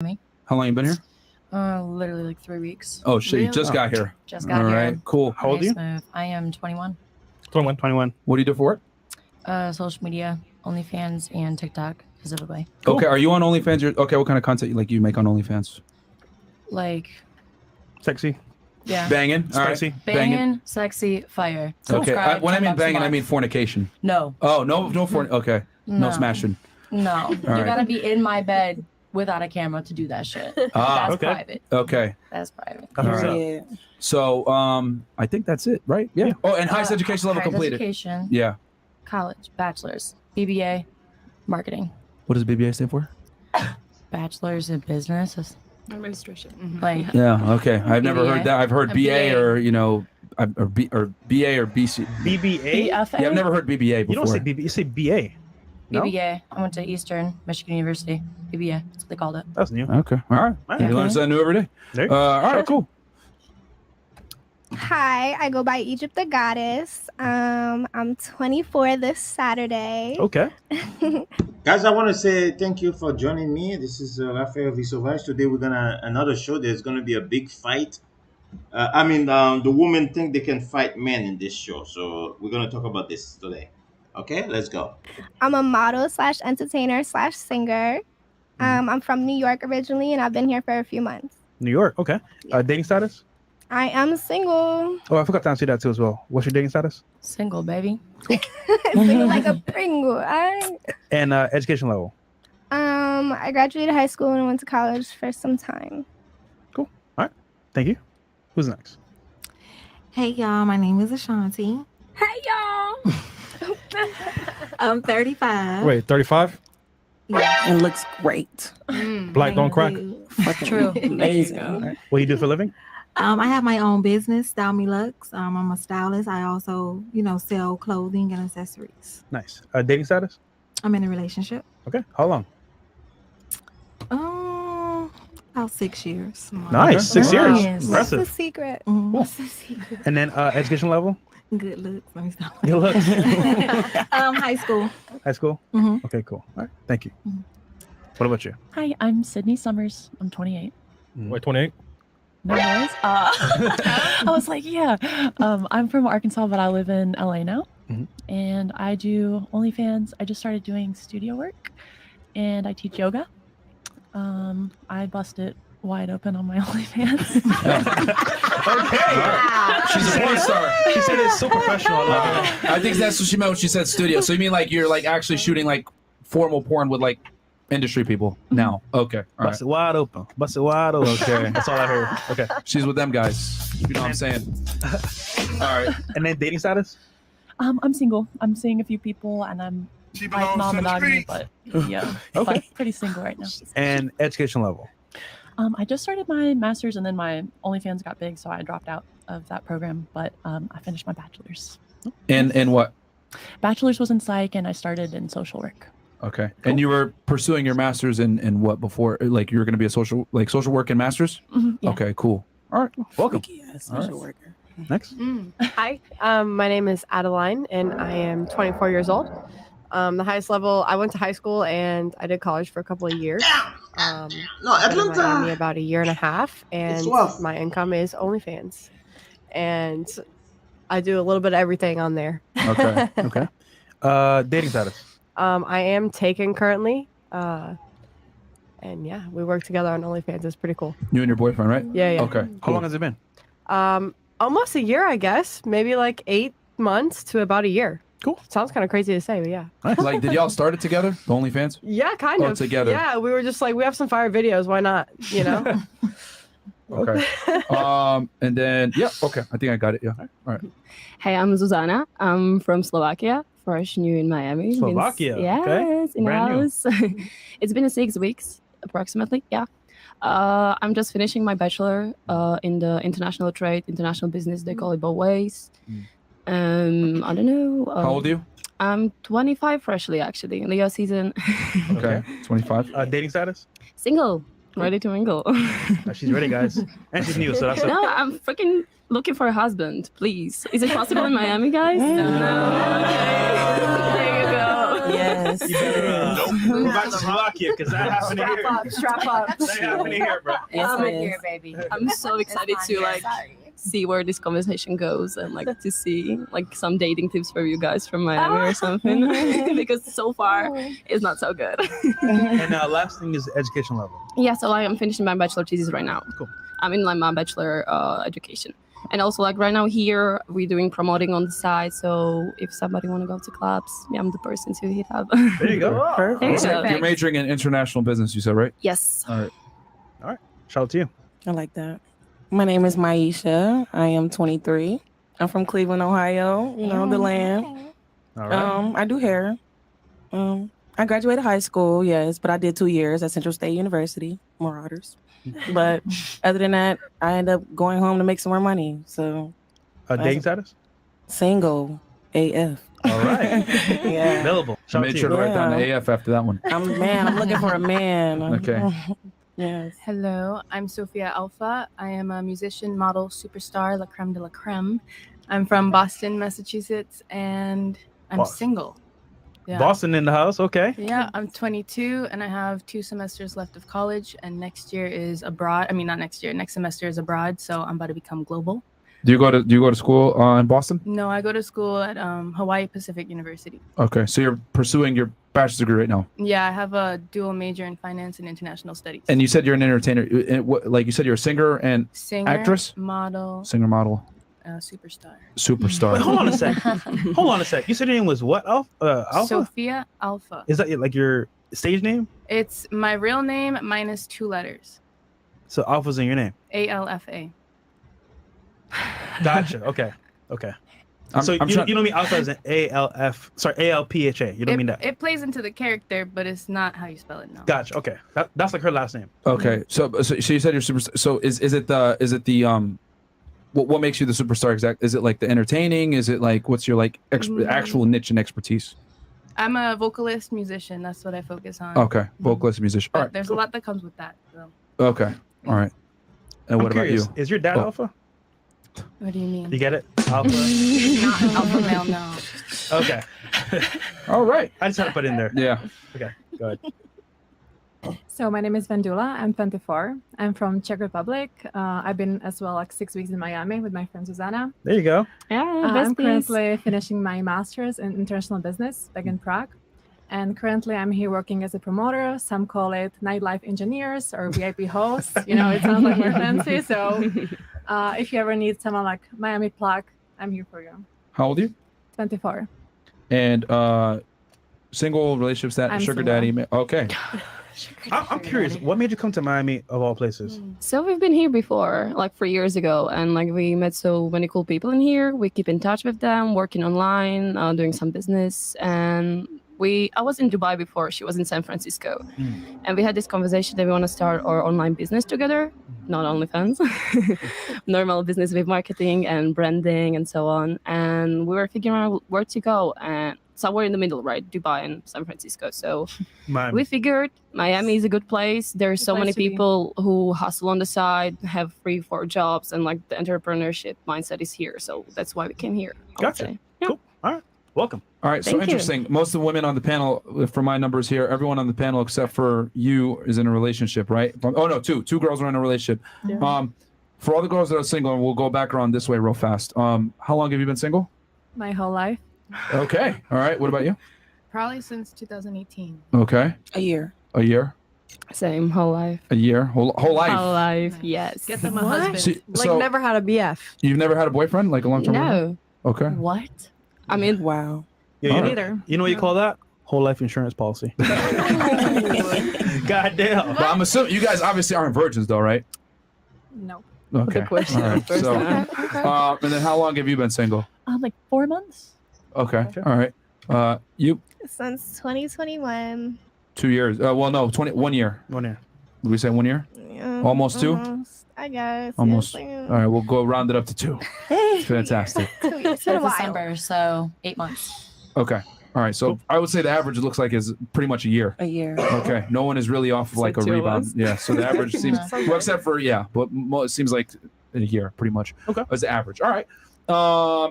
How long you been here? Literally like 3 weeks. Oh shit, you just got here. Just got here. All right, cool. How old are you? Smooth. I am 21. 21. What do you do for work? Social media, OnlyFans, and TikTok specifically. Cool. Okay, are you on OnlyFans? Okay, what kind of content you make on OnlyFans? Like Sexy. Yeah. Banging. Spicy. Right. Banging, sexy, fire. Okay. When I mean banging, I month. mean fornication. No. Oh, no forn. Okay. No smashing. No. You right. gotta be in my bed without a camera to do that shit. That's private. Okay. That's private. Right. So, I think that's it, right? Yeah. Oh, and highest education level completed. Education. Yeah. College, bachelor's, BBA, marketing. What does BBA stand for? Bachelor's in business. Administration. Like. Yeah. Okay. I've never heard that. I've heard BA or or BA or BC. BBA. Yeah, I've never heard BBA before. You don't say BBA. You say BA. No? BBA. I went to Eastern Michigan University. BBA. That's what they called it. That's new. Okay. All right. Okay. You learn something new every day. All right. Cool. Hi, I go by Egypt the Goddess. I'm 24 this Saturday. Okay. Guys, I want to say thank you for joining me. This is Raphael V. Sauvage. Today we're gonna another show. There's gonna be a big fight. The women think they can fight men in this show, so we're gonna talk about this today. Okay, let's go. I'm a model / entertainer / singer. I'm from New York originally, and I've been here for a few months. New York. Okay. Dating status? I am single. Oh, I forgot to answer that too as well. What's your dating status? Single, baby. Single like a Pringle. And education level? I graduated high school and went to college for some time. Cool. All right. Thank you. Who's next? Hey, y'all. My name is Ashanti. Hey, y'all. I'm 35. Wait, 35? Yeah. It looks great. Black don't crack. True. Amazing. Right. What do you do for a living? I have my own business, Style Me Lux. I'm a stylist. I also, sell clothing and accessories. Nice. Dating status? I'm in a relationship. Okay. How long? About 6 years. Nice. 6 years. Nice. What's the Impressive. secret? What's the secret? And then education level? Good looks. Let me stop. Good looks. High school. High school? Mhm. Okay, cool. All right. Thank you. What about you? Hi, I'm Sydney Summers. I'm 28. Wait, 28? No worries. I was like, yeah. I'm from Arkansas, but I live in LA now. And I do OnlyFans. I just started doing studio work, and I teach yoga. I bust it wide open on my OnlyFans. Okay. She's a porn star. She said it's so professional. I think that's what she meant when she said studio. So you mean like you're like actually shooting like formal porn with like industry people now? Okay. All Bust it wide open. Bust it wide open. Okay. That's all I heard. Okay. She's with them guys. You know what I'm saying? All right. And then dating status? I'm single. I'm seeing a few people, and I'm like non-monogamy, but yeah, Okay. pretty single right now. And education level? I just started my master's, and then my OnlyFans got big, so I dropped out of that program. But I finished my bachelor's. And what? Bachelor's was in psych, and I started in social work. Okay. Cool. And you were pursuing your master's in what before? Like you were going to be a social work and master's? Yeah. Okay, cool. All right. Welcome. Social worker. Next. Hi, my name is Adeline, and I am 24 years old. The highest level, I went to high school and I did college for a couple of years. No, I've been in Atlanta. Miami about a year and a half, and rough. my income is OnlyFans. And I do a little bit of everything on there. Okay. Okay. Dating status? I am taken currently. And yeah, we work together on OnlyFans. It's pretty cool. You and your boyfriend, right? Yeah. Okay. How long has it been? Almost a year, I guess. Maybe like 8 months to about a year. Cool. Sounds kind of crazy to say, but yeah. Like, did y'all start it together? The OnlyFans? Yeah, kind of. Together. Yeah, we were just like, we have some fire videos. Why not? You know? Okay. And then, yeah. Okay. I think I got it. Yeah. All right. Hey, I'm Zuzana. I'm from Slovakia. Fresh new in Miami. Slovakia. Yes, Okay. in Brand new. house. It's been 6 weeks approximately. Yeah. I'm just finishing my bachelor in the international trade, international business. They call it both ways. I don't know. How old are you? I'm 25 freshly, actually. Leo season. Okay. 25. Dating status? Single. Ready to mingle. She's ready, guys. And she's new, so that's No, I'm freaking looking for a husband, please. Is it possible in Miami, guys? No. There you go. Yes. Yes. You better move back to Slovakia because that happened here. Strap up. That happened here, bro. Yes, I'm it here, is. baby. I'm so excited to like see where this conversation goes and like to see like some dating tips for you guys from Miami or something because so far it's not so good. And last thing is education level. Yeah, so I am finishing my bachelor thesis right now. Cool. I'm in like my bachelor education. And also like right now here we're doing promoting on the side. So if somebody want to go to clubs, yeah, I'm the person to hit up. There you go. Perfect. There you So go. you're majoring in international business, you said, right? Yes. All right. Shout out to you. I like that. My name is Maisha. I am 23. I'm from Cleveland, Ohio. You know, the land. All right. I do hair. I graduated high school, yes, but I did 2 years at Central State University, Marauders. But other than that, I ended up going home to make some more money. So Dating status? single AF. All right. Yeah. Available. I Shout out made to sure you. to write down the Yeah. AF after that one. I'm looking for a man. Okay. Yes. Hello, I'm Sophia Alpha. I am a musician, model, superstar, la creme de la creme. I'm from Boston, Massachusetts, and I'm Boston. single. Yeah. Boston in the house. Okay. Yeah, I'm 22 and I have 2 semesters left of college, and next year is abroad. I mean, not next year. Next semester is abroad, so I'm about to become global. Do you go to school in Boston? No, I go to school at Hawaii Pacific University. Okay, so you're pursuing your bachelor's degree right now, Yeah, I have a dual major in finance and international studies. and you said you're an entertainer. Like you said, you're a singer and Singer, actress? model, singer, model, superstar. superstar. Wait, hold on a sec. Hold on a sec. You said your name was what? Alpha? Sophia Alpha. Is that like your stage name? It's my real name minus 2 letters. So Alpha's in your name. ALFA. Gotcha. Okay. Okay. I'm So you trying- don't mean Alpha as an ALF? Sorry, ALPHA. You don't mean that. It plays into the character, but it's not how you spell it. No. Gotcha. Okay. That's like her last name. Okay, so you said you're super. So is it the what makes you the superstar exact? Is it like the entertaining? Is it like what's your like actual niche and expertise? I'm a vocalist, musician. That's what I focus on. Okay, vocalist, musician. All But right. there's a lot that comes with that. So. Okay. All right. And I'm what curious, about you? Is your dad Oh. Alpha? What do you mean? You get it? Alpha. He's not an alpha male, no. Okay. All right. I just had to put it in there. Yeah. Okay. Go ahead. So my name is Vendula. I'm 24. I'm from Czech Republic. I've been as well like 6 weeks in Miami with my friend Susanna. There you go. Yeah, I'm currently finishing my master's in international business back in Prague. And currently I'm here working as a promoter. Some call it nightlife engineers or VIP hosts. You know, it sounds like more fancy. So if you ever need someone like Miami plug, I'm here for you. How old are you? 24. And single relationship status, I'm sugar single. daddy. Okay. I'm curious. What made you come to Miami of all places? So we've been here before, like 4 years ago, and like we met so many cool people in here. We keep in touch with them, working online, doing some business, and I was in Dubai before. She was in San Francisco, and we had this conversation that we want to start our online business together, not OnlyFans, normal business with marketing and branding and so on. And we were figuring out where to go, and somewhere in the middle, right? Dubai and San Francisco. So we figured Miami is a good place. There's so place many to be. people who hustle on the side, have 3-4 jobs, and like the entrepreneurship mindset is here. So that's why we came here. I would Gotcha. say. Yeah. Cool. All right. Welcome. All right. So Thank you. interesting. Most of the women on the panel, from my numbers here, everyone on the panel except for you is in a relationship, right? Oh no, two girls are in a relationship. Yeah. For all the girls that are single, and we'll go back around this way real fast. How long have you been single? My whole life. Okay. All right. What about you? Probably since 2018. Okay. A year. A year. Same whole life. A year. Whole life. Whole life. Yes. Get them a What? husband. See, Like so never had a BF. you've never had a boyfriend, like a long term? No. Okay. What? I mean, Wow. Yeah, you, All know, right. Neither. you know what you call that? Whole life insurance policy. God damn. But I'm assuming you guys obviously aren't virgins, though, right? No. Okay. question All right. first So, time. and then how long have you been single? Like 4 months. Okay. All right. You Since 2021. 2 years. Well, no, 1 year. 1 year. Did we say 1 year? Yeah, Almost 2? almost, I guess. Almost. Yes, All right. We'll go round it up to 2. Fantastic. It's been a It's while. December, so 8 months. Okay. All right. So I would say the average, it looks like, is pretty much a year. A year. Okay. No one is really off of like a 2 of rebound. us. Yeah. So the average seems, well, except for, but it seems like a year pretty much. Okay. As the average. All right.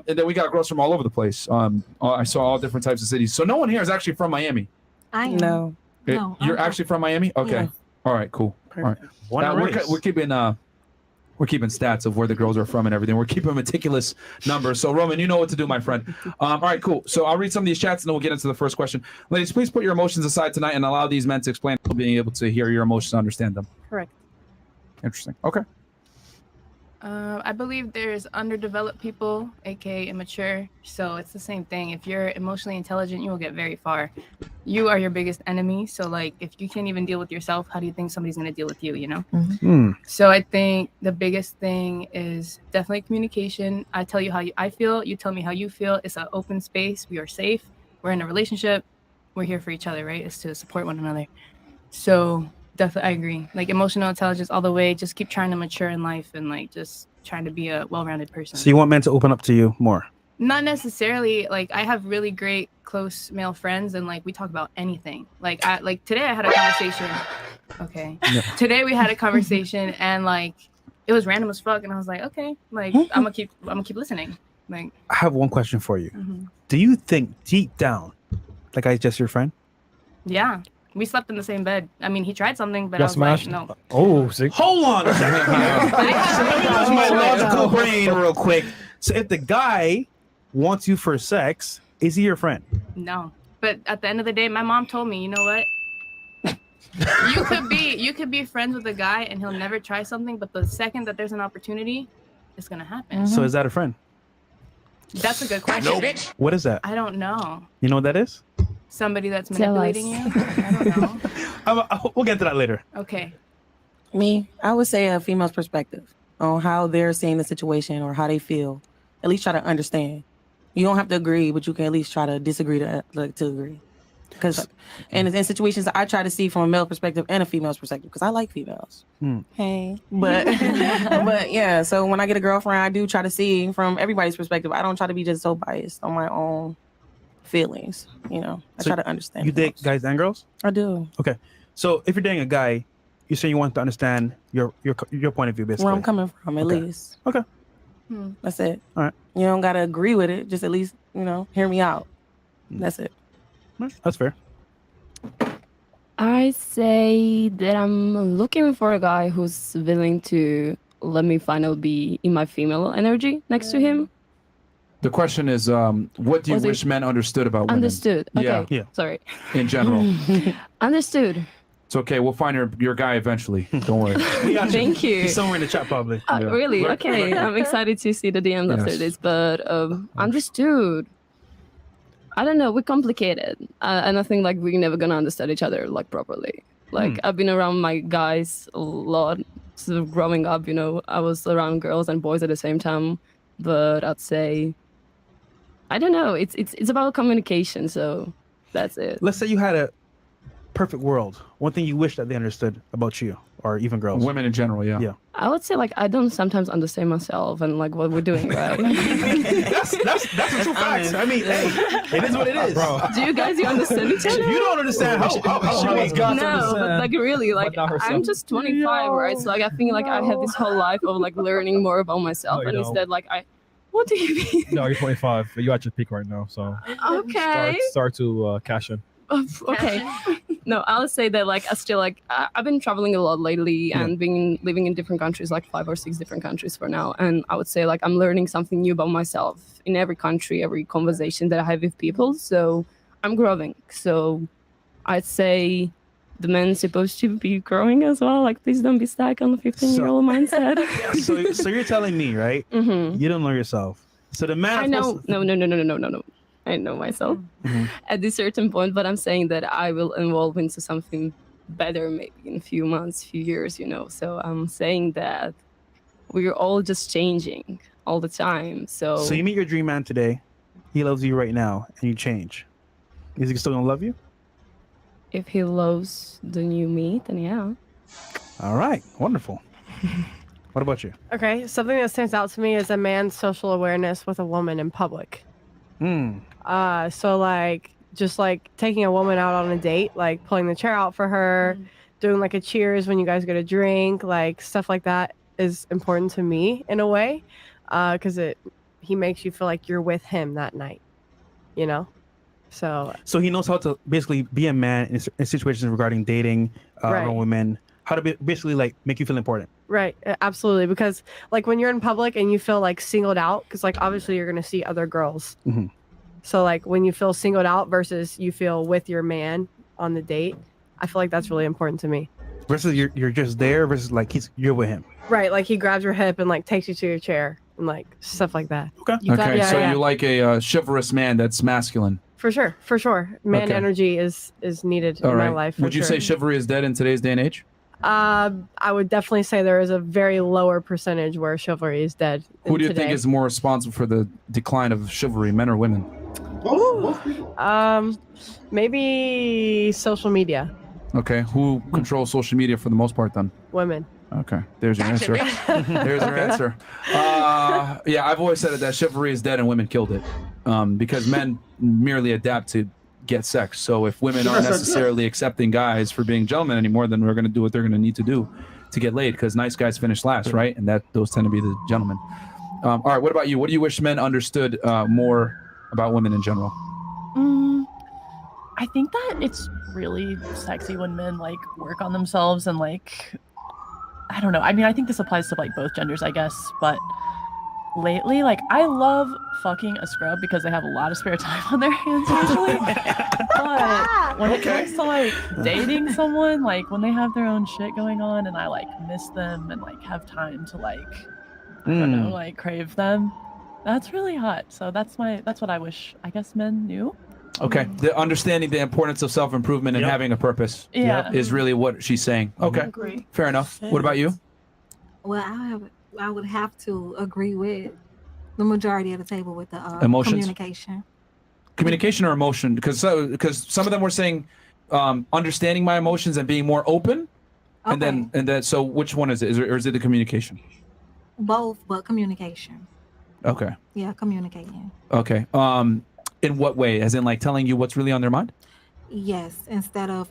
And then we got girls from all over the place. I saw all different types of cities. So no one here is actually from Miami. I am. No. No, You're I'm- actually from Miami? Okay. Yes. All right, cool. All right. One Now, race. we're keeping stats of where the girls are from and everything. We're keeping meticulous numbers. So Roman, you know what to do, my friend. All right, cool. So I'll read some of these chats and then we'll get into the first question. Ladies, please put your emotions aside tonight and allow these men to explain, being able to hear your emotions and understand them. Correct. Interesting. Okay. I believe there's underdeveloped people, aka immature. So it's the same thing. If you're emotionally intelligent, you will get very far. You are your biggest enemy. So like, if you can't even deal with yourself, how do you think somebody's gonna deal with you? You know. So I think the biggest thing is definitely communication. I tell you how I feel. You tell me how you feel. It's an open space. We are safe. We're in a relationship. We're here for each other, right? It's to support one another. So definitely, I agree. Like emotional intelligence all the way. Just keep trying to mature in life and like just trying to be a well-rounded person. So you want men to open up to you more? Not necessarily. Like I have really great close male friends, and like we talk about anything. Like today I had a conversation. Okay. Yeah. Today we had a conversation, and like it was random as fuck, and I was like, okay, like I'm gonna keep listening. Like I have one question for you. Mhm. Do you think deep down, like I just your friend? yeah. We slept in the same bed. I mean, he tried something, but Y'all I was smashed? like, no. Oh, see. Hold on a second. So let me use my logical brain real quick. So if the guy wants you for sex, is he your friend? No. But at the end of the day, my mom told me, you know what? you could be friends with a guy and he'll never try something, but the second that there's an opportunity, it's gonna happen. So is that a friend? That's a good question. What is that? I don't know. You know what that is? Somebody that's Tell manipulating us. you? I don't know. We'll get to that later. Okay. Me, I would say a female's perspective on how they're seeing the situation or how they feel. At least try to understand. You don't have to agree, but you can at least try to disagree to agree. Because in situations, I try to see from a male perspective and a female's perspective because I like females. Hey, but but yeah. So when I get a girlfriend, I do try to see from everybody's perspective. I don't try to be just so biased on my own feelings. You know, I So try to understand. You date guys and girls? I do. Okay. So if you're dating a guy, you're saying you want to understand your point of view, basically. Where I'm coming from, at Okay. least. Okay. That's it. All right. You don't gotta agree with it. Just at least hear me out. That's it. That's fair. I say that I'm looking for a guy who's willing to let me finally be in my female energy next to him. The question is, what do you Was it- wish men understood about women? Understood. Okay. Yeah. Sorry. In general. Understood. It's okay. We'll find your guy eventually. Don't worry. We got Thank you. He's somewhere in the chat, probably. Really? Okay. I'm excited to see the DMs after Yes. this, but understood. I don't know. We're complicated, and I think like we're never gonna understand each other like properly. Like I've been around my guys a lot. So growing up, I was around girls and boys at the same time. But I'd say, I don't know. It's about communication. So that's it. Let's say you had a perfect world. One thing you wish that they understood about you, or even girls. Women in general, yeah. Yeah. I would say like I don't sometimes understand myself and like what we're doing, right? that's the true facts. I mean, hey, it is what it is. Bro. Do you guys understand each other? You don't understand how No, but like really, like I'm just 25, right? So like I think like I had this whole life of like learning more about myself, No, you and don't. instead like what do you mean? No, you're 25. You're at your peak right now, so Okay. start to cash in. Okay. No, I'll say that like I still like I've been traveling a lot lately and been living in different countries, like 5 or 6 different countries for now. And I would say like I'm learning something new about myself in every country, every conversation that I have with people. So I'm growing. So I'd say the man's supposed to be growing as well. Like please don't be stuck on the 15-year-old mindset. So you're telling me, right? Mm-hmm. You don't know yourself. So the man. I know. No. I know myself at this certain point, but I'm saying that I will evolve into something better maybe in a few months, few years, So I'm saying that we're all just changing all the time. So you meet your dream man today. He loves you right now, and you change. Is he still gonna love you? if he loves the new me, then yeah. All right, wonderful. What about you? Okay, something that stands out to me is a man's social awareness with a woman in public. So like just like taking a woman out on a date, like pulling the chair out for her, doing like a cheers when you guys get a drink, like stuff like that is important to me in a way, because he makes you feel like you're with him that night, you know. So he knows how to basically be a man in situations regarding dating, Right. women, how to basically like make you feel important. Right, absolutely. Because like when you're in public and you feel like singled out, because like obviously you're gonna see other girls. Mhm. So like when you feel singled out versus you feel with your man on the date, I feel like that's really important to me. Versus you're just there versus like you're with him. Right, like he grabs your hip and like takes you to your chair and like stuff like that. Okay. Okay, Yeah, so yeah. you like a chivalrous man that's masculine. For sure. Man Okay. energy is needed All in my right. life. For Would you say sure. chivalry is dead in today's day and age? I would definitely say there is a very lower percentage where chivalry is dead. Who do you today. think is more responsible for the decline of chivalry, men or women? Maybe social media. Okay, who controls social media for the most part then? Women. Okay, there's your answer. There's your answer. Yeah, I've always said it, that chivalry is dead and women killed it, because men merely adapt to get sex. So if women aren't necessarily accepting guys for being gentlemen anymore, then we're going to do what they're going to need to do to get laid, because nice guys finish last, right? And those tend to be the gentlemen. All right, what about you? What do you wish men understood more about women in general? I think that it's really sexy when men like work on themselves and like, I don't know. I mean, I think this applies to like both genders, I guess, but lately, like, I love fucking a scrub because they have a lot of spare time on their hands usually. But when it comes to like dating someone, like when they have their own shit going on and I like miss them and like have time to like, I don't know, like crave them, that's really hot. So that's what I wish, I guess, men knew. Okay, the understanding the importance of self-improvement and having a purpose Yeah. is really what she's saying. Okay, Agree. fair enough. What about you? Well, I would have to agree with the majority of the table with the Emotions? communication. Communication or emotion? Because some of them were saying understanding my emotions and being more open, and then so which one is it? Or is it the communication? Both, but communication. Okay. Yeah, communicating. Okay. In what way? As in like telling you what's really on their mind? Yes, instead of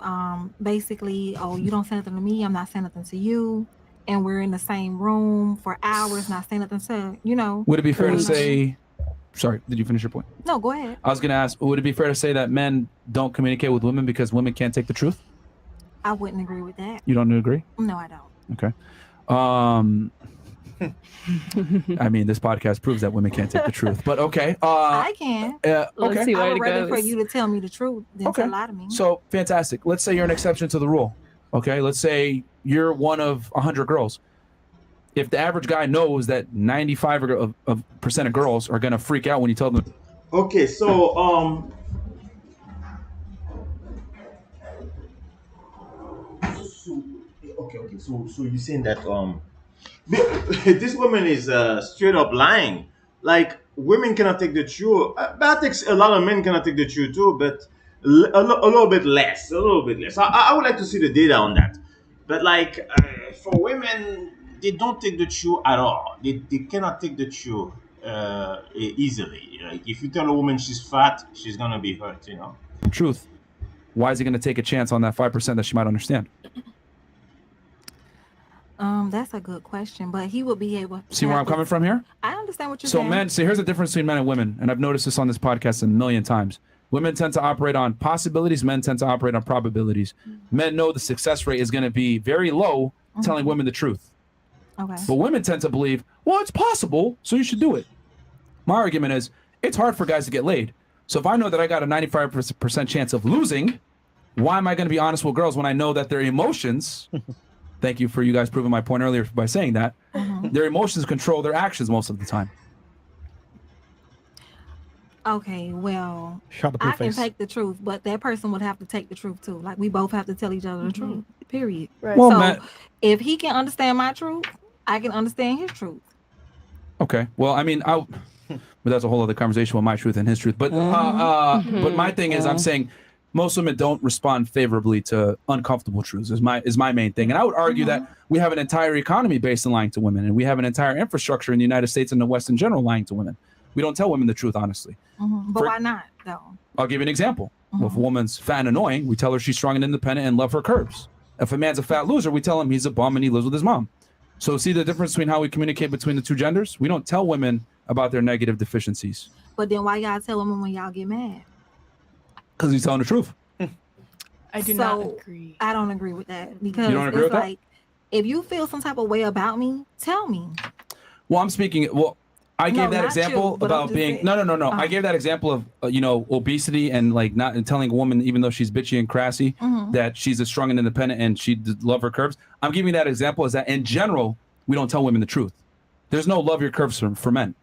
basically, oh, you don't say nothing to me, I'm not saying nothing to you, and we're in the same room for hours, not saying nothing to, Would it be fair to pretty much. say? Sorry, did you finish your point? No, go ahead. I was going to ask, would it be fair to say that men don't communicate with women because women can't take the truth? I wouldn't agree with that. You don't agree? No, I don't. Okay. I mean, this podcast proves that women can't take the truth, but okay. I can. Okay. I would rather for you to tell me the truth than to lie to me. So fantastic. Let's say you're an exception to the rule. Okay. Let's say you're one of 100 girls. If the average guy knows that 95% of girls are going to freak out when you tell them. Okay, so so you're saying that this woman is straight up lying. Like women cannot take the truth. But I think a lot of men cannot take the truth too, but a little bit less. I would like to see the data on that. But like for women, they don't take the truth at all. They cannot take the truth easily. Like if you tell a woman she's fat, she's gonna be hurt. Truth. Why is he going to take a chance on that 5% that she might understand? That's a good question, but he would be able to See where I'm coming from here? I understand what you're So saying. men, see, here's the difference between men and women, and I've noticed this on this podcast a million times. Women tend to operate on possibilities, men tend to operate on probabilities. Men know the success rate is going to be very low telling women the truth. Okay. But women tend to believe, well, it's possible, so you should do it. My argument is, it's hard for guys to get laid. So if I know that I got a 95% chance of losing, why am I going to be honest with girls when I know that their emotions, thank you for you guys proving my point earlier by saying that, their emotions control their actions most of the time. Okay, well, Shut the I blue can face. take the truth, but that person would have to take the truth too. Like we both have to tell each other the truth. Period. Right. Well, so Matt- if he can understand my truth, I can understand his truth. Okay. Well, I mean, but that's a whole other conversation with my truth and his truth. But but my thing is, I'm saying most women don't respond favorably to uncomfortable truths. Is my main thing, and I would argue that we have an entire economy based on lying to women, and we have an entire infrastructure in the United States and the West in general lying to women. We don't tell women the truth honestly. But why not though? I'll give you an example. If a woman's fat and annoying, we tell her she's strong and independent and love her curves. If a man's a fat loser, we tell him he's a bum and he lives with his mom. So see the difference between how we communicate between the two genders? We don't tell women about their negative deficiencies. But then why y'all tell them when y'all get mad? Because he's telling the truth. I do not agree. I don't agree with that because don't agree it's with that? like if you feel some type of way about me, tell me. Well, I'm speaking. Well, I gave No, that not example you, but I'm about just being saying- no. I gave that example of obesity and like not and telling a woman even though she's bitchy and crassy Mhm. that she's a strong and independent and she love her curves. I'm giving that example is that in general we don't tell women the truth. There's no love your curves for men,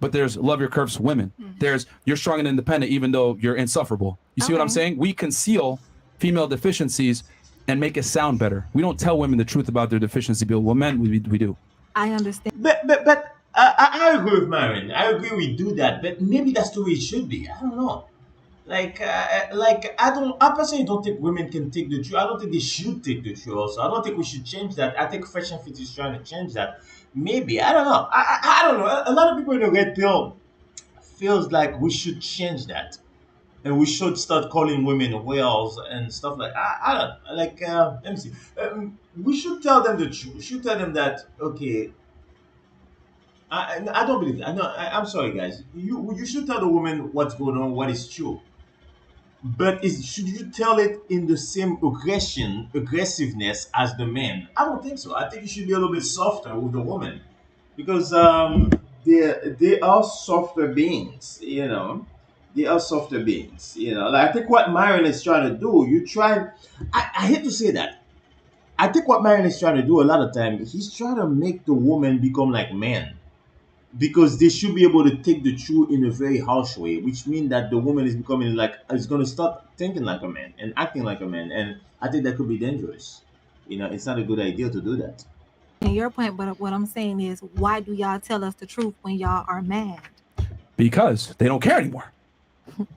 but there's love your curves for women. There's you're strong and independent even though you're insufferable. You see what I'm Okay. saying? We conceal female deficiencies and make it sound better. We don't tell women the truth about their deficiency, but well, men we do. I understand. But I agree with Marion. I agree we do that, but maybe that's the way it should be. I don't know. Like I personally don't think women can take the truth. I don't think they should take the truth. Also, I don't think we should change that. I think Fresh and Fit is trying to change that. Maybe I don't know. I don't know. A lot of people in the red pill feels like we should change that, and we should start calling women whales and stuff like. I don't like. Let me see. We should tell them the truth. We should tell them that okay. I don't believe that. I'm sorry, guys. You should tell the woman what's going on, what is true. But should you tell it in the same aggressiveness as the man? I don't think so. I think you should be a little bit softer with the woman, because they are softer beings. They are softer beings. Like I think what Myron is trying to do. I hate to say that. I think what Myron is trying to do a lot of time, he's trying to make the woman become like men. Because they should be able to take the truth in a very harsh way, which means that the woman is becoming is going to start thinking like a man and acting like a man, and I think that could be dangerous. It's not a good idea to do that. And your point, but what I'm saying is, why do y'all tell us the truth when y'all are mad? Because they don't care anymore.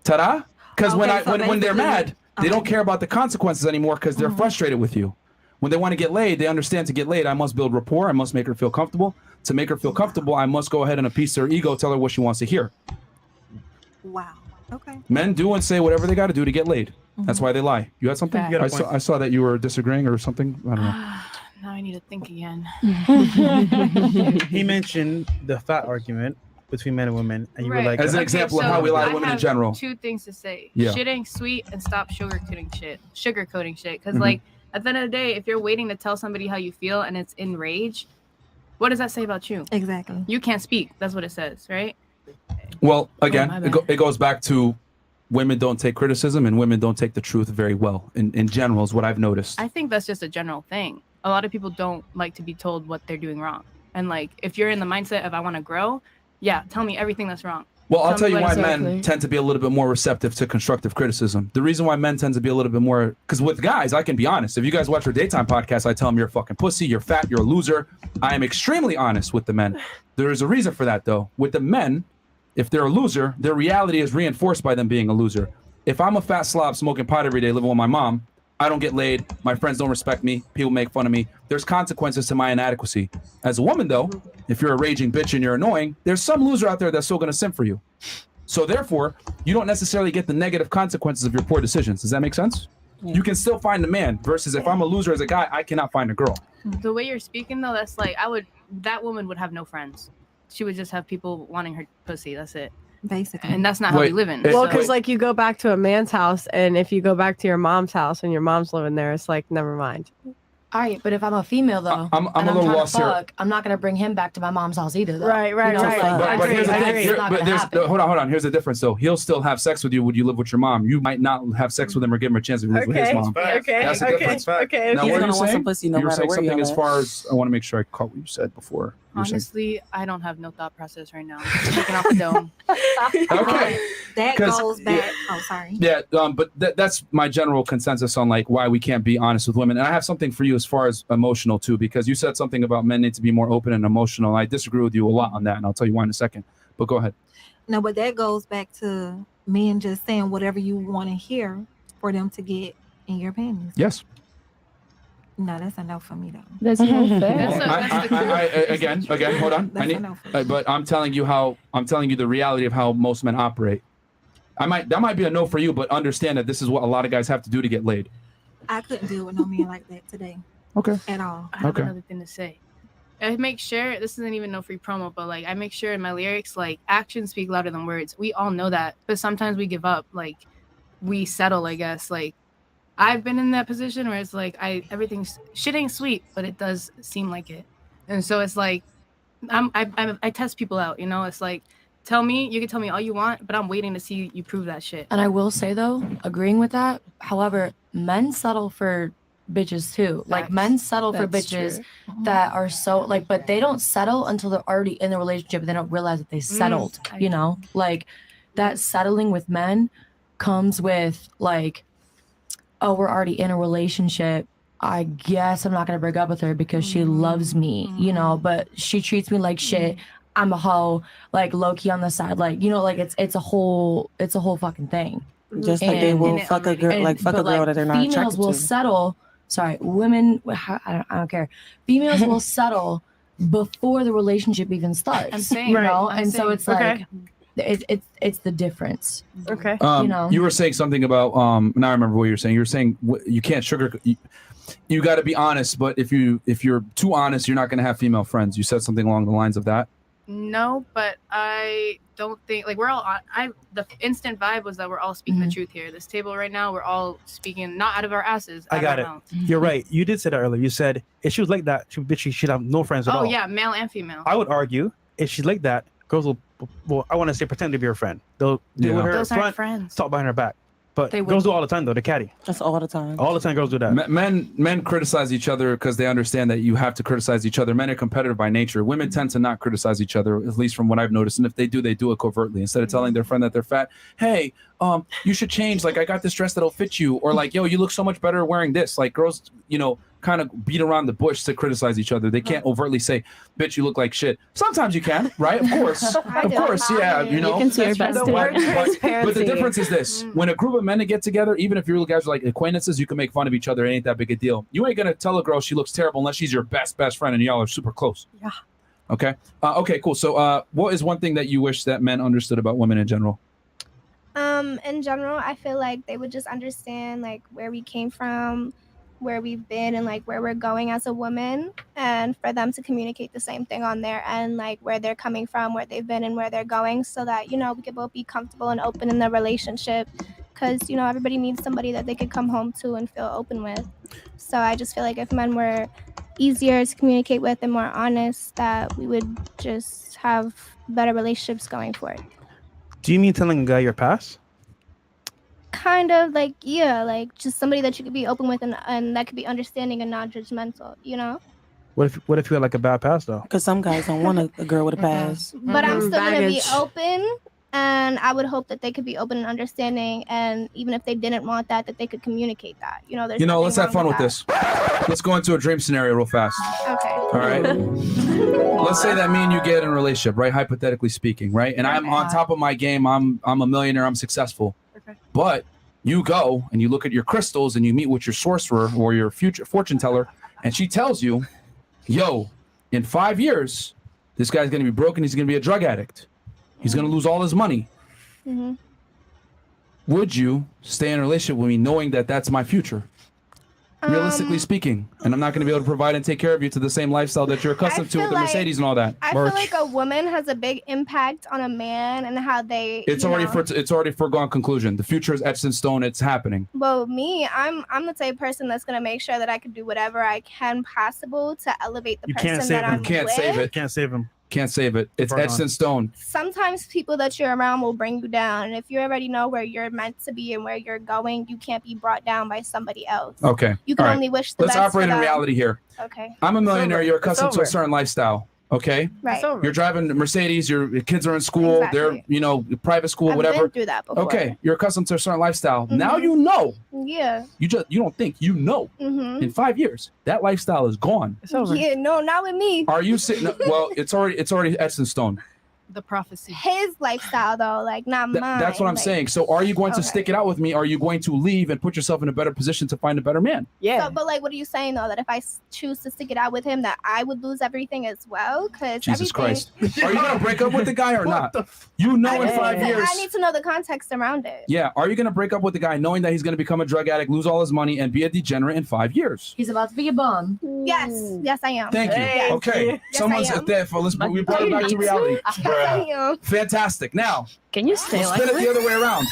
Ta-da! Because when they're mad, they don't care about the consequences anymore because they're frustrated with you. When they want to get laid, they understand to get laid, I must build rapport, I must make her feel comfortable. To make her feel comfortable, I must go ahead and appease her ego, tell her what she wants to hear. Wow. Okay. Men do and say whatever they got to do to get laid. That's why they lie. You had something? Fact. I saw that you were disagreeing or something. I don't know. Now I need to think again. He mentioned the fat argument between men and women, and you were like, As an example of how we lie to women in general. Two things to say. Yeah. Shit ain't sweet, and stop sugarcoating shit. Because Mhm. like at the end of the day, if you're waiting to tell somebody how you feel and it's in rage, what does that say about you? Exactly. You can't speak. That's what it says, right? Well, again, my it goes back to women don't take criticism and women don't take the truth very well. In general, is what I've noticed. I think that's just a general thing. A lot of people don't like to be told what they're doing wrong. And like, if you're in the mindset of I want to grow, yeah, tell me everything that's wrong. Well, I'll tell you me why what- men tend to be a little bit more receptive to constructive criticism. The reason why men tend to be a little bit more, because with guys, I can be honest. If you guys watch our daytime podcast, I tell them you're a fucking pussy, you're fat, you're a loser. I am extremely honest with the men. There is a reason for that, though. With the men, if they're a loser, their reality is reinforced by them being a loser. If I'm a fat slob smoking pot every day, living with my mom, I don't get laid. My friends don't respect me. People make fun of me. There's consequences to my inadequacy. As a woman, though, if you're a raging bitch and you're annoying, there's some loser out there that's still going to simp for you. So therefore, you don't necessarily get the negative consequences of your poor decisions. Does that make sense? You can still find a man versus if I'm a loser as a guy, I cannot find a girl. The way you're speaking though, that's like that woman would have no friends. She would just have people wanting her pussy. That's it. Basically. And that's not how we live in. Well, because like you go back to a man's house, and if you go back to your mom's house and your mom's living there, it's like never mind. All right, but if I'm a female though, I'm and a little trying to lost here. fuck, I'm not gonna bring him back to my mom's house either. Though. Right, right, You know, right. like, But here's the thing. it's not gonna happen. Hold on. Here's the difference, though. He'll still have sex with you when you live with your mom. You might not have sex with him or give him a chance to live with his mom. That's the difference. Okay. Now, He's what are gonna you want some saying? pussy no You were matter saying where something y'all as at. far as I want to make sure I caught what you said before. You were saying. Honestly, I don't have no thought process right now. I'm taking off the dome. Okay. That 'Cause- goes back. Oh, sorry. Yeah, but that's my general consensus on like why we can't be honest with women. And I have something for you as far as emotional too, because you said something about men need to be more open and emotional. I disagree with you a lot on that, and I'll tell you why in a second. But go ahead. No, but that goes back to men just saying whatever you want to hear for them to get in your panties. Yes. No, that's a no for me though. That's no fair. Again, hold on. But I'm telling you the reality of how most men operate. That might be a no for you, but understand that this is what a lot of guys have to do to get laid. I couldn't deal with no man like that today. Okay. At all. I have another thing to say. I make sure this isn't even no free promo, but like I make sure in my lyrics, like actions speak louder than words. We all know that, but sometimes we give up. Like we settle, I guess. Like I've been in that position where it's like everything's shit ain't sweet, but it does seem like it. And so it's like I test people out, you know. It's like you can tell me all you want, but I'm waiting to see you prove that shit. And I will say though, agreeing with that, however, men settle for bitches too. Like men settle for bitches that are so like, but they don't settle until they're already in the relationship and they don't realize that they settled, you know? Like that settling with men comes with like, oh, we're already in a relationship. I guess I'm not gonna break up with her because she loves me, you know, but she treats me like shit. I'm a hoe, like low key on the side, like, you know, like it's a whole fucking thing. Just like they will fuck a girl, like fuck a girl that they're not attracted to. Females will settle. Sorry, women. I don't care. Females will settle before the relationship even starts. I'm saying, you know, I'm and so saying. it's like it's the difference. Okay. You know, you were saying something about now I remember what you were saying. You were saying you can't you got to be honest, but if you're too honest, you're not going to have female friends. You said something along the lines of that. No, but I don't think like we're all the instant vibe was that we're all speaking the truth here. This table right now, we're all speaking not out of our asses. I got it. You're right. You did say that earlier. You said if she was like that, she should have no friends at all. Oh yeah, male and female. I would argue if she's like that, girls will, well, I want to say pretend to be her friend. They'll deal with her Those front, aren't friends. talk behind her back. But They girls do all the time though. They're catty. That's all the time. All the time, girls do that. Men criticize each other because they understand that you have to criticize each other. Men are competitive by nature. Women tend to not criticize each other, at least from what I've noticed. And if they do it covertly. Instead of telling their friend that they're fat, hey, you should change. Like, I got this dress that'll fit you. Or like, yo, you look so much better wearing this. Like, girls, you know, kind of beat around the bush to criticize each other. They can't overtly say, bitch, you look like shit. Sometimes you can, right? Of course. Of course, yeah. You know, You can see your best. but the difference is this: when a group of men get together, even if you guys are like acquaintances, you can make fun of each other. It ain't that big a deal. You ain't gonna tell a girl she looks terrible unless she's your best friend and y'all are super close. Yeah. Okay. Okay. Cool. So, what is one thing that you wish that men understood about women in general? In general, I feel like they would just understand like where we came from, where we've been, and like where we're going as a woman, and for them to communicate the same thing on their end, like where they're coming from, where they've been, and where they're going, so that, you know, we could both be comfortable and open in the relationship, because, you know, everybody needs somebody that they could come home to and feel open with. So I just feel like if men were easier to communicate with and more honest, that we would just have better relationships going forward. Do you mean telling a guy your past? Kind of like, yeah, like just somebody that you could be open with and that could be understanding and not judgmental, you know? What if you had like a bad past though? Because some guys don't want a girl with a past. But I'm still going to be Baggage. open, and I would hope that they could be open and understanding, and even if they didn't want that they could communicate that. You know, there's You know, nothing let's have fun wrong with this. Let's go into a dream scenario real fast. Okay. All right. Let's say that me and you get in a relationship, right? Hypothetically speaking, right? And I'm on top of my game. I'm a millionaire. I'm successful. Okay. But you go and you look at your crystals and you meet with your sorcerer or your future fortune teller, and she tells you, yo, in 5 years, this guy's going to be broken. He's going to be a drug addict. He's going to lose all his money. Mm-hmm. Would you stay in a relationship with me knowing that that's my future? Realistically speaking, and I'm not going to be able to provide and take care of you to the same lifestyle that you're accustomed to with the Mercedes and all that. I feel like a woman has a big impact on a man and how they. It's already foregone conclusion. The future is etched in stone. It's happening. Well, me, I'm the type of person that's gonna make sure that I can do whatever I can possible to elevate the person that I'm with. Can't save him. Can't save it. It's etched in stone. Sometimes people that you're around will bring you down, and if you already know where you're meant to be and where you're going, you can't be brought down by somebody else. Okay. You can All right. only wish the Let's best operate for in them. reality here. Okay. I'm a millionaire. You're accustomed to a over. certain lifestyle. Okay. Right. It's over. You're driving a Mercedes. Your kids are in school. Exactly. They're private school, I've whatever. been through that before. Okay. You're accustomed to a certain lifestyle. Mhm. Now you know. Yeah. You don't think. You know. Mhm. In 5 years, that lifestyle is gone. Yeah, no, not with me. Are you sitting? Well, it's already etched in stone. The prophecy. His lifestyle, though, like not mine. That's what I'm like, saying. So, are you going to Okay. stick it out with me? Or are you going to leave and put yourself in a better position to find a better man? So, but like, what are you saying though? That if I choose to stick it out with him, that I would lose everything as well? Because Jesus Christ. Are you going to break up with the guy or not? You know in 5 years. I need to know the context around it. Yeah. Are you going to break up with the guy knowing that he's going to become a drug addict, lose all his money, and be a degenerate in 5 years? He's about to be a bum. Yes, I am. Thank you. Yes. Okay. Yes, Someone's I am. there for we brought it back to reality. Yes, I am. Fantastic. Now, Can you stay we'll like spin it the this? other way around.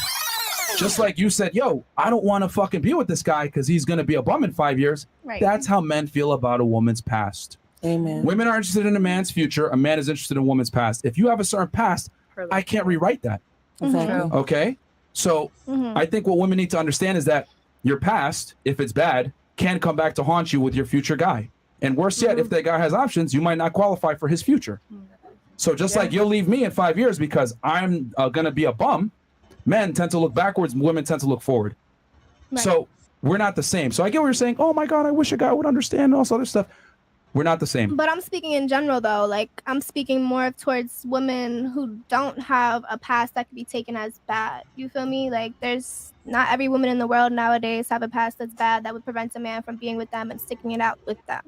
just like you said, yo, I don't want to fucking be with this guy because he's going to be a bum in 5 years. Right. That's how men feel about a woman's past. Amen. Women are interested in a man's future. A man is interested in a woman's past. If you have a certain past, I can't rewrite that. Exactly. Okay? So I think what women need to understand is that your past, if it's bad, can come back to haunt you with your future guy. And worse yet, if that guy has options, you might not qualify for his future. So just like you'll leave me in 5 years because I'm going to be a bum, men tend to look backwards, women tend to look forward. Right. So we're not the same. So I get what you're saying. Oh my God, I wish a guy would understand and all this other stuff. We're not the same. But I'm speaking in general, though. Like, I'm speaking more towards women who don't have a past that could be taken as bad. You feel me? Like, there's not every woman in the world nowadays have a past that's bad that would prevent a man from being with them and sticking it out with them.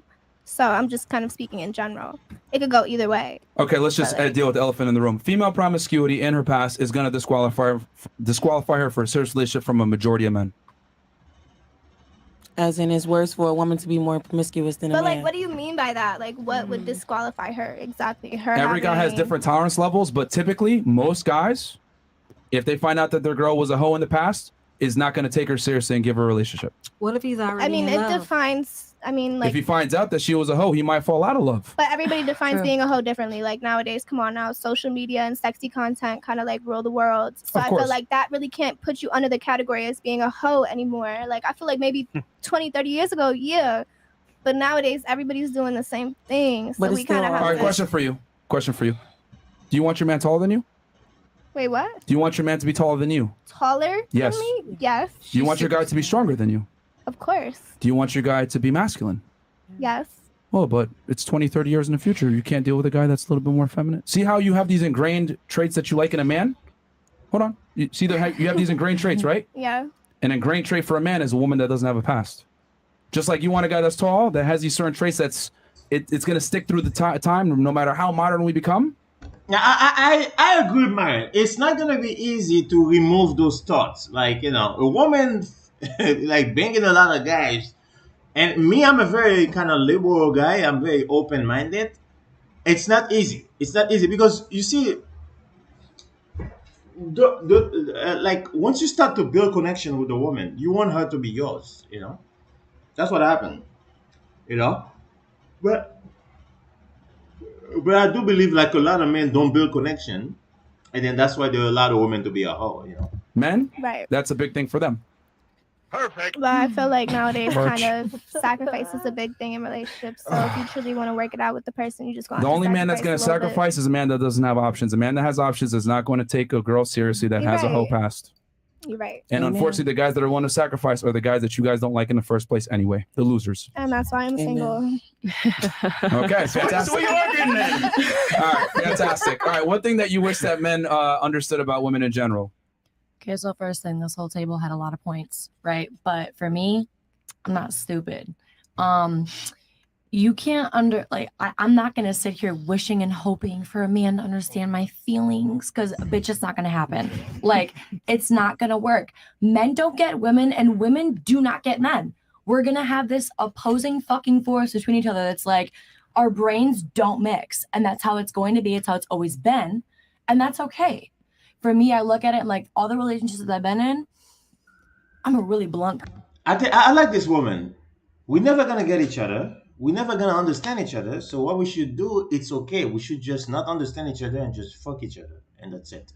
So I'm just kind of speaking in general. It could go either way. Okay, let's just deal with the elephant in the room. Female promiscuity in her past is going to disqualify her for a serious relationship from a majority of men. As in, it's worse for a woman to be more promiscuous than a But, man. like, what do you mean by that? Like, what would disqualify her exactly? Every guy has different tolerance levels, but typically, most guys, if they find out that their girl was a hoe in the past, is not going to take her seriously and give her a relationship. What if he's already I mean, in it love? defines. I mean, like. If he finds out that she was a hoe, he might fall out of love. But everybody defines True. being a hoe differently. Like nowadays, come on now, social media and sexy content kind of like rule the world. So Of I course. feel like that really can't put you under the category as being a hoe anymore. Like I feel like maybe 20, 30 years ago, yeah. But nowadays, everybody's doing the same thing. So we kind of have All right, to... question for you. Do you want your man taller than you? Wait, what? Do you want your man to be taller than you? Taller Yes. than me? Yes. Do you want your guy to be stronger than you? Of course. Do you want your guy to be masculine? Yes. Well, but it's 20, 30 years in the future. You can't deal with a guy that's a little bit more feminine. See how you have these ingrained traits that you like in a man? Hold on. You see that you have these ingrained traits, right? Yeah. An ingrained trait for a man is a woman that doesn't have a past. Just like you want a guy that's tall, that has these certain traits it's going to stick through the time, no matter how modern we become. Yeah, I agree with Marion. It's not gonna be easy to remove those thoughts. Like, you know, a woman like banging a lot of guys. And me, I'm a very kind of liberal guy. I'm very open-minded. It's not easy. It's not easy because you see, like once you start to build connection with a woman, you want her to be yours. You know, that's what happened. You know, but I do believe like a lot of men don't build connection, and then that's why there are a lot of women to be a hoe. You know, Men, Right. that's a big thing for them. But I feel like nowadays Merch. kind of sacrifice is a big thing in relationships. So if you truly want to work it out with the person, you just go. The only man that's going to sacrifice is a man that doesn't have options. A man that has options is not going to take a girl seriously that You're has a hoe right. past. You're right. And unfortunately, the guys that are willing to sacrifice are the guys that you guys don't like in the first place anyway. The losers. And that's why I'm single. Okay, fantastic. So you're arguing then. All right, fantastic. All right, one thing that you wish that men understood about women in general. Okay, so first thing, this whole table had a lot of points, right? But for me, I'm not stupid. You can't I'm not gonna sit here wishing and hoping for a man to understand my feelings, because bitch, it's not gonna happen. Like, it's not gonna work. Men don't get women, and women do not get men. We're gonna have this opposing fucking force between each other that's like, our brains don't mix, and that's how it's going to be. It's how it's always been, and that's okay. For me, I look at it like all the relationships that I've been in, I'm a really blunt person. I like this woman. We're never gonna get each other. We're never gonna understand each other. So what we should do, it's okay. We should just not understand each other and just fuck each other, and that's it.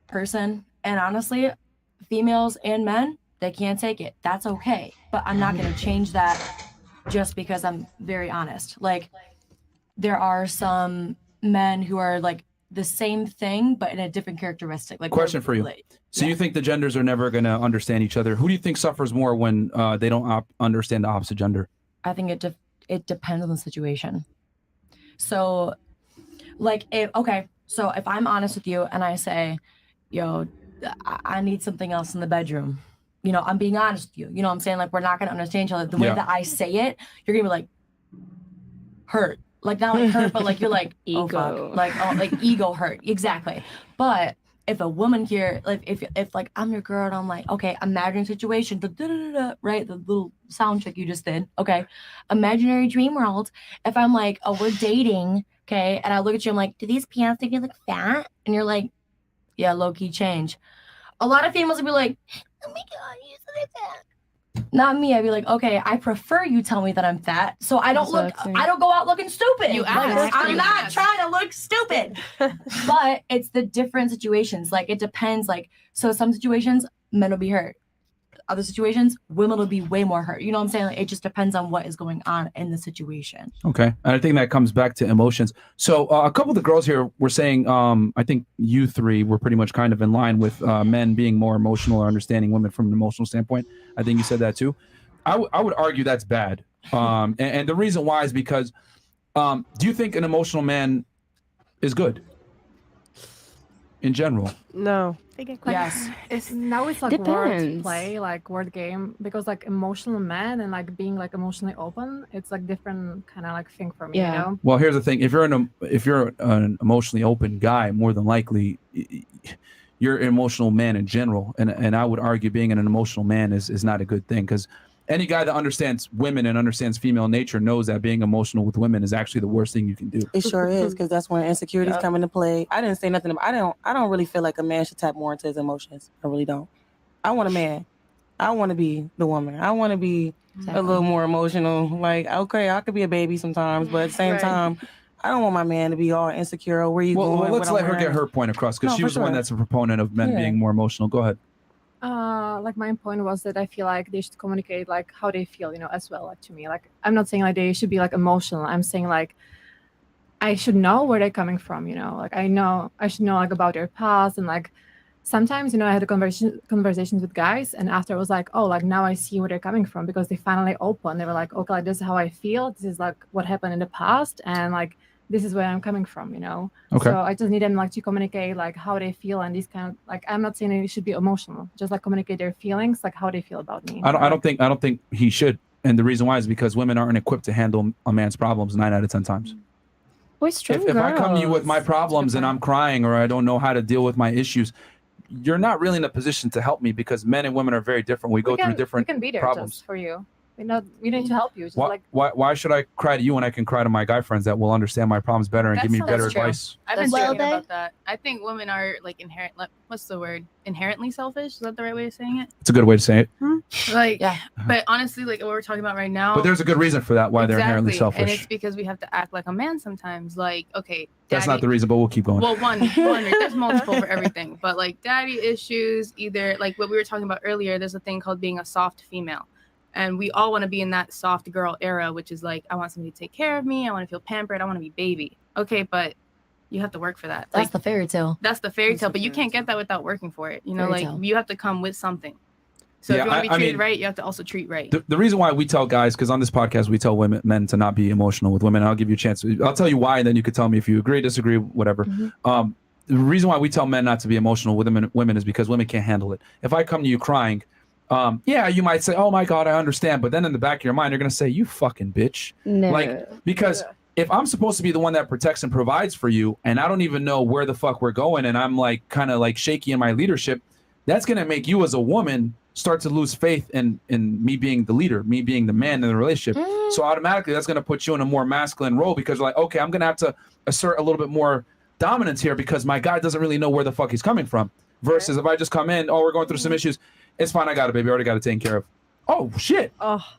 Person, and honestly, females and men, they can't take it. That's okay. But I'm not going to change that just because I'm very honest. Like, there are some men who are like the same thing, but in a different characteristic. Like, Question for you. So you think the genders are never going to understand each other? Who do you think suffers more when they don't understand the opposite gender? I think it depends on the situation. So, like, if I'm honest with you and I say, yo, I need something else in the bedroom. You know, I'm being honest with you. You know what I'm saying? Like, we're not going to understand each other. The way that I say it, you're going to be like, hurt. Like, not like hurt, but like, you're like, ego. Oh, fuck. Like ego hurt. Exactly. But if a woman here, like, if like I'm your girl and I'm like, okay, imaginary situation, right? The little sound check you just did. Okay. Imaginary dream world. If I'm like, oh, we're dating, okay, and I look at you, I'm like, do these pants make you look fat? And you're like, yeah, low-key change. a lot of females would be like, oh my God, you're so fat. Not me. I'd be like, okay, I prefer you tell me that I'm fat, so I don't I don't go out looking stupid. You Like, ask. I'm You not ask. trying to look stupid. But it's the different situations. Like it depends. Like so, some situations men will be hurt. Other situations, women will be way more hurt. You know what I'm saying? Like, it just depends on what is going on in the situation. Okay. And I think that comes back to emotions. So a couple of the girls here were saying, I think you three were pretty much kind of in line with men being more emotional or understanding women from an emotional standpoint. I think you said that too. I would argue that's bad. And the reason why is because do you think an emotional man is good in general? No. Yes. Now it's like word Depends. play, like word game, because like emotional man and like being like emotionally open, it's like different kind of like thing for me, you know? Well, here's the thing: if you're an emotionally open guy, more than likely you're an emotional man in general. And I would argue being an emotional man is not a good thing, because any guy that understands women and understands female nature knows that being emotional with women is actually the worst thing you can do. It sure is, because that's when insecurities come into play. I didn't say nothing. I don't really feel like a man should tap more into his emotions. I really don't. I want a man. I want to be the woman. I want to be a little more emotional. Like, okay, I could be a baby sometimes, but at the same time, I don't want my man to be all insecure. Where you going? Well, let's what let I'm her get wearing. her point across, because No, she for was the one sure. that's a proponent of men Yeah. being more emotional. Go ahead. Like my point was that I feel like they should communicate like how they feel, you know, as well. Like to me, like I'm not saying like they should be like emotional. I'm saying like I should know where they're coming from, you know. Like I should know like about their past, and like sometimes, you know, I had conversations with guys, and after I was like, oh, like now I see where they're coming from, because they finally open. They were like, okay, like this is how I feel. This is like what happened in the past, and like this is where I'm coming from, you know. Okay. So I just need them like to communicate like how they feel, and these kind of like, I'm not saying they should be emotional, just like communicate their feelings, like how they feel about me. I don't think he should. And the reason why is because women aren't equipped to handle a man's problems 9 out of 10 times. We're strong If I come to you with girls. my problems and I'm crying or I don't know how to deal with my issues, you're not really in a position to help me, because men and women are very different. We go through different we can be there problems. just for you. We need to help you. Just Why should I cry to you when I can cry to my guy friends that will understand my problems better and give me better advice? I've been Well, thinking then- about that. I think women are like what's the word? Inherently selfish? Is that the right way of saying it? It's a good way to say it. Like, but honestly, like what we're talking about right now. But there's a good reason for that, why they're inherently selfish. And it's because we have to act like a man sometimes. Like, okay, That's not daddy- the reason, but we'll keep going. Well, one, there's multiple for everything, but like daddy issues, either like what we were talking about earlier, there's a thing called being a soft female. And we all want to be in that soft girl era, which is like, I want somebody to take care of me. I want to feel pampered. I want to be baby. Okay, but you have to work for that. That's the fairy tale. That's the fairy tale, but you can't get that without working for it. You know, Fairy like tale. you have to come with something. So Yeah, if you want to be I treated mean, right, you have to also treat right. The reason why we tell guys, because on this podcast we tell men to not be emotional with women. I'll give you a chance. I'll tell you why, and then you could tell me if you agree, disagree, whatever. The reason why we tell men not to be emotional with women is because women can't handle it. If I come to you crying, yeah, you might say, "Oh my God, I understand," but then in the back of your mind, you're gonna say, "You fucking bitch," No. like because. If I'm supposed to be the one that protects and provides for you, and I don't even know where the fuck we're going, and I'm like kind of like shaky in my leadership, that's gonna make you as a woman start to lose faith in me being the leader, me being the man in the relationship. So automatically that's gonna put you in a more masculine role, because you're like, okay, I'm gonna have to assert a little bit more dominance here because my guy doesn't really know where the fuck he's coming from. Versus if I just come in, oh, we're going through some issues, it's fine, I got it, baby, I already got it taken care of. Oh shit.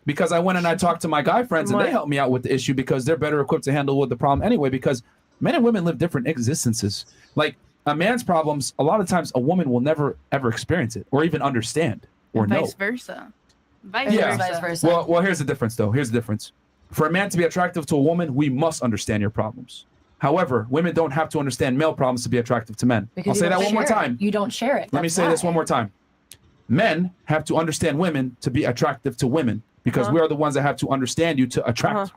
Because I went and I talked to my guy friends and they helped me out with the issue, because they're better equipped to handle with the problem anyway, because men and women live different existences. Like a man's problems, a lot of times a woman will never ever experience it or even understand or know. Vice versa. Vice versa. Well, here's the difference though. Here's the difference. For a man to be attractive to a woman, we must understand your problems. However, women don't have to understand male problems to be attractive to men. Because I'll you say don't that one more share it. time. You don't share it. Let me That's say this why. one more time. Men have to understand women to be attractive to women, because we are the ones that have to understand you to attract.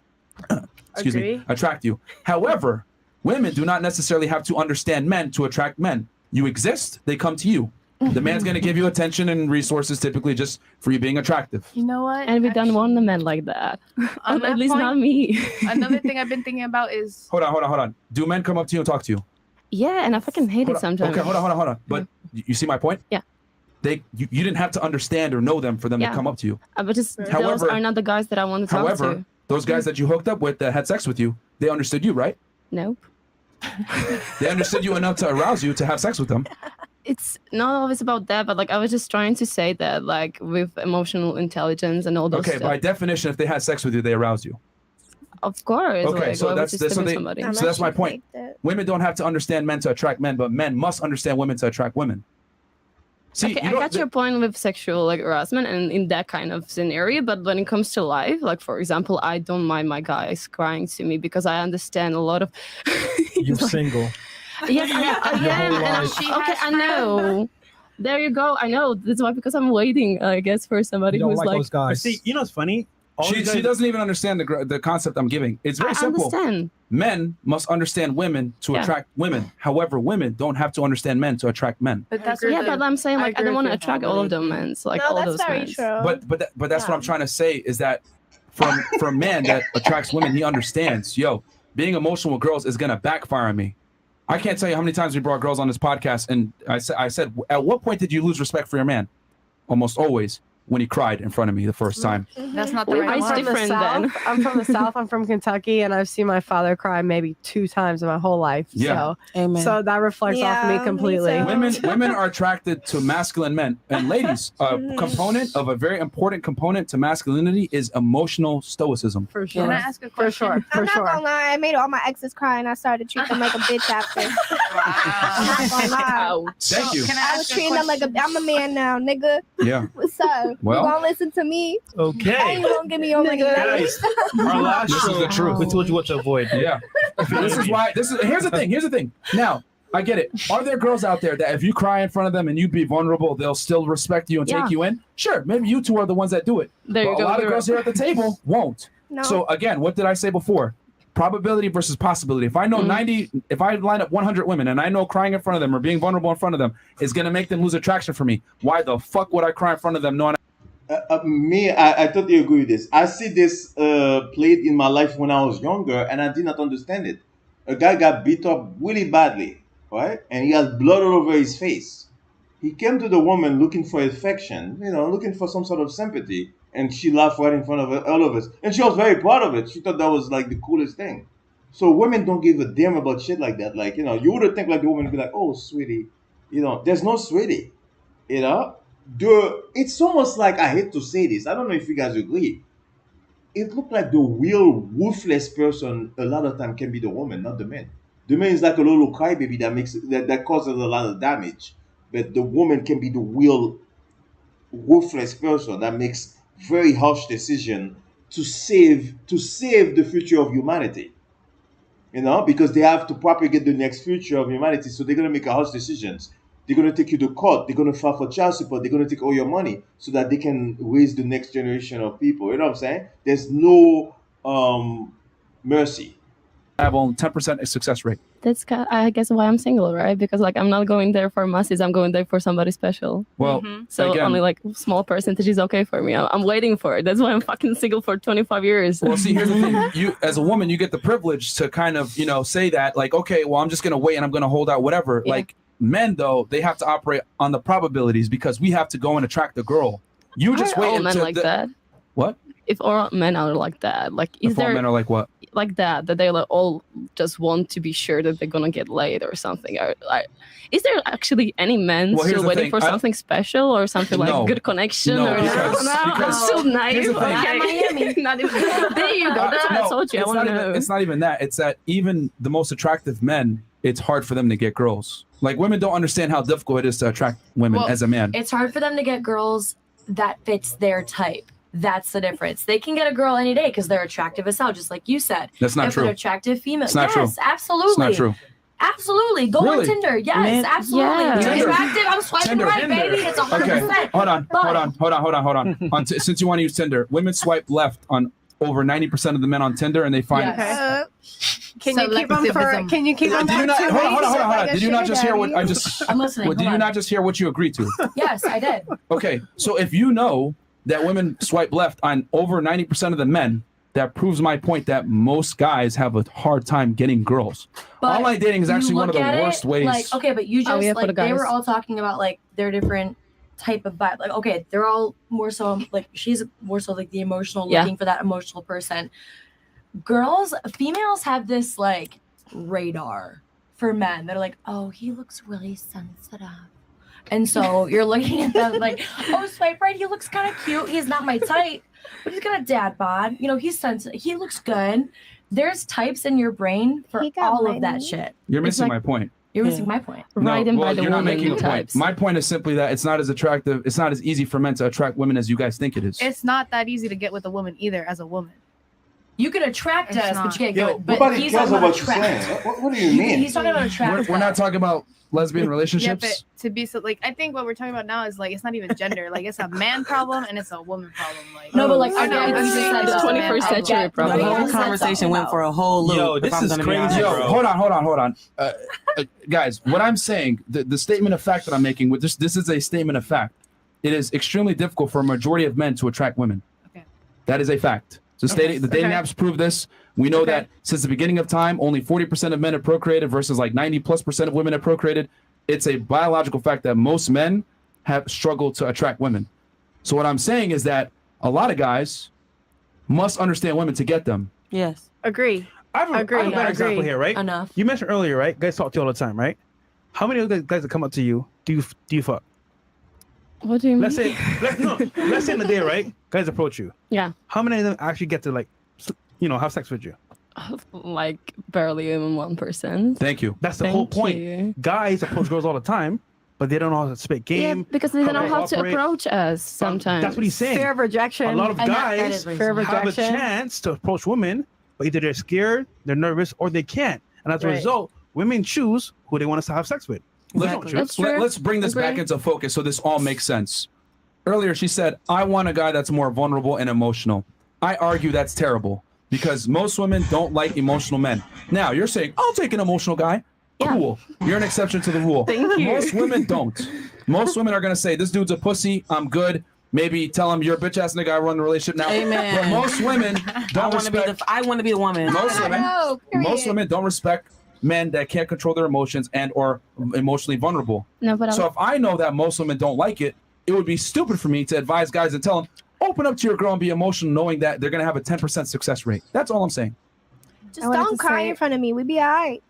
Excuse me, attract you. However, women do not necessarily have to understand men to attract men. You exist, they come to you. The man's going to give you attention and resources, typically just for you being attractive. You know what? And we don't want the men like that. On At least that not point, me. Another thing I've been thinking about is Hold on. Do men come up to you and talk to you? Yeah, and I fucking hate it sometimes. Okay, hold on. But you see my point? Yeah. You didn't have to understand or know them for them to Yeah. come up to you. But just those However- are not the guys that I want to talk However, to. those guys that you hooked up with that had sex with you, they understood you, right? Nope. They understood you enough to arouse you to have sex with them. it's not always about that, but like I was just trying to say that like with emotional intelligence and all those Okay, stuff, by definition, if they had sex with you, they aroused you. of course. Okay, like, so why would that's you so spit on they, somebody? so that's my point. Women don't have to understand men to attract men, but men must understand women to attract women. See, Okay, you I know, got your point with sexual like harassment and in that kind of scenario, but when it comes to life, like for example, I don't mind my guys crying to me because I understand a lot of. You're single. Yes, I Your am. whole And I'm, life. okay, I know. There you go. I know. That's why because I'm waiting, I guess, for somebody You don't who's like like. those guys. See, you know what's funny? All She you guys- doesn't even understand the concept I'm giving. It's very I simple. understand. Men must understand women to Yeah. attract women. However, women don't have to understand men to attract men. But that's but I'm saying like I don't want to attract all of them men, so, like No, all that's those very men. true. But that's what I'm trying to say is that for a man that attracts women, he understands. Yo, being emotional with girls is gonna backfire on me. I can't tell you how many times we brought girls on this podcast, and I said, at what point did you lose respect for your man? Almost always when he cried in front of me the first time. That's not the I'm right from the one. South. I'm from the South. I'm from Kentucky, and I've seen my father cry maybe 2 times in my whole life. Yeah. So that reflects off me completely. Women are attracted to masculine men, and ladies, a component of a very important component to masculinity is emotional stoicism. For sure. Can I ask a question? I'm not gonna lie. I made all my exes cry, and I started to treat them like a bitch after. I'm not gonna lie. Thank you. I was treating them like I'm a man now, nigga. Yeah. What's up? Well- you gonna listen to me? Okay. How you gonna give me your money? Guys, our last This is show, the truth. we told you what to avoid. Yeah. This is why. Here's the thing. Now, I get it. Are there girls out there that if you cry in front of them and you be vulnerable, they'll still respect you and Yeah. take you in? Sure. Maybe you two are the ones that do it. There you But go. a lot of You're girls right. here at the table won't. No. So again, what did I say before? Probability versus possibility. If I know 90, if I line up 100 women and I know crying in front of them or being vulnerable in front of them is going to make them lose attraction for me, why the fuck would I cry in front of them knowing I totally agree with this. I see this played in my life when I was younger, and I did not understand it. A guy got beat up really badly, right? And he has blood all over his face. He came to the woman looking for affection, looking for some sort of sympathy, and she laughed right in front of all of us. And she was very proud of it. She thought that was like the coolest thing. So women don't give a damn about shit like that. Like, you would think like the woman would be like, "Oh, sweetie," there's no sweetie, it's almost like, I hate to say this, I don't know if you guys agree, it looked like the real ruthless person a lot of time can be the woman, not the man. The man is like a little crybaby that causes a lot of damage, but the woman can be the real ruthless person that makes very harsh decision to save the future of humanity, because they have to propagate the next future of humanity. So they're going to make harsh decisions. They're going to take you to court. They're going to file for child support. They're going to take all your money so that they can raise the next generation of people. You know what I'm saying? There's no mercy. I have only 10% success rate? That's I guess why I'm single, right? Because like I'm not going there for masses. I'm going there for somebody special. Well, So again, only like small percentage is okay for me. I'm waiting for it. That's why I'm fucking single for 25 years. Well, see, here's the thing. You, as a woman, you get the privilege to kind of, say that, like, okay, well, I'm just going to wait and I'm going to hold out, whatever. Yeah. Like, men, though, they have to operate on the probabilities because we have to go and attract the girl. You just Are wait all men until like that? What? If all men are like that, like is If all there men are like what? like that they like all just want to be sure that they're gonna get laid or something? Or, like, is there actually any men Well, here's still the waiting thing. for something special or something like No. good connection? No, or because I'm still here's naive. the thing. Okay. Not even, there you go. That's what I told you. I it's want not to even- know. It's not even that. It's that even the most attractive men, it's hard for them to get girls. Like, women don't understand how difficult it is to attract women Well, as a man. It's hard for them to get girls that fits their type. That's the difference. They can get a girl any day because they're attractive as hell, just like you said. That's not if true. They're attractive female. It's not yes, true. absolutely. It's not true. Absolutely. Go Really? on Tinder. Yes, Man, absolutely. yeah. You're Tinder. attractive. I'm swiping Tinder. right, baby. It's 100%. Okay, hold on. Since you want to use Tinder, women swipe left on over 90% of the men on Tinder, and they find. Can you keep them for? Can you keep them Did for you not? 2 Hold on, weeks? hold on. Did you not just hear what I just? I'm listening. Did Hold you on. not just hear what you agreed to? Yes, I did. Okay, so if you know that women swipe left on over 90% of the men, that proves my point that most guys have a hard time getting girls. But Online dating is you actually one of look the at worst it, ways. Like, okay, but you Oh, just yeah, for the like they were guys. all talking about like their different type of vibe. Like, okay, they're all more so like she's more so like the emotional, Yeah. looking for that emotional person. Females have this like radar for men that are like, oh, he looks really sensitive. And so you're looking at them like, oh, swipe right. He looks kind of cute. He's not my type, but he's got a dad bod. You know, he's sensitive. He looks good. There's types in your brain for all of that shit. You're It's missing like- my point. You're missing my point. Well, you're not making a point. My point is simply that it's not as attractive. It's not as easy for men to attract women as you guys think it is. It's not that easy to get with a woman either as a woman. You can attract us, but you can't Yo, get. But nobody he's cares talking about about what you're attract. saying. What do you mean? He's talking about attract. We're not talking about lesbian Yeah, relationships. but to be so like, I think what we're talking about now is like it's not even gender. Like it's a man problem and it's a woman problem. Like No, but like I know I I'm saying said it's a that. man 21st century problem. problem. The whole conversation went for a whole loop. Yo, if this I'm is gonna be crazy, honest. Yo, bro. hold on. Guys, what I'm saying, the statement of fact that I'm making, with this is a statement of fact. It is extremely difficult for a majority of men to attract women. Okay. That is a fact. So the dating apps prove this. We know that since the beginning of time, only 40% of men have procreated versus like 90+% of women have procreated. It's a biological fact that most men have struggled to attract women. So what I'm saying is that a lot of guys must understand women to get them. Yes. Agree. I have a better example here, right? Enough. You mentioned earlier, right? Guys talk to you all the time, right? How many of the guys that come up to you do you fuck? What do you mean? Let's say in the day, right? Guys approach you. Yeah. How many of them actually get to have sex with you? Like barely even 1%. Thank you. That's the whole Thank point. you. Guys approach girls all the time, but they don't know how to spit game. Yeah, because they don't know how to operate. approach us sometimes. That's what he's saying. Fear of rejection. A lot of And that guys is Fear of have a rejection. chance to approach women, but either they're scared, they're nervous, or they can't. And as a Right. result, women choose who they want us to have sex with. They don't choose. That's true. Let's bring this back Agree. into focus so this all makes sense. Earlier, she said, I want a guy that's more vulnerable and emotional. I argue that's terrible because most women don't like emotional men. Now, you're saying, I'll take an emotional guy. Cool. You're an exception to the rule. Thank you. Most women don't. Most women are going to say, this dude's a pussy. I'm good. Maybe tell him you're a bitch ass nigga. I run the relationship now. Amen. But most women don't respect. I want to be the woman. Most women don't respect men that can't control their emotions and or emotionally vulnerable. No, but So if I know that most women don't like it, it would be stupid for me to advise guys and tell them, open up to your girl and be emotional, knowing that they're going to have a 10% success rate. That's all I'm saying. Just I wanted don't to cry say- in front of me. We be alright.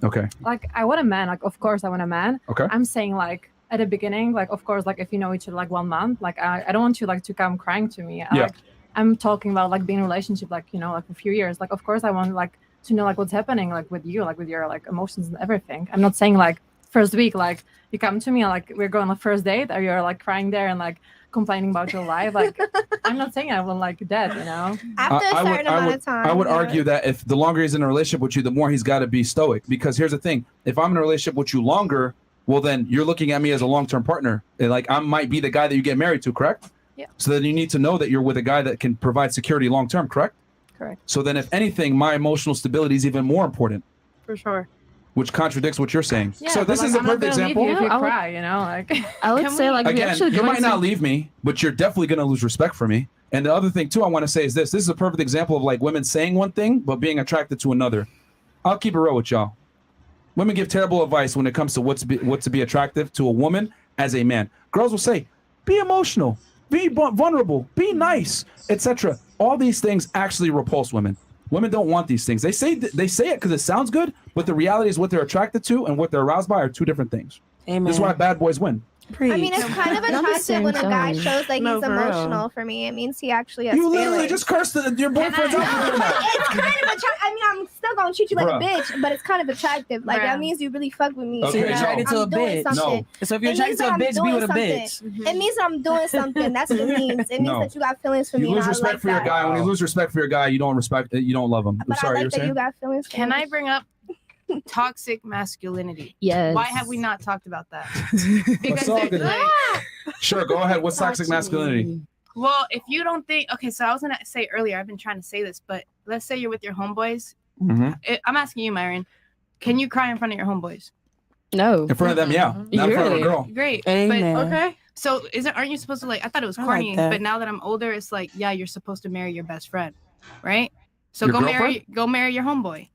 Okay. Like I want a man. Like of course I want a man. Okay. I'm saying like at the beginning, like of course, like if you know each other like 1 month, like I don't want you like to come crying to me. Yeah. Like, I'm talking about like being in a relationship, like like a few years. Like of course I want like to know like what's happening like with you, like with your like emotions and everything. I'm not saying like first week like you come to me like we're going on the first date or you're like crying there and like complaining about your life. Like I'm not saying I will like that, After a certain amount of time. I would yeah. argue that if the longer he's in a relationship with you, the more he's got to be stoic. Because here's the thing: if I'm in a relationship with you longer, well, then you're looking at me as a long-term partner. And, like I might be the guy that you get married to, correct? Yeah. So then you need to know that you're with a guy that can provide security long-term, correct? Correct. So then, if anything, my emotional stability is even more important, For sure. which contradicts what you're saying. Yeah, so but, this like, is a I'm not perfect gonna leave example. you if you Yeah, I would- cry, like I would say like we Again, actually you going might not to- leave me, but you're definitely going to lose respect for me. And the other thing too, I want to say is this: is a perfect example of like women saying one thing but being attracted to another. I'll keep it real with y'all. Women give terrible advice when it comes to what to be attractive to a woman as a man. Girls will say, "Be emotional, be vulnerable, be nice, etc." All these things actually repulse women. Women don't want these things. They say it because it sounds good, but the reality is what they're attracted to and what they're aroused by are two different things. Amen. This is why bad boys win. I mean, it's kind of Not the attractive same when a guy time. shows like No, he's for real. emotional for me. It means he actually has You literally feelings. just cursed your boyfriend's out for doing that. It's kind of attractive. I mean, I'm still gonna treat you like Bruh. a bitch, but it's kind of attractive. Like that Bruh. means you really fuck with me. Okay, So you're no. attracted to a I'm doing bitch. something. So if you're It attracted means to a that I'm bitch, be doing with a something. bitch. It means that I'm doing something. That's what it means. It means No. that you got feelings for me. You lose and I respect like for your that. guy. When you lose respect for your guy, you don't love him. I'm But sorry, I you're like that saying? you got feelings for Can me. I bring up toxic masculinity? Yes. Why have we not talked about that? Let's Because talk there's, it. like, Sure, go ahead. What's toxic masculinity? well, if you don't think, okay, so I was gonna say earlier, I've been trying to say this, but let's say you're with your homeboys. I'm asking you, Myron, can you cry in front of your homeboys? No. In front of them, yeah. Not in front of a Really? girl. Great. Amen. But okay. So aren't you supposed to like? I thought it was I like corny, that. but now that I'm older, it's like, yeah, you're supposed to marry your best friend, right? So Your go marry your homeboy.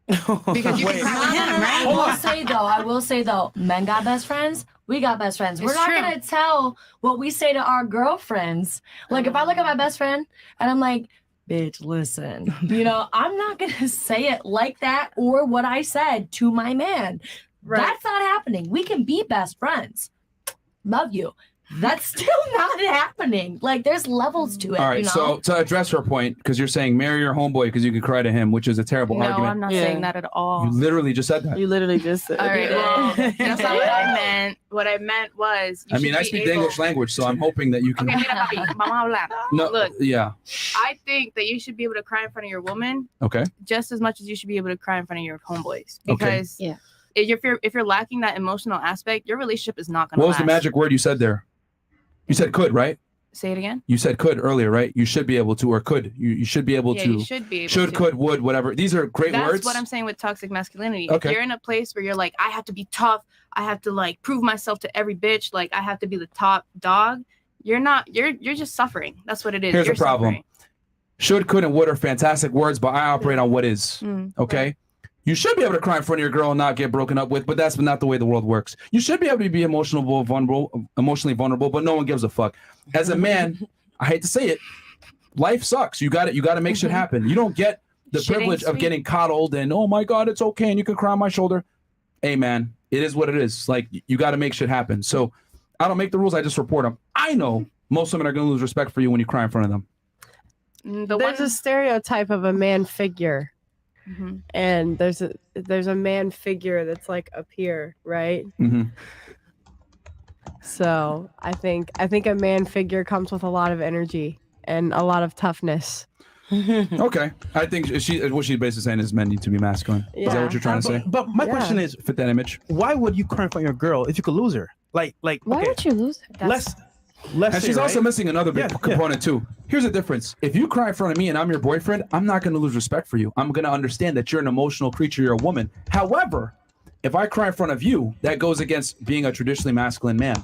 Because you Wait. can cry with him, right? I will say though, men got best friends. We got best friends. We're It's not true. gonna tell what we say to our girlfriends. Like if I look at my best friend and I'm like, bitch, listen, I'm not gonna say it like that or what I said to my man. Right. That's not happening. We can be best friends. Love you. That's still not happening. Like, there's levels to it. All right, you know? so to address her point, because you're saying marry your homeboy because you can cry to him, which is a terrible No, argument. I'm not saying that at all. You literally just said that. You literally just said. All right, well, that's not what I meant. What I meant was, I mean, I speak the English language, so I'm hoping that you can. Okay, mira, papi, vamos a hablar. No, Look, yeah. I think that you should be able to cry in front of your woman Okay. just as much as you should be able to cry in front of your homeboys. Okay. Because if you're lacking that emotional aspect, your relationship is not going to What last. was the magic word you said there? You said could, right? Say it again. You said could earlier, right? You should be able to, or could. You should be able Yeah, to. you should be able Should, to. could, would, whatever. These are great That's words. what I'm saying with toxic masculinity. Okay. If you're in a place where you're like, I have to be tough, I have to like prove myself to every bitch, like I have to be the top dog, you're not, you're just suffering. That's what it is. Here's You're the problem. suffering. Should, could, and would are fantastic words, but I operate on what is. Mm, Okay. You should be able to cry in front of your girl and not get broken up with, but that's not the way the world works. You should be able to be emotionally vulnerable, but no one gives a fuck. As a man, I hate to say it, life sucks. You got to make shit happen. You don't get the Shit ain't privilege of sweet. getting coddled and, oh my God, it's okay, and you can cry on my shoulder. Hey man, it is what it is. Like, you got to make shit happen. So I don't make the rules, I just report them. I know most women are going to lose respect for you when you cry in front of them. There's a stereotype of a man figure. And there's a man figure that's like up here, right? Mm-hmm. So I think a man figure comes with a lot of energy and a lot of toughness. Okay. I think what she's basically saying is men need to be masculine. Is that what you're trying to say? But my question is, fit that image. Why would you cry in front of your girl if you could lose her? Like, Why okay, would you lose? Less And she's say, also right? missing another big component too. Here's the difference. If you cry in front of me and I'm your boyfriend, I'm not going to lose respect for you. I'm going to understand that you're an emotional creature. You're a woman. However, if I cry in front of you, that goes against being a traditionally masculine man.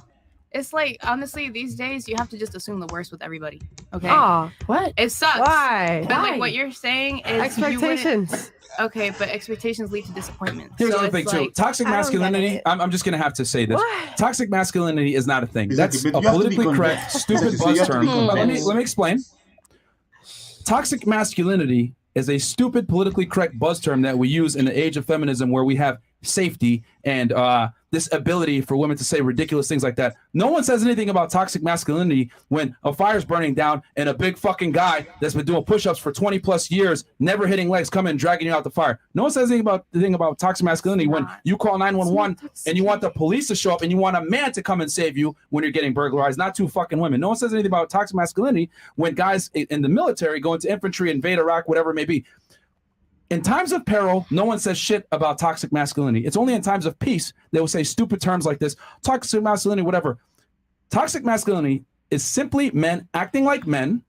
It's like, honestly, these days you have to just assume the worst with everybody. Okay. Aw, what? It sucks. Why? But Why? like what you're saying is Expectations. Okay, but expectations lead to disappointment. Here's So the other thing it's too. like, Toxic I don't get masculinity. it. I'm just gonna have to say this. What? Toxic masculinity is not a thing. Exactly, That's but a you have to be politically correct, convinced. stupid So you buzz have to be term. But convinced. let me explain. Toxic masculinity is a stupid politically correct buzz term that we use in the age of feminism, where we have safety and this ability for women to say ridiculous things like that. No one says anything about toxic masculinity when a fire's burning down and a big fucking guy that's been doing push-ups for 20 plus years, never hitting legs, coming and dragging you out the fire. No one says anything about the thing about toxic masculinity when you call 911 and you want the police to show up and you want a man to come and save you when you're getting burglarized, not two fucking women. No one says anything about toxic masculinity when guys in the military go into infantry, invade Iraq, whatever it may be. In times of peril, no one says shit about toxic masculinity. It's only in times of peace they will say stupid terms like this, toxic masculinity, whatever. Toxic masculinity is simply men acting like men,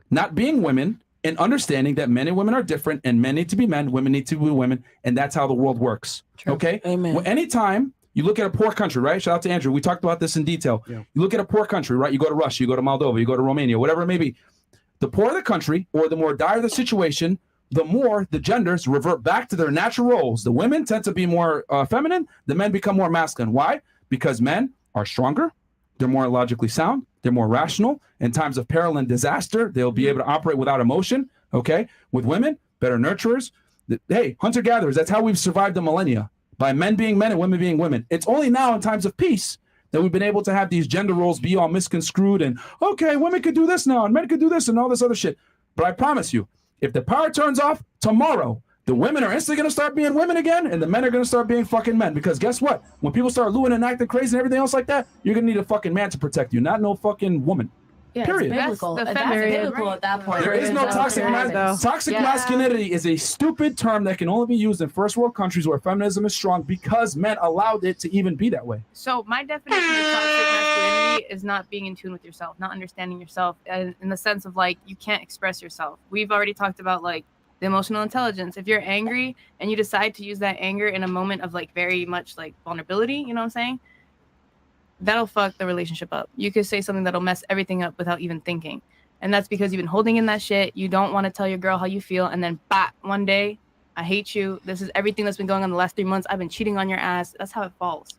not being women, and understanding that men and women are different, and men need to be men, women need to be women, and that's how the world works. Okay? Amen. Well, anytime you look at a poor country, right? Shout out to Andrew. We talked about this in detail. You look at a poor country, right? You go to Russia, you go to Moldova, you go to Romania, whatever it may be. The poorer the country, or the more dire the situation, the more the genders revert back to their natural roles. The women tend to be more feminine. The men become more masculine. Why? Because men are stronger. They're more logically sound. They're more rational. In times of peril and disaster, they'll be able to operate without emotion. Okay? With women, better nurturers. Hey, hunter-gatherers, that's how we've survived the millennia. By men being men and women being women. It's only now in times of peace that we've been able to have these gender roles be all misconstrued and, okay, women could do this now and men could do this and all this other shit. But I promise you, if the power turns off tomorrow, the women are instantly going to start being women again, and the men are going to start being fucking men. Because guess what? When people start looting and acting crazy and everything else like that, you're going to need a fucking man to protect you, not no fucking woman. Yeah, Period. It's biblical. That's the That's feminine, biblical right? at that point. There is no toxic toxic masculinity is a stupid term that can only be used in first world countries where feminism is strong because men allowed it to even be that way. So my definition of toxic masculinity is not being in tune with yourself, not understanding yourself in the sense of like you can't express yourself. We've already talked about like the emotional intelligence. If you're angry and you decide to use that anger in a moment of like very much like vulnerability, you know what I'm saying? That'll fuck the relationship up. You could say something that'll mess everything up without even thinking. And that's because you've been holding in that shit. You don't want to tell your girl how you feel. And then, one day, I hate you. This is everything that's been going on the last 3 months. I've been cheating on your ass. That's how it falls.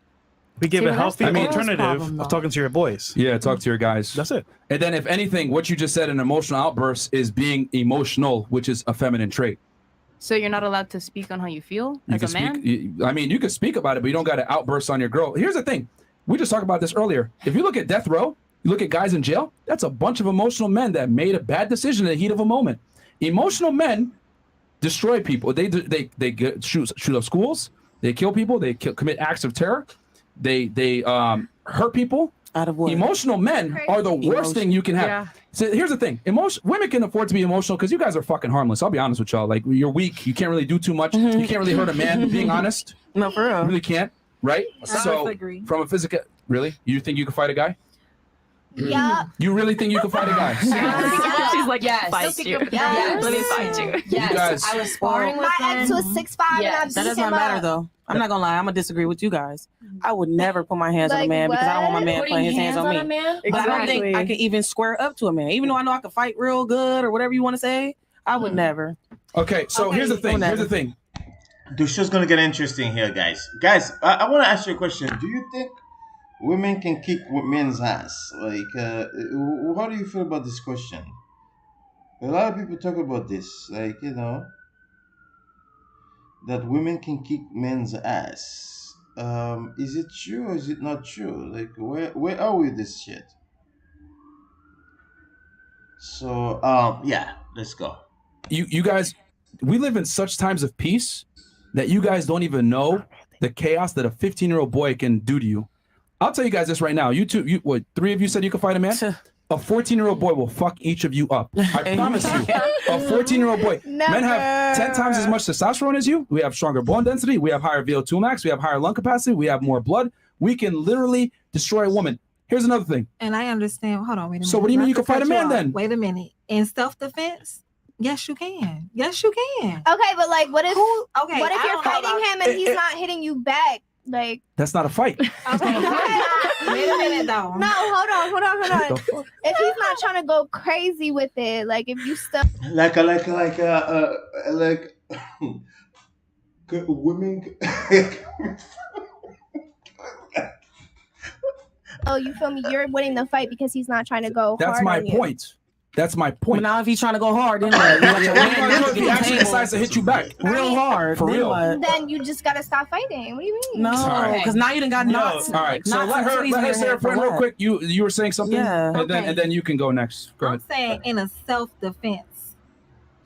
We give See, a but that's healthy the girl's alternative problem, of though. talking to your boys. Yeah, talk to your guys. That's it. And then if anything, what you just said, an emotional outburst is being emotional, which is a feminine trait. So you're not allowed to speak on how you feel You as can a man? speak. I mean, you can speak about it, but you don't got to outburst on your girl. Here's the thing. We just talked about this earlier. If you look at death row, you look at guys in jail, that's a bunch of emotional men that made a bad decision in the heat of a moment. Emotional men destroy people. They shoot up schools. They kill people. They commit acts of terror. They hurt people. Out of what? Emotional men are the worst thing you can have. Yeah. So here's the thing. Women can afford to be emotional because you guys are fucking harmless. I'll be honest with y'all. Like, you're weak. You can't really do too much. You can't really hurt a man, being honest. No, for real. You really can't, right? So agree. from a physical, really? You think you can fight a guy? Yeah. You really think you can fight a guy? She's like, Yes. fight you. Yes. Let me fight you. Yes. You guys- I was sparring with My ex him. was 6'5" and I Yes. beat That does him not matter up. though. I'm not gonna lie. I'm gonna disagree with you guys. I would never put my hands on a Like man because I don't want my man Putting putting his hands on me. a man? But I don't think I Exactly. can even square up to a man, even though I know I can fight real good or whatever you want to say. I would never. Okay, so here's the thing. Here's whatever. the thing. The show's gonna get interesting here, guys. Guys, I want to ask you a question. Do you think women can kick men's ass? Like, how do you feel about this question? A lot of people talk about this, like, that women can kick men's ass. Is it true or is it not true? Like, where are we with this shit? So, yeah, let's go. You guys, we live in such times of peace that you guys don't even know the chaos that a 15-year-old boy can do to you. I'll tell you guys this right now. You two, what, 3 of you said you could fight a man? A 14-year-old boy will fuck each of you up. I promise you. A 14-year-old boy. Men have 10 times as much testosterone as you. We have stronger bone density. We have higher VO2 max. We have higher lung capacity. We have more blood. We can literally destroy a woman. Here's another thing. And I understand. Hold on, wait a minute. So what do you mean Not you to can fight cut a man off. then? Wait a minute. In self-defense, yes, you can. Yes, you can. Okay, but like, what if Okay, what if I you're don't know fighting about- him and he's not hitting you back? Like, That's not a fight. Okay, wait a minute though. no, hold on. What the fuck? If he's not trying to go crazy with it, like if you still Like women. oh, you feel me? You're winning the fight because he's not trying to go That's hard my on you. point. That's my But point. now if he's trying to go hard, then what? You let your man If he actually decides to hit you back. real hard. For then real. what? Then you just gotta stop fighting. What do you mean? No, Sorry. because now you done got knots. All right. So knots let and her titties in your say her head for point real what? quick. You were saying something? Yeah. And then you can go next. Go I'm ahead. saying in a self-defense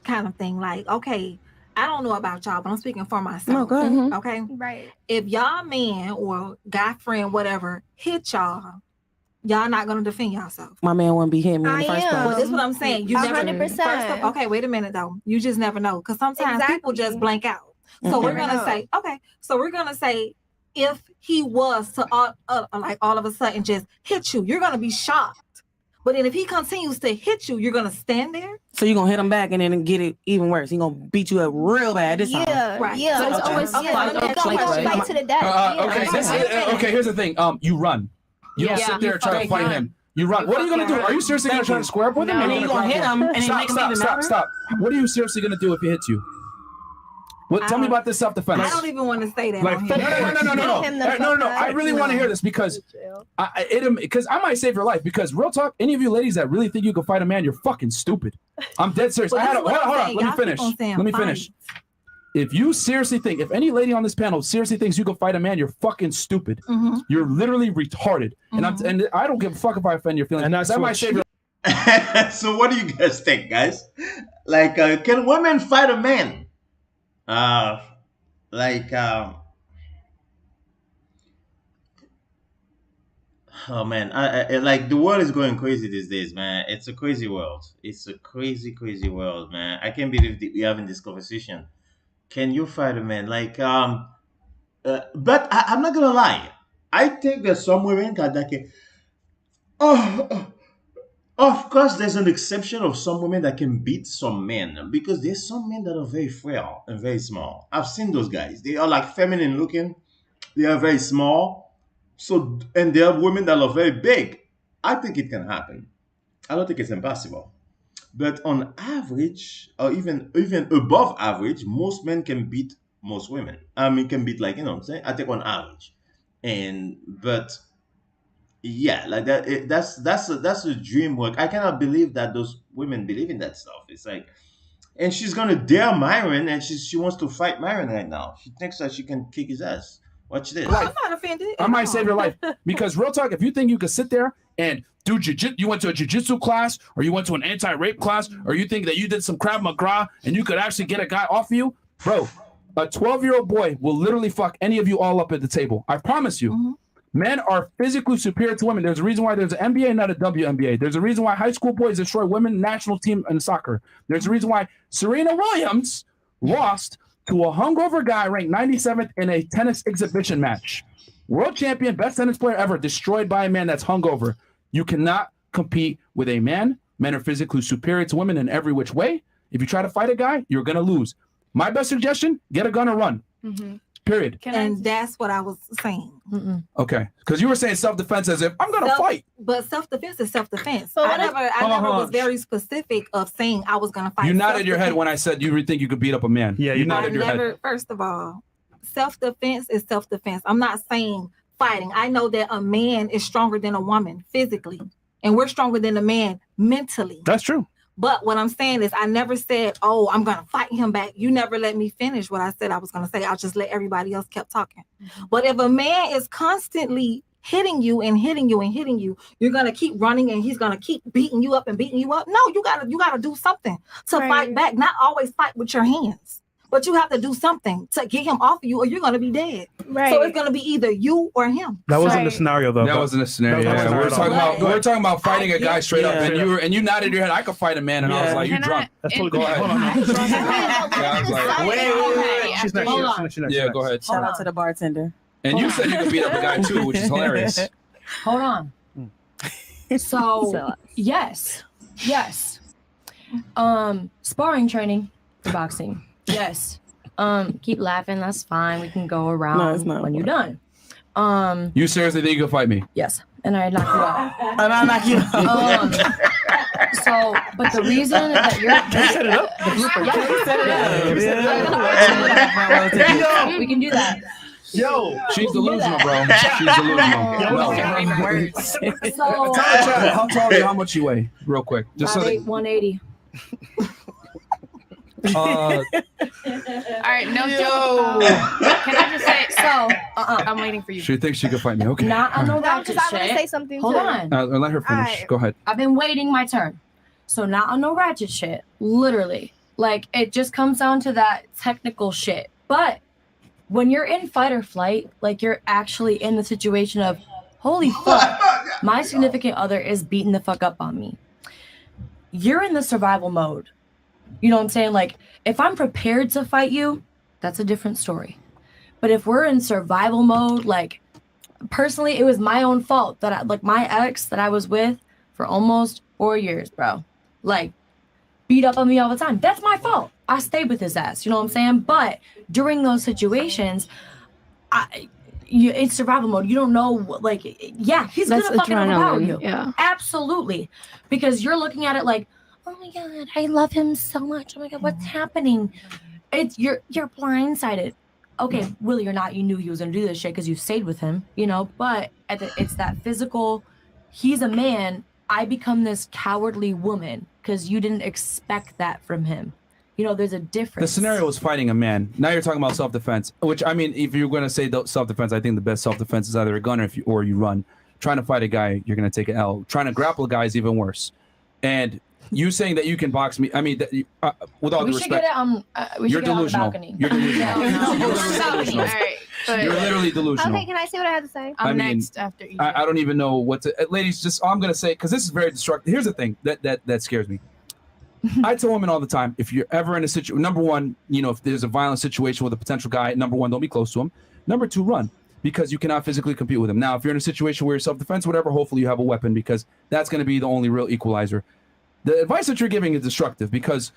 kind of thing. Like, okay, I don't know about y'all, but I'm speaking for myself. No, go ahead. Okay. Right. If y'all man or guy friend, whatever, hit y'all not gonna defend yourself. My man wouldn't be hitting me in the I first am. place. Well, this is what I'm saying. You never 100%. first of- okay, wait a minute though. You just never know. Because sometimes people just Exactly. blank out. So Mhm. we're Never gonna know. say, okay, so we're gonna say if he was to like all of a sudden just hit you, you're gonna be shocked. But then if he continues to hit you, you're gonna stand there. So you're gonna hit him back and then get it even worse. He gonna beat you up real bad this time. Yeah, Right. yeah. So it's always yeah. fight We're or gonna flight, right? fight to the death. Yeah. Okay. Okay. Here's the thing. You run. You don't Yeah. sit there and try to You fight fucking him. You run. What are you gonna do? Are you seriously gonna try to square up with him? No. Or And then you gonna hit him and then Stop! make him Stop! even Stop! madder? Stop! What are you seriously gonna do if he hits you? What? Tell me about this self-defense. I don't even want to say that. Like, on no, here. no. Him the No. fuck I up. really want to hear this because because I might save your life. Because real talk, any of you ladies that really think you can fight a man, you're fucking stupid. I'm dead serious. But I had this a, is what hold I'm on. saying. Let me Y'all finish. keep on saying Let me finish. If you seriously think, if any lady on this panel seriously thinks you can fight a man, you're fucking stupid. Mhm. You're literally retarded. And I don't give a fuck if I offend your feelings. And that's that might what save your So what do you guys think, guys? Like, can women fight a man? Oh man, I like the world is going crazy these days, man. It's a crazy world. It's a crazy, crazy world, man. I can't believe that we're having this conversation. Can you fight a man? Like, but I'm not gonna lie. I think there's some women that can. Oh, of course, there's an exception of some women that can beat some men because there's some men that are very frail and very small. I've seen those guys. They are like feminine looking. They are very small. So, and there are women that are very big. I think it can happen. I don't think it's impossible. But on average, or even above average, most men can beat most women. I mean, can beat like, you know what I'm saying? I think on average. But yeah, like that. That's a dream work. I cannot believe that those women believe in that stuff. It's like and she's gonna dare Myron, and she wants to fight Myron right now. She thinks that she can kick his ass. Watch this. I'm not offended. I might save your life because real talk. If you think you could sit there and do jiu-jitsu, you went to a jiu-jitsu class or you went to an anti-rape class, or you think that you did some Krav Maga and you could actually get a guy off of you, bro. A 12-year-old boy will literally fuck any of you all up at the table. I promise you. Men are physically superior to women. There's a reason why there's an NBA, not a WNBA. There's a reason why high school boys destroy women national team in soccer. There's a reason why Serena Williams lost to a hungover guy ranked 97th in a tennis exhibition match. World champion, best tennis player ever, destroyed by a man that's hungover. You cannot compete with a man. Men are physically superior to women in every which way. If you try to fight a guy, you're going to lose. My best suggestion, get a gun and run. Period. And that's what I was saying. Okay. Because you were saying self-defense as if I'm going to fight. But self-defense is self-defense. So I never was very specific of saying I was going to fight. You nodded your head when I said you think you could beat up a man. Yeah, you nodded your head. First of all, self-defense is self-defense. I'm not saying fighting. I know that a man is stronger than a woman physically, and we're stronger than a man mentally. That's true. But what I'm saying is I never said, oh, I'm going to fight him back. You never let me finish what I said I was going to say. I'll just let everybody else keep talking. But if a man is constantly hitting you and hitting you and hitting you, you're going to keep running and he's going to keep beating you up and beating you up. No, you got to do something to fight back. Not always fight with your hands. But you have to do something to get him off of you or you're going to be dead. Right. So it's going to be either you or him. That wasn't the scenario, though. That wasn't a scenario. That wasn't We're at all. talking about fighting a guy straight up, Yeah. and you nodded your head. I could fight a man, and I was like, "You drunk?" That's totally Go cool. ahead. Hold on. Yeah, I was like, Wait. She's next. Hold on. She's next. Yeah, go ahead. Shout out to the bartender. And you said you could beat up a guy too, which is hilarious. Hold on. So yes. Sparring training for boxing. Yes. Keep laughing. That's fine. We can go around No, it's not when you're done. You seriously think you could fight me? Yes. And I knock you out. And I knock you out. So, but the reason that you're Set it up. we can do that. Yo, she's delusional, bro. She's delusional. So, How tall are you? How much you weigh? Real quick, just so 5'8", 180. All right, no joke. Can I just say? So, I'm waiting for you. she thinks she could fight me. Okay. not on no No, ratchet because I want to shit. say something Hold too. on. Let her finish. Alright. Go ahead. I've been waiting my turn. So not on no ratchet shit. Literally. Like it just comes down to that technical shit. But when you're in fight or flight, like you're actually in the situation of, holy fuck, my significant other is beating the fuck up on me. You're in the survival mode. You know what I'm saying? Like if I'm prepared to fight you, that's a different story. But if we're in survival mode, like personally, it was my own fault that my ex that I was with for almost 4 years, bro, like beat up on me all the time. That's my fault. I stayed with his ass. You know what I'm saying? But during those situations, it's survival mode. You don't know, like, yeah, he's That's gonna fucking overpower adrenaline, you. yeah. Absolutely, because you're looking at it like, oh my god, I love him so much. Oh my god, what's happening? It's you're blindsided. Okay, really or not, you knew he was gonna do this shit because you stayed with him, you know. But it's that physical. He's a man. I become this cowardly woman because you didn't expect that from him. You know, there's a difference. The scenario was fighting a man. Now you're talking about self-defense, which I mean, if you're going to say self-defense, I think the best self-defense is either a gun or you run. Trying to fight a guy, you're going to take an L. Trying to grapple a guy is even worse. And you saying that you can box me, I mean, with all due we should respect, get it. We you're should get it on the delusional. balcony. You're delusional. No. All right, but You're literally delusional. Okay, can I say what I have to say? I'm I mean, next after you. I don't even know what to. Ladies, just all I'm going to say, because this is very destructive. Here's the thing that scares me. I tell women all the time, if you're ever in a situation, number one, you know, if there's a violent situation with a potential guy, number one, don't be close to him. Number two, run, because you cannot physically compete with him. Now, if you're in a situation where you're self-defense, whatever, hopefully you have a weapon, because that's going to be the only real equalizer. The advice that you're giving is destructive because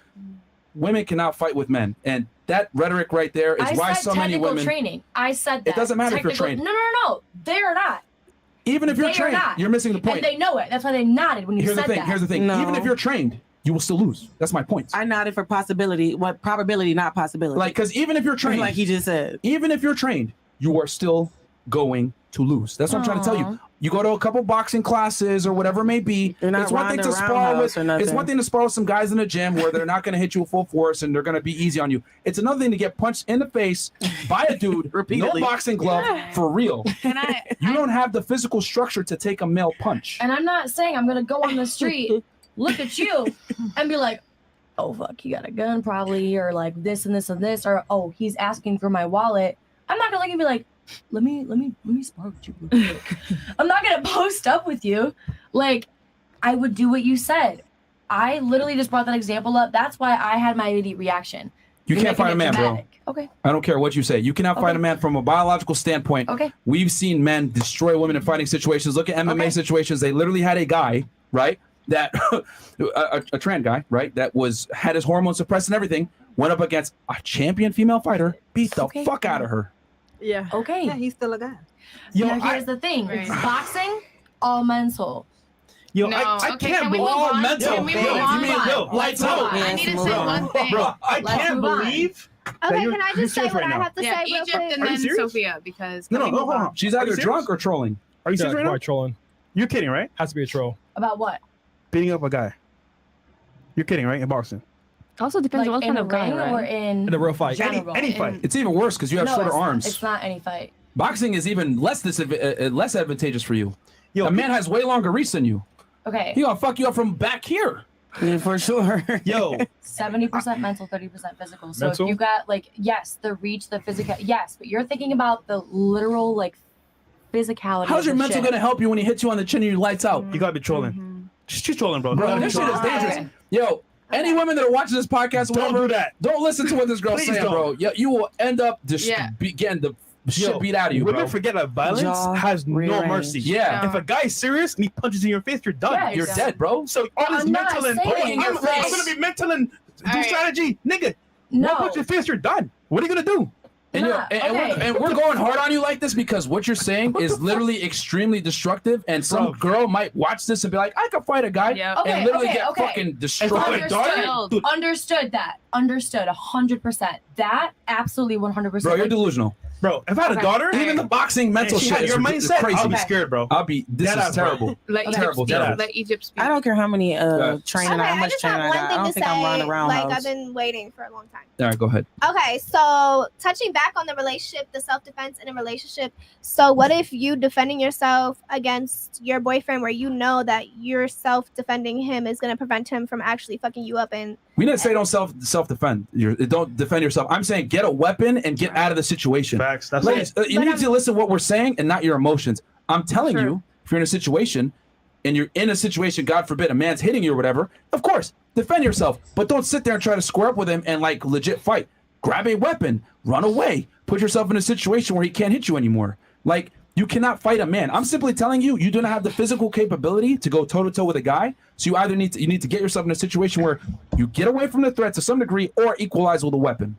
women cannot fight with men. And that rhetoric right there is why so many women. Training. I said that. It doesn't matter if you're trained. No. They're not. Even if you're They are trained, not. you're missing the point. And they know it. That's why they nodded when you Here's said the thing. that. Here's the thing. No. Even if you're trained, you will still lose. That's my point. I nodded for possibility. What probability, not possibility. Like, because even if you're trained, like he just said, even if you're trained, you are still going to lose. That's what I'm trying to tell you. You go to a couple boxing classes or whatever it may be. You're not It's one thing to riding a spar with. roundhouse or nothing. It's one thing to spar with some guys in the gym where they're not going to hit you with full force and they're going to be easy on you. It's another thing to get punched in the face by a dude, Repeatedly. no boxing glove, for real. You don't have the physical structure to take a male punch. And I'm not saying I'm gonna go on the street, look at you, and be like, oh fuck, he got a gun probably, or like this and this and this, or oh, he's asking for my wallet. I'm not gonna look and be like, let me spar with you real quick. I'm not gonna post up with you. Like, I would do what you said. I literally just brought that example up. That's why I had my immediate reaction. You You're can't fight a making man, it bro. dramatic. Okay. I don't care what you say. You cannot fight a man from a biological standpoint. Okay. We've seen men destroy women in fighting situations. Look at MMA situations. They literally had a guy, right, that a trans guy, right, that had his hormones suppressed and everything, went up against a champion female fighter, beat the fuck out of her. Yeah. Okay. Yeah, he's still a guy. Now here's the thing. It's boxing, all mental. Yo, No, I okay, can't can we believe move on? mental. Can we Bro, move you on? mean Bill? Lights out. I need to say one thing. Bro, I Let's can't move on. believe. Okay, you're- can I you're just say serious what right I now. have to Yeah, say real Egypt quick? and Are you then serious? Sophia, because No, can we hold move on. on? She's Are either you drunk serious? or trolling. Are you Yeah, serious right now? quite trolling. You're kidding, right? Has to be a troll. About what? Beating up a guy. You're kidding, right? In boxing. Also depends on Like what in kind a of guy, ring right? or in In a real fight. Any fight. It's even worse because you have No, shorter it's- arms. It's not any fight. Boxing is even less less advantageous for you. Yo, a man has way longer reach than you. Okay. He gonna fuck you up from back here. Yeah, for sure. Yo, 70% mental, 30% physical. So Mental? if you got like, yes, the reach, the physical, yes, but you're thinking about the literal like physicality. How's of your the mental shit. gonna help you when he hits you on the chin and you lights out? you gotta be trolling. She's trolling, bro. Bro, Don't this be shit is trolling. dangerous. Yo, any women that are watching this podcast, or Don't whatever, do that. don't listen to what this girl's Please saying, don't. bro. You will end up just Yeah. getting the shit Yo, beat out of you, women bro. forget that violence Jaw has no rearranged. mercy. Yeah. If a guy is serious and he punches in your face, you're done. Yeah, You're done. dead, bro. So all this I'm not mental and saying I'm your face. gonna be mental and do All right. strategy, nigga. No. One punch in your face, you're done. What are you gonna do? And, Nah, we're going hard on you like this because what you're saying is literally extremely destructive. And some Bro. girl might watch this and be like, I could fight a guy Yeah. Okay, and literally okay, get okay. fucking destroyed. Understood. Dude. Understood that. Understood 100%. That absolutely 100%. Bro, you're Like, delusional. Bro, if I had a Okay. daughter, Even the boxing mental and she shit had is your mindset, crazy. I'll be Okay. scared, bro. This Dead is ass, bro. terrible. Let Egypt Terrible, speak. terrible. Let Egypt speak. I don't care how many Yeah. training, Okay, how I much just training have I got. one I thing don't to think I'm running say. around Like I've house. been waiting for a long time. All right, go ahead. Okay, so touching back on the relationship, the self-defense in a relationship. So what if you defending yourself against your boyfriend where you know that your self-defending him is going to prevent him from actually fucking you up and We didn't say don't self-defend. Don't defend yourself. I'm saying get a weapon and get out of the situation. Facts. That's Ladies, it. you But need to listen to what we're saying and not your emotions. I'm telling Sure. you, if you're in a situation and you're in a situation, God forbid, a man's hitting you or whatever, of course, defend yourself. But don't sit there and try to square up with him and like legit fight. Grab a weapon, run away, put yourself in a situation where he can't hit you anymore. Like, you cannot fight a man. I'm simply telling you, you do not have the physical capability to go toe to toe with a guy. So you either need to get yourself in a situation where you get away from the threat to some degree or equalize with a weapon.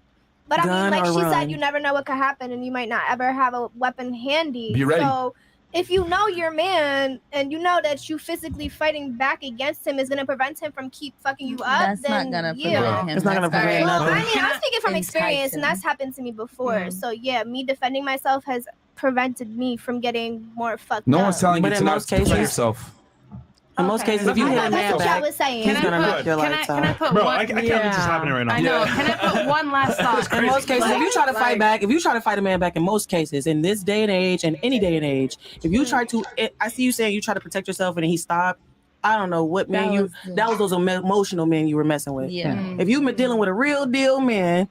But I Gun mean, like or she run. said, you never know what could happen, and you might not ever have a weapon handy. Be ready. So if you know your man, and you know that you physically fighting back against him is going to prevent him from keep fucking you up, That's then not gonna yeah. prevent him. It's not gonna That's prevent Well, nothing. I mean, I'm speaking from entice experience, and him. that's happened to me before. Mhm. So yeah, me defending myself has prevented me from getting more fucked No up. one's telling you But to in not most defend cases- yourself. In most cases, if you I hit a thought man that's what y'all back, was saying. he's Can gonna I knock put- your Can lights I out. put Bro, one? I can't believe this is happening right now. I know. Can I put one last thought? In most cases, if you try to Like- fight back, if you try to fight a man back, in most cases, in this day and age, and any day and age, if you try to, I see you saying you try to protect yourself and he stopped. I don't know what man that was those emotional men you were messing with. Yeah. If you've been dealing with a real deal man,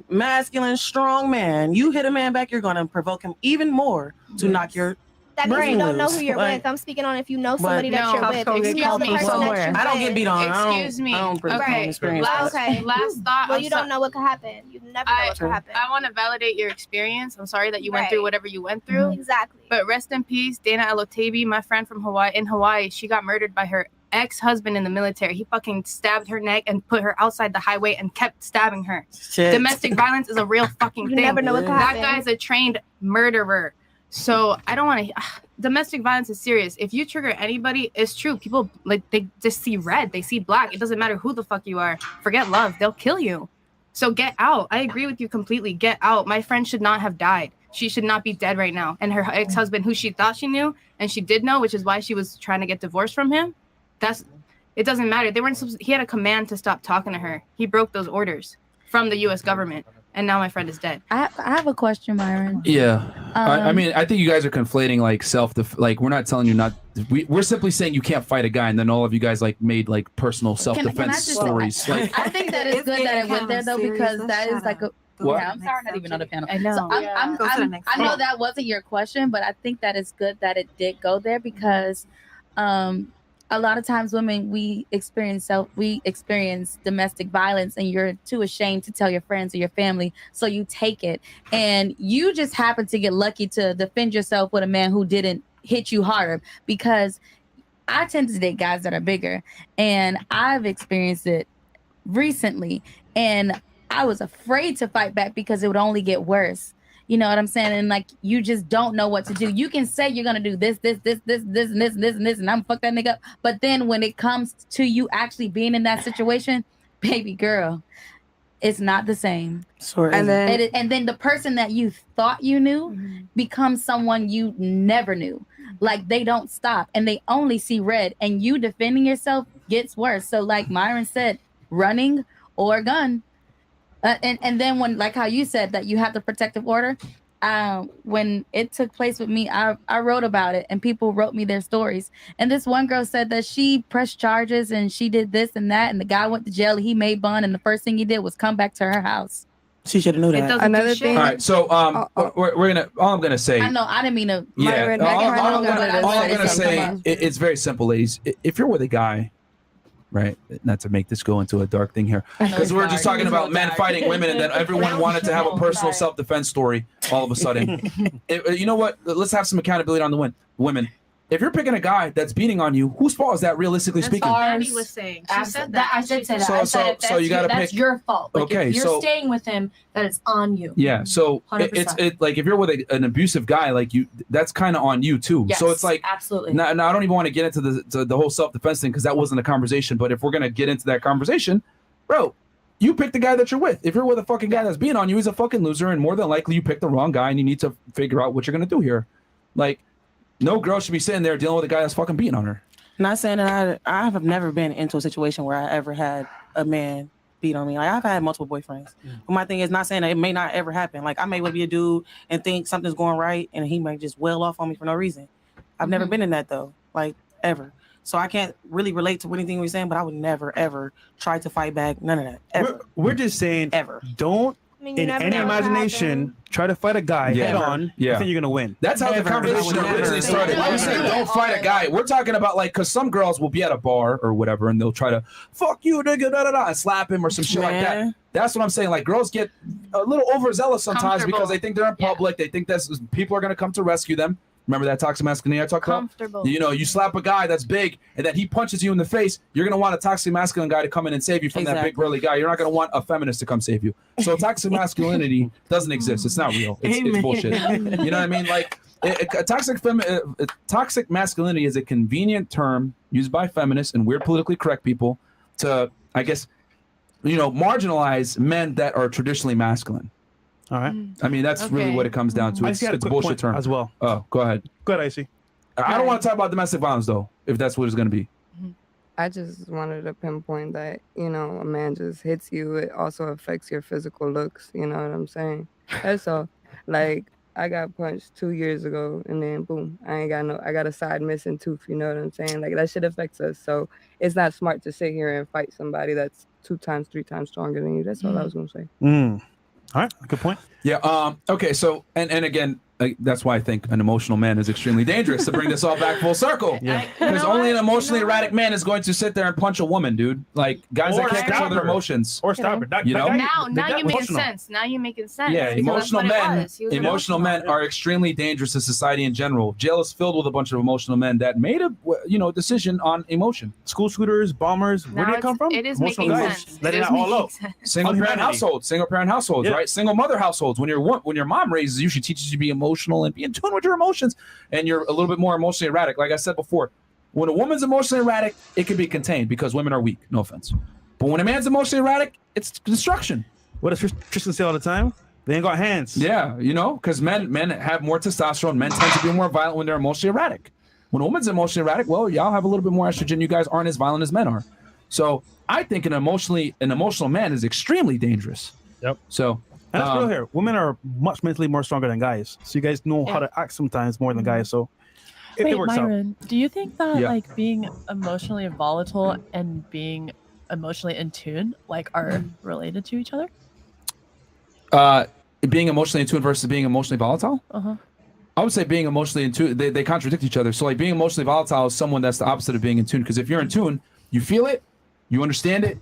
masculine, strong man, you hit a man back, you're gonna provoke him even more to knock your. That means brain you don't know loose. who you're Like- with. I'm speaking on if you know somebody But- that No, you're cops with. gonna If get you know called the person that somewhere. you're I don't get with. beat on. Excuse me. I don't Okay. from experience. Okay. Last thought. Well, I'm you so- don't know what could happen. You never know what could happen. I want to validate your experience. I'm sorry that you went Right. through whatever you went through. Exactly. But rest in peace, Dana Elotabi, my friend from Hawaii. In Hawaii, she got murdered by her ex-husband in the military. He fucking stabbed her neck and put her outside the highway and kept stabbing her. Shit. Domestic violence is a real fucking You thing. never know what could That happen. guy's a trained murderer. So I don't want to. Domestic violence is serious. If you trigger anybody, it's true. People like they just see red. They see black. It doesn't matter who the fuck you are. Forget love. They'll kill you. So get out. I agree with you completely. Get out. My friend should not have died. she should not be dead right now. And her ex-husband, who she thought she knew and she did know, which is why she was trying to get divorced from him, it doesn't matter. They weren't. He had a command to stop talking to her. He broke those orders from the U.S. government, and now my friend is dead. I have a question, Myron. Yeah, I mean, I think you guys are conflating like we're not telling you not. We're simply saying you can't fight a guy, and then all of you guys like made like personal self-defense stories. Like, I think that it's good that it went there though, because that is like a. What? Yeah, I'm sorry, not even on the panel. I know. So I know that wasn't your question, but I think that it's good that it did go there because a lot of times women, we experience domestic violence and you're too ashamed to tell your friends or your family. So you take it, and you just happen to get lucky to defend yourself with a man who didn't hit you harder, because I tend to date guys that are bigger, and I've experienced it recently, and I was afraid to fight back because it would only get worse. You know what I'm saying? And like, you just don't know what to do. You can say you're gonna do this, and I'm gonna fuck that nigga up. But then when it comes to you actually being in that situation, baby girl, it's not the same. Sure. And then the person that you thought you knew becomes someone you never knew. Like, they don't stop and they only see red, and you defending yourself gets worse. So like Myron said, running or a gun. And then when, like how you said that you have the protective order, when it took place with me, I wrote about it and people wrote me their stories. And this one girl said that she pressed charges and she did this and that, and the guy went to jail. He made bond, and the first thing he did was come back to her house. She should have known that. Another thing. all right, so we're gonna. All I'm gonna say. I know. I didn't mean to. Yeah. All I'm gonna say. Come It's very simple, ladies. If you're with a guy, right? Not to make this go into a dark thing here, because we're just talking about men fighting women, and then everyone wanted to have a personal self-defense story all of a sudden. You know what? Let's have some accountability on the women. If you're picking a guy that's beating on you, whose fault is that, realistically speaking? Maddie was saying. She said that. I did say that. I said So you gotta that's pick. your fault. Like, Okay, if you're so- staying with him, that it's on you. Yeah, so 100%. it's like if you're with an abusive guy, like you, that's kind of on you too. Yes, so it's like absolutely. Now I don't even want to get into the whole self-defense thing because that wasn't a conversation. But if we're gonna get into that conversation, bro, you pick the guy that you're with. If you're with a fucking guy that's beating on you, he's a fucking loser, and more than likely you picked the wrong guy, and you need to figure out what you're gonna do here. Like, no girl should be sitting there dealing with a guy that's fucking beating on her. Not saying that I have never been into a situation where I ever had a man beat on me. Like, I've had multiple boyfriends. But my thing is not saying that it may not ever happen. Like, I may well be a dude and think something's going right, and he might just wail off on me for no reason. I've never been in that though, like, ever. So I can't really relate to anything we're saying, but I would never ever try to fight back. None of that. Ever. We're just saying, ever. Don't mean, you in never any know what imagination try to fight a guy head on. Yeah. You think you're gonna win. That's how the conversation originally started. When we said don't fight a guy, we're talking about like, because some girls will be at a bar or whatever and they'll try to fuck you, nigga, da da da, and slap him or some shit like that. That's what I'm saying. Like, girls get a little overzealous sometimes because they think they're in public. They think that people are gonna come to rescue them. Remember that toxic masculinity I talked about? You know, you slap a guy that's big and then he punches you in the face, you're going to want a toxic masculine guy to come in and save you from that big burly guy. You're not going to want a feminist to come save you. So toxic masculinity doesn't exist. It's not real. It's bullshit. You know what I mean? Like, toxic masculinity is a convenient term used by feminists and weird politically correct people to, I guess, you know, marginalize men that are traditionally masculine. All right. I mean, that's really what it comes down to. It's a bullshit term as well. Oh, go ahead. Go ahead, Icy. I don't want to talk about domestic violence though, if that's what it's going to be. I just wanted to pinpoint that, you know, a man just hits you, it also affects your physical looks. You know what I'm saying? That's all. Like, I got punched 2 years ago, and then boom, I got a side missing tooth. You know what I'm saying? Like, that shit affects us. So it's not smart to sit here and fight somebody that's 2 times, 3 times stronger than you. That's all I was gonna say. All right, good point. Yeah. Okay. So, and again, that's why I think an emotional man is extremely dangerous to bring this all back full circle. Yeah. Because only an emotionally erratic man is going to sit there and punch a woman, dude. Like, guys that can't control their emotions. Or stop her. You know? Now you're making sense. Now you're making sense. Yeah, because emotional that's what it men. was. He was Emotional men are extremely dangerous to society in general. Jail is filled with a bunch of emotional men that made a decision on emotion. School shooters, bombers. Where did it come from? It is Emotional making guys. sense. Let It it is out all making out. sense. Single parent households, Yeah. right? Single mother households. When your mom raises you, she teaches you to be emotional and be in tune with your emotions, and you're a little bit more emotionally erratic. Like I said before, when a woman's emotionally erratic, it can be contained because women are weak. No offense, but when a man's emotionally erratic, it's destruction. What does Tristan say all the time? They ain't got hands. Yeah, you know, because men have more testosterone. Men tend to be more violent when they're emotionally erratic. When a woman's emotionally erratic, well, y'all have a little bit more estrogen. You guys aren't as violent as men are. So I think an emotional man is extremely dangerous. Yep. So and that's real here. Women are much mentally more stronger than guys. So you guys know how to act sometimes more than guys. So Wait, it works Myron, do you think that Yeah. like being emotionally volatile and being emotionally in tune like are related to each other? Being emotionally in tune versus being emotionally volatile? Uh-huh. I would say being emotionally in tune, they contradict each other. So like being emotionally volatile is someone that's the opposite of being in tune. Because if you're in tune, you feel it, you understand it,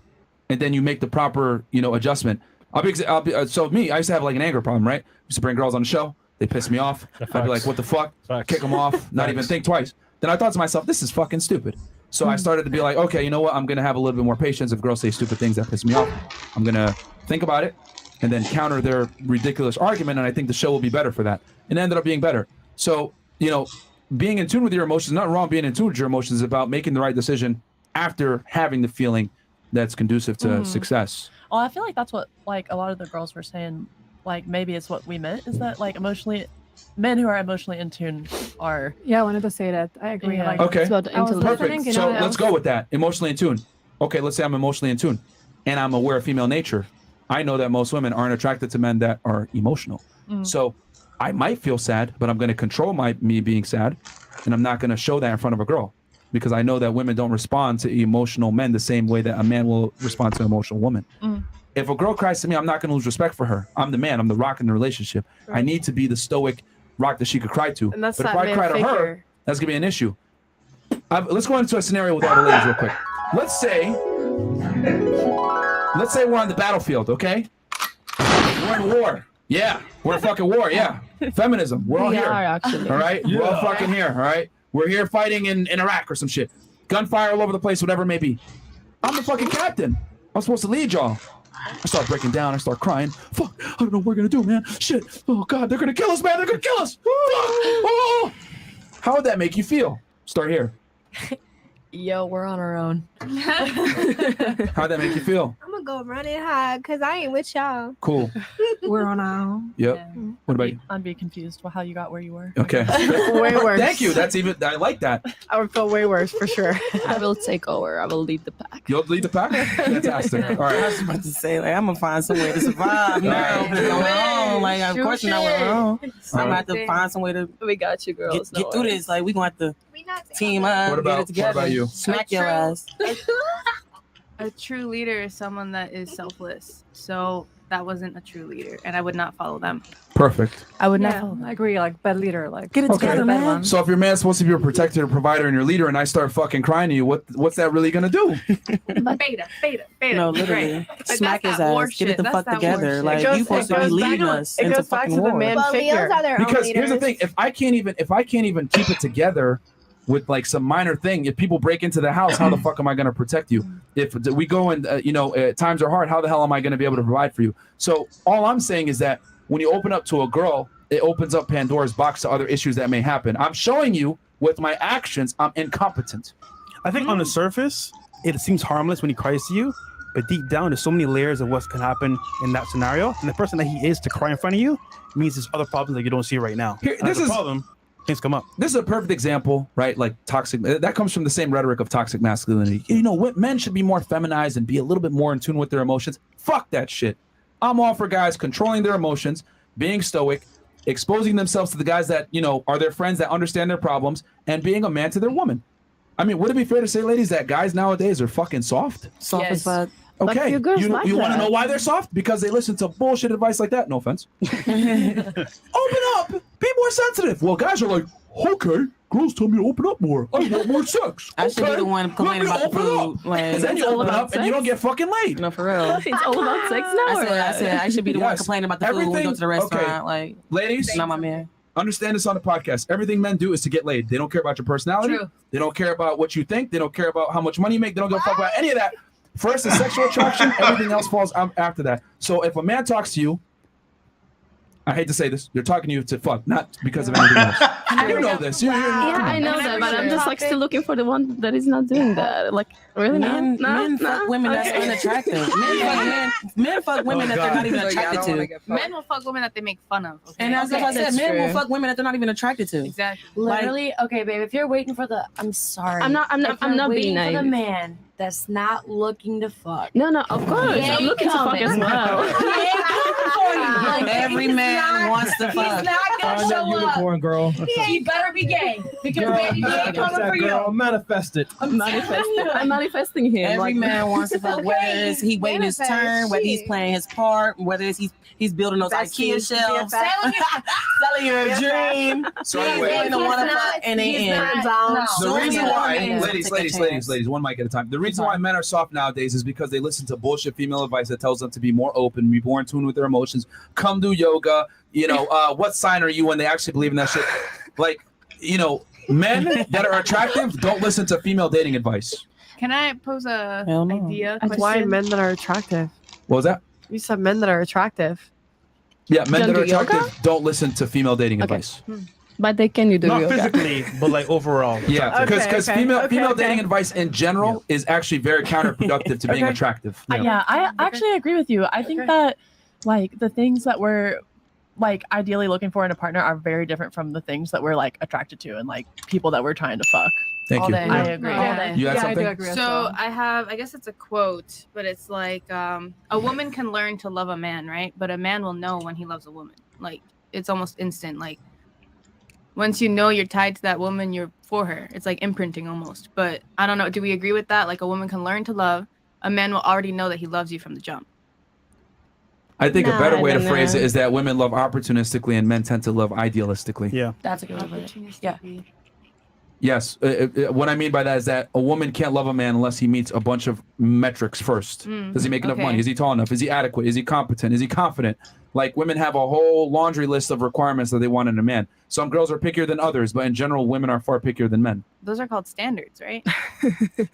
and then you make the proper, adjustment. So me, I used to have like an anger problem, right? I used to bring girls on the show. They piss me off. I'd be like, what the fuck? Kick them off, not even think twice. Then I thought to myself, this is fucking stupid. So I started to be like, okay, you know what? I'm going to have a little bit more patience. If girls say stupid things that piss me off, I'm going to think about it and then counter their ridiculous argument. And I think the show will be better for that. And it ended up being better. So, being in tune with your emotions, not wrong being in tune with your emotions, is about making the right decision after having the feeling that's conducive to success. Well, I feel like that's what like a lot of the girls were saying. Like maybe it's what we meant is that like men who are emotionally in tune are. Yeah, I wanted to say that. I agree. Yeah. Like, Okay, I was listening, perfect. So let's go with that. Emotionally in tune. Okay, let's say I'm emotionally in tune and I'm aware of female nature. I know that most women aren't attracted to men that are emotional. So I might feel sad, but I'm going to control me being sad, and I'm not going to show that in front of a girl because I know that women don't respond to emotional men the same way that a man will respond to an emotional woman. If a girl cries to me, I'm not going to lose respect for her. I'm the man. I'm the rock in the relationship. I need to be the stoic rock that she could cry to. And that's but if that I cry to her, figure. that's going to be an issue. Let's go into a scenario with all the ladies real quick. Let's say we're on the battlefield, okay? We're in war. Yeah, we're in fucking war. Yeah, feminism. We're all We here. are, actually. All right, we're all fucking here. All right, we're here fighting in Iraq or some shit. Gunfire all over the place, whatever it may be. I'm the fucking captain. I'm supposed to lead y'all. I start breaking down. I start crying. Fuck, I don't know what we're gonna do, man. Shit. Oh God, they're gonna kill us, man. They're gonna kill us. Fuck. Oh. How would that make you feel? Start here. Yo, we're on our own. How'd that make you feel? I'm gonna go run and hide because I ain't with y'all. Cool. We're on our own. Yep. What about you? I'd be confused with how you got where you were. Okay. Way worse. Thank you. I like that. I would feel way worse for sure. I will take over. I will lead the pack. You'll lead the pack? Fantastic. All I right. was about to say, like, I'm gonna find some way to survive now. On my own. Like, of course not on my own. I'm gonna have to find some way to We got you, girls. get through this. Like, we gonna have to We not team up, What about- get it together. what about you? Smack your ass. A true leader is someone that is selfless. So that wasn't a true leader, and I would not follow them. Perfect. I would not Yeah, follow them. I agree. Like bad leader. Like Get it Okay. together, bad man. one. So if your man's supposed to be your protector, provider, and your leader, and I start fucking crying to you, what's that really gonna do? Beta. No, literally. Smack his ass. Get it the fuck together. Like, you supposed to be leading us It into goes back fucking to the war. man But figure. Leos are their own Because leaders. here's the thing: if I can't even keep it together with like some minor thing, if people break into the house, how the fuck am I gonna protect you? If we go and times are hard, how the hell am I gonna be able to provide for you? So all I'm saying is that when you open up to a girl, it opens up Pandora's box to other issues that may happen. I'm showing you with my actions I'm incompetent. I think on the surface, it seems harmless when he cries to you, but deep down, there's so many layers of what can happen in that scenario. And the person that he is to cry in front of you means there's other problems that you don't see right now. Here, And this as a is- problem. Things come up. This is a perfect example, right? Like toxic. That comes from the same rhetoric of toxic masculinity. Men should be more feminized and be a little bit more in tune with their emotions. Fuck that shit. I'm all for guys controlling their emotions, being stoic, exposing themselves to the guys that are their friends that understand their problems, and being a man to their woman. I mean, would it be fair to say, ladies, that guys nowadays are fucking soft? Soft as fuck. Okay, few girls you like want to that. know why they're soft? Because they listen to bullshit advice like that. No offense. Open up. Be more sensitive. Well, guys are like, okay, girls tell me to open up more. I want more sex. I should be the one complaining about the food. Like, And then you all open about up and you don't get fucking laid. no, for real. It's all about sex now. I said I should be the one Yes. complaining about the food when we go to the restaurant. Okay. Like, Ladies, not my man. understand this on the podcast. Everything men do is to get laid. They don't care about your personality. True. They don't care about what you think. They don't care about how much money you make. They don't give a fuck about any of that. First is sexual attraction. Everything else falls after that. So if a man talks to you, I hate to say this, they're talking to you to fuck, not because of anything else. You know this. Yeah, I know that, but I'm just like still looking for the one that is not doing that. Like, really, Men fuck women that's Okay. unattractive. Men fuck women that they're not even attracted to. Men will fuck women that they make fun of. Okay? And as I said, men will fuck women that they're not even attracted to. Exactly. Literally, okay, babe. If you're waiting for the, I'm sorry. I'm not If you're being waiting for the naive. man that's not looking to fuck. No, of course. He I'm ain't looking to fuck coming. as well. He ain't coming for you. Like, Every he's man not- wants to fuck. He's not gonna Find that show up. unicorn, girl. He better be gay because Girl, baby, he ain't coming for girl, you. manifest it. I'm manifesting him. Every like, man wants to fuck, whether it's he waiting his turn, whether he's playing his part, whether it's he's building those IKEA shelves, selling your dream. So He's anyway, going to want to fuck and they end. the reason why, Take a chance. ladies, one mic at a time. The reason why men are soft nowadays is because they listen to bullshit female advice that tells them to be more open, be more in tune with their emotions, come do yoga. What sign are you when they actually believe in that shit? Like, men that are attractive don't listen to female dating advice. Can I pose a Hell no. idea? That's why question? men that are attractive. What was that? You said men that are attractive. Yeah, men Don't that are do yoga? attractive don't listen to female dating Okay. advice. But they can do Not yoga. physically, but like overall. Yeah, because female okay. dating advice in general is actually very counterproductive to being Okay. attractive. Yeah, I actually agree with you. I think that like the things that we're like ideally looking for in a partner are very different from the things that we're like attracted to and like people that we're trying to fuck. Thank All you. day. I agree. All day. You had Yeah, I something? do agree as So well. I guess it's a quote, but it's like a woman can learn to love a man, right? But a man will know when he loves a woman. Like it's almost instant. Like once you know you're tied to that woman, you're for her. It's like imprinting almost. But I don't know. Do we agree with that? Like a woman can learn to love. A man will already know that he loves you from the jump. I think a better way to Nah. phrase it is that women love opportunistically and men tend to love idealistically. Yeah. That's a good way to put it. Yeah. Yes. What I mean by that is that a woman can't love a man unless he meets a bunch of metrics first. Does he make enough okay. money? Is he tall enough? Is he adequate? Is he competent? Is he confident? Like women have a whole laundry list of requirements that they want in a man. Some girls are pickier than others, but in general, women are far pickier than men. Those are called standards, right?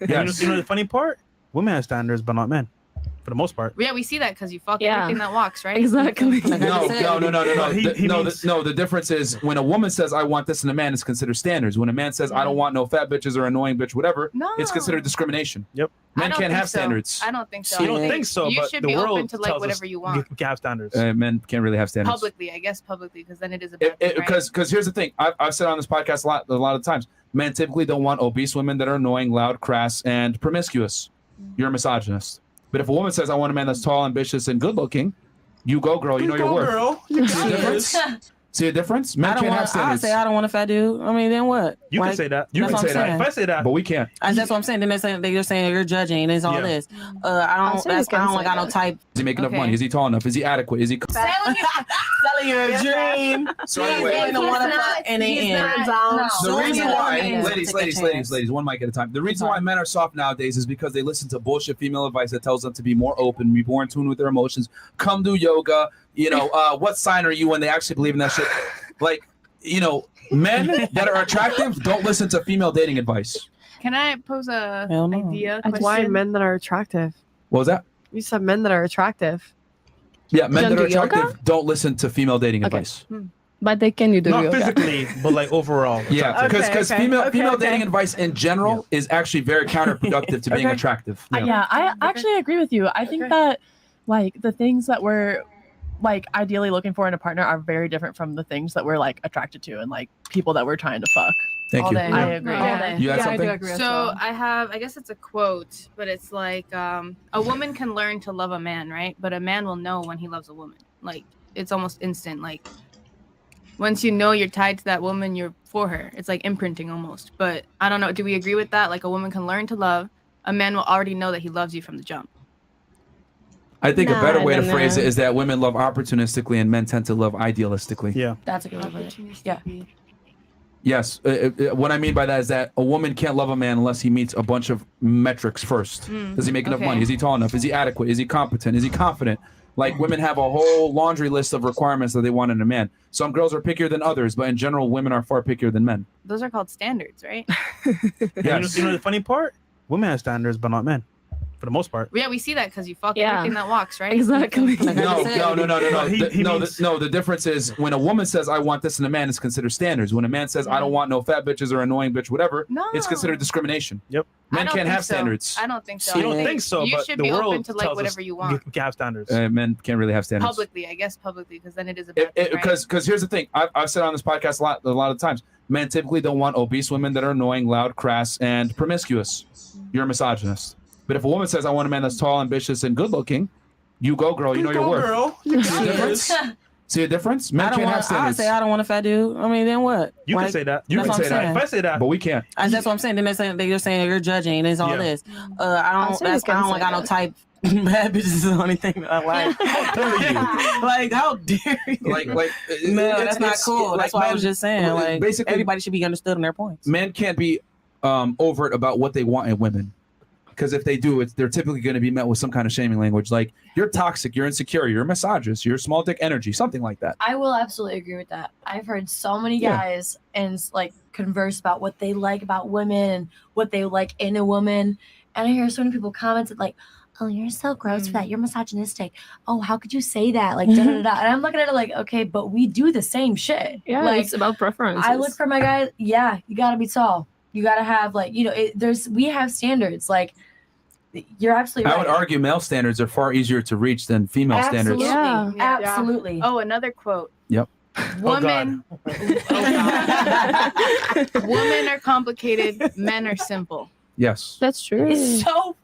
Yes. You know the funny part? Women have standards, but not men, for the most part. Yeah, we see that because you fuck Yeah. everything that walks, right? Exactly. No. He No, means- the difference is when a woman says I want this in a man, it's considered standards. When a man says I don't want no fat bitches or annoying bitch, whatever, it's considered discrimination. Yep. Men I don't can't think have so. standards. I don't think so. You don't think so, You but should the be world open to like tells us whatever you want. we can have standards. Men can't really have standards. Publicly, I guess publicly, because then it is a bad thing, right? Because here's the thing, I've said on this podcast a lot of times, men typically don't want obese women that are annoying, loud, crass, and promiscuous. You're a misogynist. But if a woman says I want a man that's tall, ambitious, and good looking, you go, girl. You know your worth. Girl. See the difference? See the difference? Men I don't can't have want. I standards. say I don't want a fat dude. I mean, then what? You Like, can say that. You that's can what say I'm that. saying. If I say that, But we can't. That's what I'm saying. Then they're saying you're judging. It's all Yeah. this. I don't. say you That's, I can don't say got no that. type. Is he making enough Okay. money? Is he tall enough? Is he adequate? Is he? Selling your dream. So He's anyway, going to want to fuck and they end. the reason why, Take a chance. ladies, one mic at a time. The reason why men are soft nowadays is because they listen to bullshit female advice that tells them to be more open, be more in tune with their emotions, come do yoga. What sign are you when they actually believe in that shit? Like, men that are attractive don't listen to female dating advice. Can I pose a Hell no. idea? That's why question? men that are attractive. What was that? You said men that are attractive. Yeah, men Don't that are do yoga? attractive don't listen to female dating Okay. advice. But they can do not yoga. physically, but like overall. Yeah, Okay, because okay, female okay. dating advice in general is actually very counterproductive to being Okay. attractive. Yeah, I actually agree with you. I think that like the things that we're like ideally looking for in a partner are very different from the things that we're like attracted to and like people that we're trying to fuck. Thank All you. day. I agree. All day. You had Yeah, I something? do agree as So well. I guess it's a quote, but it's like a woman can learn to love a man, right? But a man will know when he loves a woman. Like it's almost instant. Like once you know you're tied to that woman, you're for her. It's like imprinting almost. But I don't know. Do we agree with that? Like a woman can learn to love. A man will already know that he loves you from the jump. I think a better way to Nah. phrase it is that women love opportunistically and men tend to love idealistically. Yeah. That's a good way to put it. Yeah. Yes. What I mean by that is that a woman can't love a man unless he meets a bunch of metrics first. Does he make enough okay. money? Is he tall enough? Is he adequate? Is he competent? Is he confident? Like women have a whole laundry list of requirements that they want in a man. Some girls are pickier than others, but in general, women are far pickier than men. Those are called standards, right? Yes. You know the funny part? Women have standards, but not men. for the most part. Yeah, we see that because you fuck Yeah. everything that walks, right? Exactly. No. He No, means- the difference is when a woman says I want this and a man is considered standards. When a man says I don't want no fat bitches or annoying bitch, whatever, it's considered discrimination. Yep. I Men don't can't think have so. standards. I don't think so. You don't I think so, You but should the be world open to like tells whatever us you want. we can have standards. Men can't really have standards. Publicly, I guess publicly, because then it is a bad thing, right? Because here's the thing. I've said on this podcast a lot of times. Men typically don't want obese women that are annoying, loud, crass, and promiscuous. You're a misogynist. But if a woman says I want a man that's tall, ambitious, and good looking, you go, girl. You know your worth. Girl. See the difference? See a difference? Men can't have I standards. say I don't want a fat dude. I mean, then what? You can say that. You that's can what say I'm saying. that. If I say that, but we can't. That's what I'm saying. Then they're saying you're judging. And it's all Yeah. this. I don't got no type. Bad bitches is the only thing that I like. Like, how dare you? Like, no, that's not cool. like That's why I men- was just saying. Like, basically, everybody should be understood on their points. Men can't be overt about what they want in women. Because if they do, they're typically going to be met with some kind of shaming language, like you're toxic, you're insecure, you're a misogynist, you're small dick energy, something like that. I will absolutely agree with that. I've heard so many Yeah. guys and like converse about what they like about women and what they like in a woman, and I hear so many people comment like, "Oh, you're so gross for that. You're misogynistic. Oh, how could you say that?" Like, da da da. And I'm looking at it like, okay, but we do the same shit. Yeah, like, it's about preference. I look for my guys. Yeah, you gotta be tall. You gotta have like, we have standards. Like, you're absolutely I right. would argue male standards are far easier to reach than female standards. Absolutely. Absolutely. Oh, another quote. Yep. Women, women are complicated. Men are simple. Yes. That's true. It's so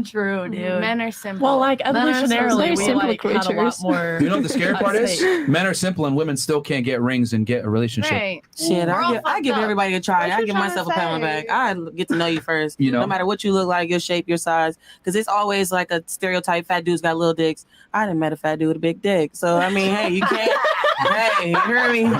true, dude. Men are simple. Well, like Men are so evolutionarily, we simple like had a lot creatures. more. You know what the scary part is? state. Men are simple and women still can't get rings and get a relationship. Right. Shit, We're all I give fucked up. everybody a try. What I you give trying myself to a pat on the say? back. I get to know you first. You know? No matter what you look like, your shape, your size, because it's always like a stereotype. Fat dudes got little dicks. I done met a fat dude with a big dick. So I mean, hey, you can't. Hey, you hear me? Ooh. So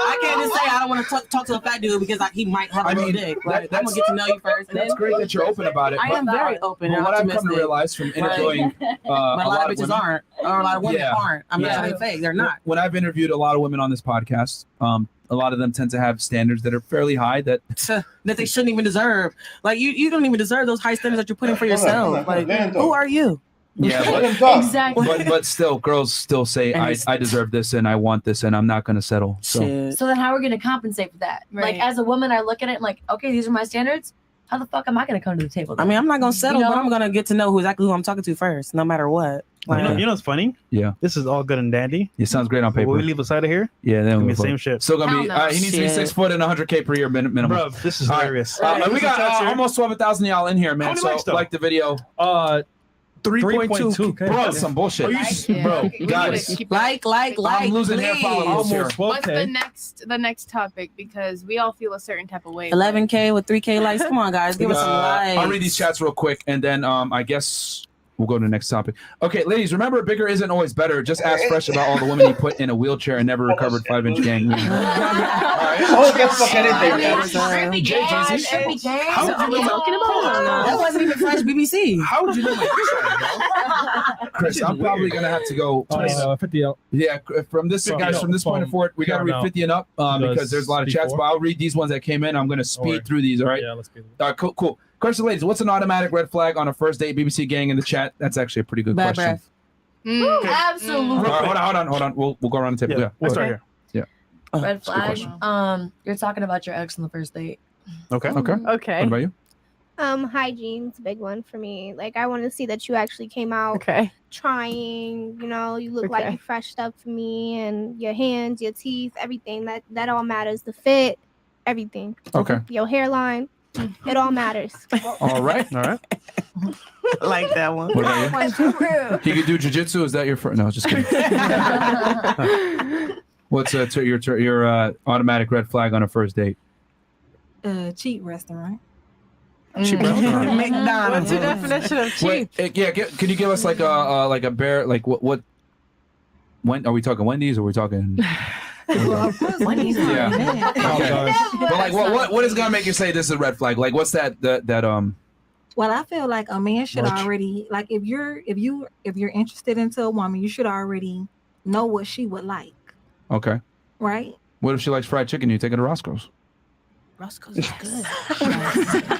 I can't just say I don't want to talk to a fat dude because he might have a little dick. Like, I'm gonna get to know you first. and That's then- great that you're open about it. I am very open. But and what I've come to optimistic. realize from interviewing But a lot of bitches women, aren't, or a lot of women Yeah. aren't. I'm not trying to be fake. They're not. When I've interviewed a lot of women on this podcast, a lot of them tend to have standards that are fairly high. That That they shouldn't even deserve. Like you don't even deserve those high standards that you're putting for yourself. Like, who are you? yeah, Exactly. but still, girls still say I deserve this and I want this and I'm not going to settle. So So then how are we going to compensate for that? Right. Like, as a woman, I look at it and like, okay, these are my standards. How the fuck am I going to come to the table? I mean, I'm not gonna settle, You know? but I'm gonna get to know exactly who I'm talking to first, no matter what. Like, You know what's funny? Yeah. This is all good and dandy. It sounds great on But paper. when we leave aside of here, Yeah, then I we'll mean, vote. same shit. Still gonna be. Hell no. He needs to be Shit. 6 foot and 100K per year minimum. Bro, this is All right. hilarious. And we got This is almost 12,000 y'all in here, man. How many So likes, though? like the video. 3.2. Bro, some bullshit. Are you Yeah. Bro, We need to guys, keep- like, I'm losing hair please. followers here. Almost What's the 12K. next topic? Because we all feel a certain type of way. 11K with 3K likes. Come on, guys, give us some likes. I'll read these chats real quick, and then I guess we'll go to the next topic. Okay, ladies, remember bigger isn't always better. Just ask Fresh about all the women he put in a wheelchair and never recovered 5-inch gang. All right. Oh, get fuck anything, man. Every game, every game. How would you know? talking about? That wasn't even Fresh BBC. How would you know my picture, Chris? I'm probably gonna have to go. 50 out. Yeah, from this guys, from this point forward, we gotta read 50 and up because there's a lot of chats. But I'll read these ones that came in. I'm gonna speed through these. All right. Yeah, let's be. Cool. Question, ladies. What's an automatic red flag on a first date? BBC gang in the chat. That's actually a pretty good Bad question. breath. Absolutely. Hold on. We'll go around the table. Yeah. We'll start here. Red good flag. question. You're talking about your ex on the first date. Okay. Okay. What about you? Hygiene's a big one for me. Like, I want to see that you actually came out trying. You know, you look like you freshed up for me, and your hands, your teeth, everything. That all matters. The fit, everything. Okay. Your hairline, it all matters. All right. Like that one. What about you? He could do jujitsu. Is that your first? No, just kidding. What's your automatic red flag on a first date? Cheap restaurant. Cheap restaurant. McDonald's. What's your definition of cheap? Wait, can you give us like a bear like what? When are we talking Wendy's or are we talking? Wendy's. Yeah. Okay. But like, what is gonna make you say this is a red flag? Like, what's that Well, I feel like a man should Lunch. already like if you're interested into a woman, you should already know what she would like, Okay. right? What if she likes fried chicken? You take her to Roscoe's. Roscoe's is good.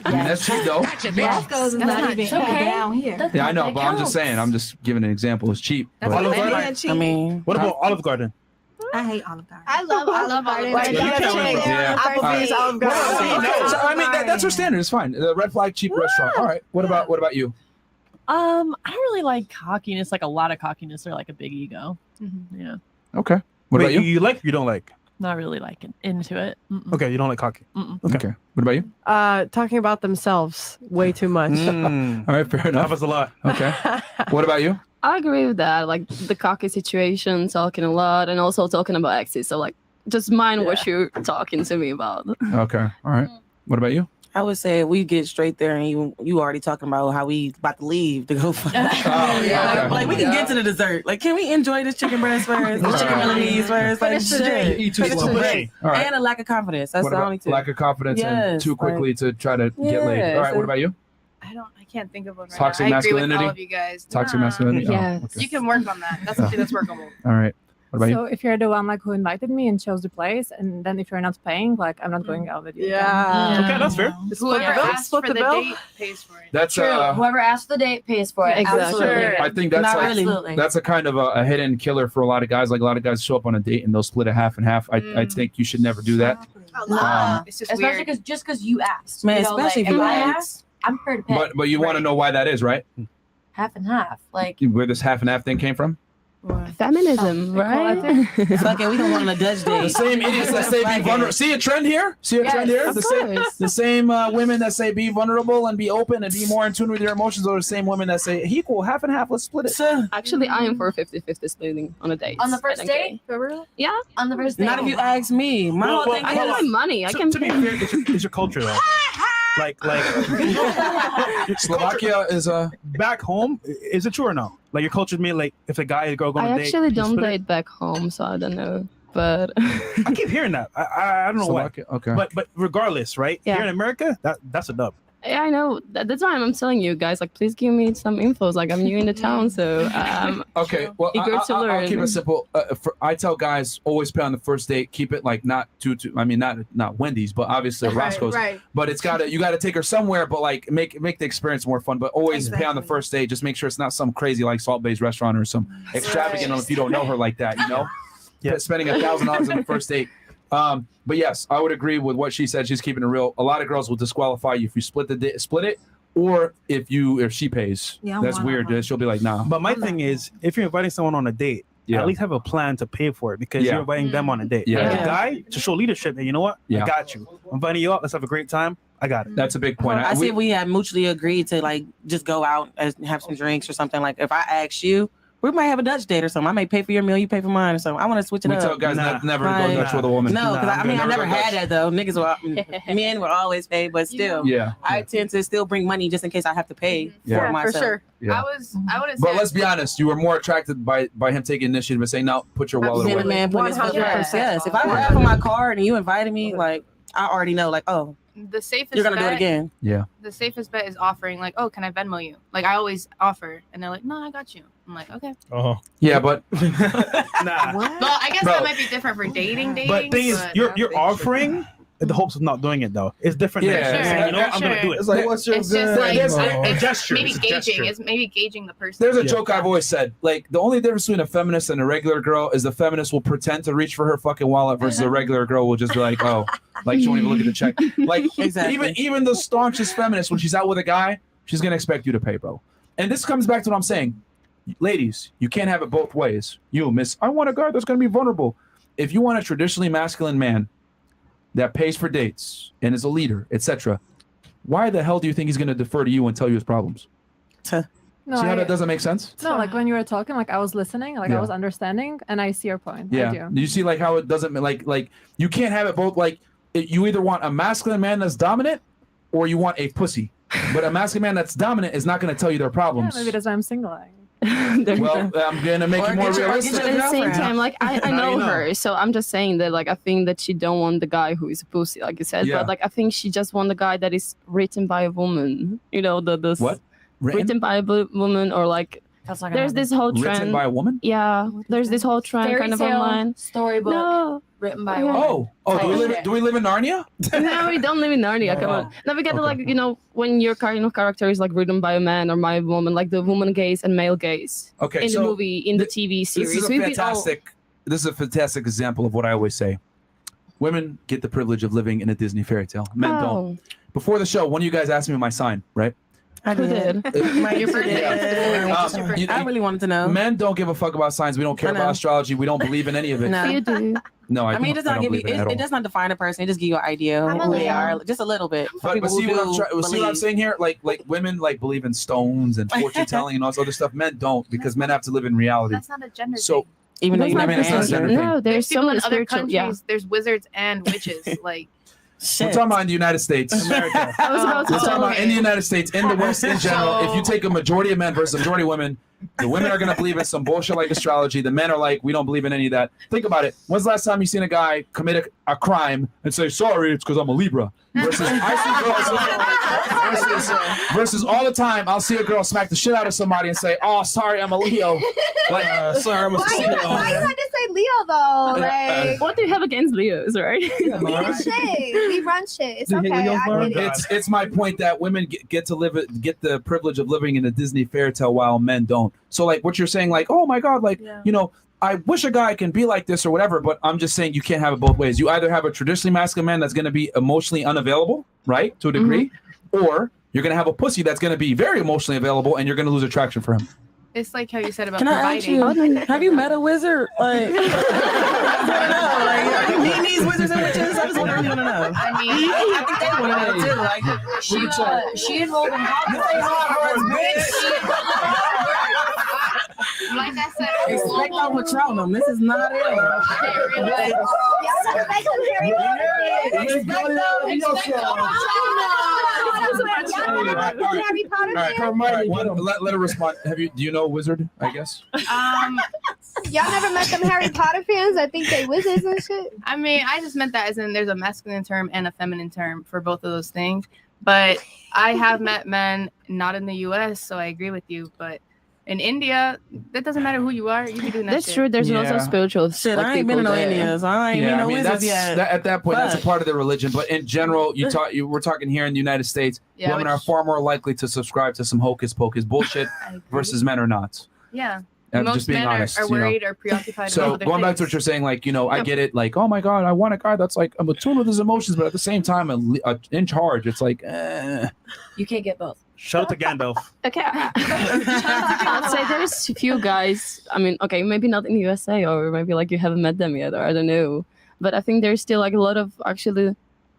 That's cheap though. Roscoe's is not even down here. Yeah, I know, but I'm just saying. I'm just giving an example. It's cheap. but- Olive Garden? I mean, What about Olive Garden? I hate Olive Garden. I love Olive Garden. Like, you can't win. Yeah. Applebee's, Olive Garden. So, I mean, that's her standard. It's fine. The red flag, cheap restaurant. All right. What about you? I don't really like cockiness, like a lot of cockiness or like a big ego. Yeah, Okay. What about you? You like or you don't like? not really like into it. Okay, you don't like cocky. Okay. What about you? Talking about themselves way too much. All right, fair enough. Happens a lot. Okay. What about you? I agree with that. Like the cocky situation, talking a lot, and also talking about exes. So like, just mind what you're talking to me about. Okay. All right. What about you? I would say we get straight there, and you already talking about how we about to leave to go. Like we can get to the dessert. Like, can we enjoy this chicken breast first, the chicken Milanese first? Like, shit. Eat too slow. All right. And a lack of confidence. That's What the about only two. lack of confidence and too quickly to try to get laid. All right. What about you? I can't think of one right Toxic now. I agree with masculinity? all of you guys. Toxic masculinity? Oh, Yes. okay. You can work on that. That's something that's workable. All right. What about So you? if you're the one like who invited me and chose the place, and then if you're not paying, like I'm not going out with you. Yeah. Okay, that's fair. Whoever asked for the date pays for it. That's True. Whoever asked for the date pays for it. Exactly. Absolutely. I think that's Not like, really. that's a kind of a hidden killer for a lot of guys. Like a lot of guys show up on a date and they'll split it half and half. I think you should never do that. It's just Especially weird. because you asked. Man, you know, especially like, if you I ask. asked, I'm prepared to pay. But you want to know why that is, right? Half and half. Like Where this half and half thing came from? Feminism, right? Fuck it, we don't want on a Dutch The date. same idiots that say be vulnerable. See a trend here? See a trend here? of The same, course. the same women that say be vulnerable and be open and be more in tune with your emotions are the same women that say equal, half and half, let's split it. Actually, I am for 50-50 splitting on a date. on the first I think. date? For real? Yeah. On the first date. Not if you ask me. My whole thing I have my is money. I To, can to be pay. fair, it's your culture though. Like Slovakia is a back home. Is it true or no? Like your culture mean like if a guy and a girl go on I a date, actually you don't split it? date back home, so I don't know. But I keep hearing that. I don't know why. Slovakia. Okay. But regardless, right? Yeah. Here in America, that's a dub. yeah, I know. That's why I'm telling you guys. Like, please give me some infos. Like, I'm new in the town, so Okay, well, eager to I'll learn. keep it simple. I tell guys always pay on the first date. Keep it like not too. I mean, not Wendy's, but obviously Roscoe's. Right. But it's you gotta take her somewhere, but like make the experience more fun. But always pay on the first date. Just make sure it's not some crazy like salt-based restaurant or some extravagant if you don't know her like that. You know, spending $1,000 on the first date. But yes, I would agree with what she said. She's keeping it real. A lot of girls will disqualify you if you split it, or if she pays. Yeah, That's weird. She'll be like, nah. But my thing is, if you're inviting someone on a date, Yeah. at least have a plan to pay for it because Yeah. you're inviting them on a date. Yeah. As a guy, to show leadership, and you know what? Yeah. I got you. I'm inviting you out. Let's have a great time. I got it. That's a big point. I said we had mutually agreed to like just go out and have some drinks or something. Like if I ask you, we might have a Dutch date or something. I may pay for your meal, you pay for mine or something. I want to switch it We up. tell guys Nah. never to go Dutch with a woman. No, because I mean I never go had Dutch. that though. Niggas were men were always paid, but still, Yeah. I tend to still bring money just in case I have to pay Yeah. for For myself. sure. Yeah. I wouldn't say. But let's be honest, you were more attracted by him taking initiative and saying, "No, put your wallet Being away." a man putting his 100%. Yes, if I grab for my card and you invited me, like I already know, like oh, The safest. you're gonna do bet, it again. Yeah. The safest bet is offering like, oh, can I Venmo you? Like I always offer, and they're like, no, I got you. I'm like, okay. Yeah, but Nah. Well, I guess Bro. that might be different for dating. But thing is, but you're offering in the hopes of not doing it though. It's different. Yeah. than saying, you know what? I'm gonna do it. It's like, what's your It's just like a gesture. maybe It's a gauging. gesture. It's maybe gauging the person. there's a joke I've always said. Like the only difference between a feminist and a regular girl is the feminist will pretend to reach for her fucking wallet versus a regular girl will just be like, oh, like she won't even look at the check. Like Exactly. even the staunchest feminist, when she's out with a guy, she's gonna expect you to pay, bro. And this comes back to what I'm saying. Ladies, you can't have it both ways. You, miss, I want a guy that's gonna be vulnerable. If you want a traditionally masculine man that pays for dates and is a leader, etc., why the hell do you think he's gonna defer to you and tell you his problems? No, See how that doesn't make sense? No, like when you were talking, like I was listening, like Yeah. I was understanding, and I see your point. Yeah. I do. You see like how it doesn't like you can't have it both. Like you either want a masculine man that's dominant or you want a pussy. But a masculine man that's dominant is not going to tell you their Yeah, problems. maybe that's why I'm single. Well, I'm going to make Or you more get your- or get realistic. But at the same girlfriend. time, like I Now know you know. her, so I'm just saying that like I think that she don't want the guy who is a pussy, like you said. Yeah. But like I think she just want the guy that is written by a woman. You know, the What? written by a woman or like That's not there's this whole trend. Written by a woman? Yeah, there's this whole trend Fairy kind of tale, online. storybook, No. written by a Okay. woman. Do we live in Narnia? No, we don't live in Narnia. Come on. No, we get like, you know, when your kind of character is like written by a man or by a woman, like the woman gaze and male gaze. Okay, in so the movie, in the TV series. This is a We've been all- fantastic. This is a fantastic example of what I always say. Women get the privilege of living in a Disney fairy tale. Men Oh. don't. Before the show, one of you guys asked me my sign, right? I did. Your birthday. I really wanted to know. Men don't give a fuck about signs. We don't care I know. about astrology. We don't believe in any of it. No. You do. No, I mean, it does not give you. It does not define a person. It just give you an idea of who they are, just a little bit. For But people see who what, do see what I'm saying here? Like women like believe in stones and fortune telling and all this other stuff. Men don't, because men have to live in reality. That's not a gender So thing. Even though That's you not never a answered. gender thing. No, there's people so in many other spiritual. countries. Yeah. There's wizards and witches. Like We're talking about in the United States. America. I was about to We're talking tell about in the United States, in the West in general. If you take a majority of men versus a majority of women, the women are going to believe in some bullshit like astrology. The men are like, we don't believe in any of that. Think about it. When's the last time you seen a guy commit a crime and say, sorry, it's because I'm a Libra? Versus I see girls versus all the time, I'll see a girl smack the shit out of somebody and say, oh, sorry, I'm a Leo. Like, sorry, I'm a Why you had to say Leo though? Like, What do you have against Leos, right? we run shit. We run shit. It's okay. I get it. It's my point that women get the privilege of living in a Disney fairy tale while men don't. So like what you're saying, like, oh my God, like, you know, I wish a guy can be like this or whatever, but I'm just saying you can't have it both ways. You either have a traditionally masculine man that's going to be emotionally unavailable, right, to a degree, or you're going to have a pussy that's going to be very emotionally available and you're going to lose attraction for him. it's like how you said about Can I ask providing. you? Have you met a wizard? Like, I don't know. Like, are you meeting these wizards and witches? I just want to know. I mean, I think they want to know too. Like, she enrolled in like I said, expect no Patronum. This is not it. Harry Potter Let her respond. Do you know a wizard? I guess. Y'all never met them Harry Potter fans? I think they wizards and shit. I mean, I just meant that as in there's a masculine term and a feminine term for both of those things. But I have met men not in the U.S., so I agree with you. But in India, that doesn't matter who you are. You be doing that. That's shit. true. There's also spiritual. Shit, like, I ain't been in no people there. India, so I ain't been no wizards yet. At that point, that's a Fuck. part of their religion. But in general, we're talking here in the United States, Yeah, women are which- far more likely to subscribe to some hocus pocus bullshit versus men are not. Yeah. I'm Most just being men honest. are you know. worried or preoccupied So with other going back things. to what you're saying, like, you know, I get it. Like, oh my God, I want a guy that's like, I'm attuned with his emotions, but at the same time, in charge. It's like, You can't get both. Shout out to Gandalf. Okay. I'd say there's a few guys. I mean, okay, maybe not in the USA, or maybe like you haven't met them yet, or I don't know. But I think there's still like a lot of actually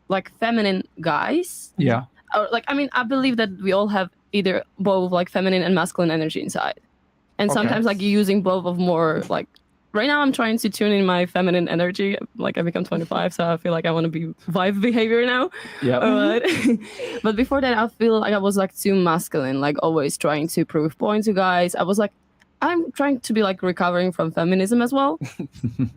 like feminine guys. Yeah. Or like, I mean, I believe that we all have either both like feminine and masculine energy inside. And Okay. sometimes like you're using both of more like right now I'm trying to tune in my feminine energy. Like I become 25, so I feel like I want to be vibe behavior now. Yeah. But before that, I feel like I was like too masculine, like always trying to prove points to guys. I was like, I'm trying to be like recovering from feminism as well.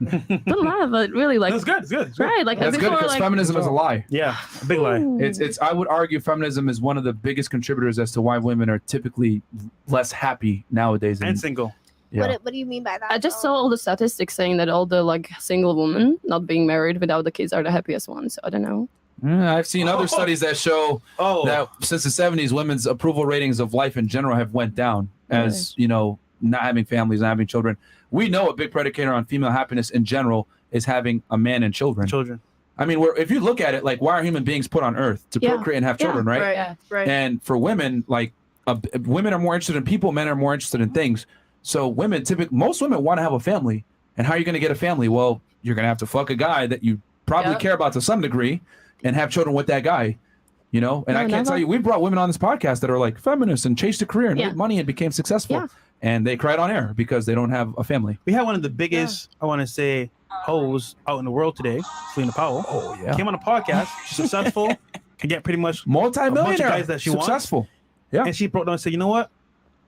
Don't laugh, but really like That's good. It's good. It's good. right, like That's good before, because like, feminism is a lie. Yeah, a big lie. It's. I would argue feminism is one of the biggest contributors as to why women are typically less happy nowadays. And single. Yeah. What do you mean by that? I just saw all the statistics saying that all the like single women not being married without the kids are the happiest ones. I don't know. I've seen other studies that show that since the 70s, women's approval ratings of life in general have went down as, you know, not having families, not having children. We know a big predicator on female happiness in general is having a man and children. I mean, if you look at it, like, why are human beings put on Earth? To procreate and have children, right? Right. Right. And for women, like, women are more interested in people, men are more interested in things. So most women want to have a family. And how are you going to get a family? Well, you're going to have to fuck a guy that you probably care about to some degree and have children with that guy. You know, and I can't tell you, we brought women on this podcast that are like feminists and chased a career and made money and became successful. And they cried on air because they don't have a family. We had one of the biggest, I want to say, hoes out in the world today, Selena Powell. Oh, yeah. Came on a podcast, successful, can get pretty much multi-millionaire, a bunch of guys that she successful. wants. Yeah. And she broke down and said, you know what?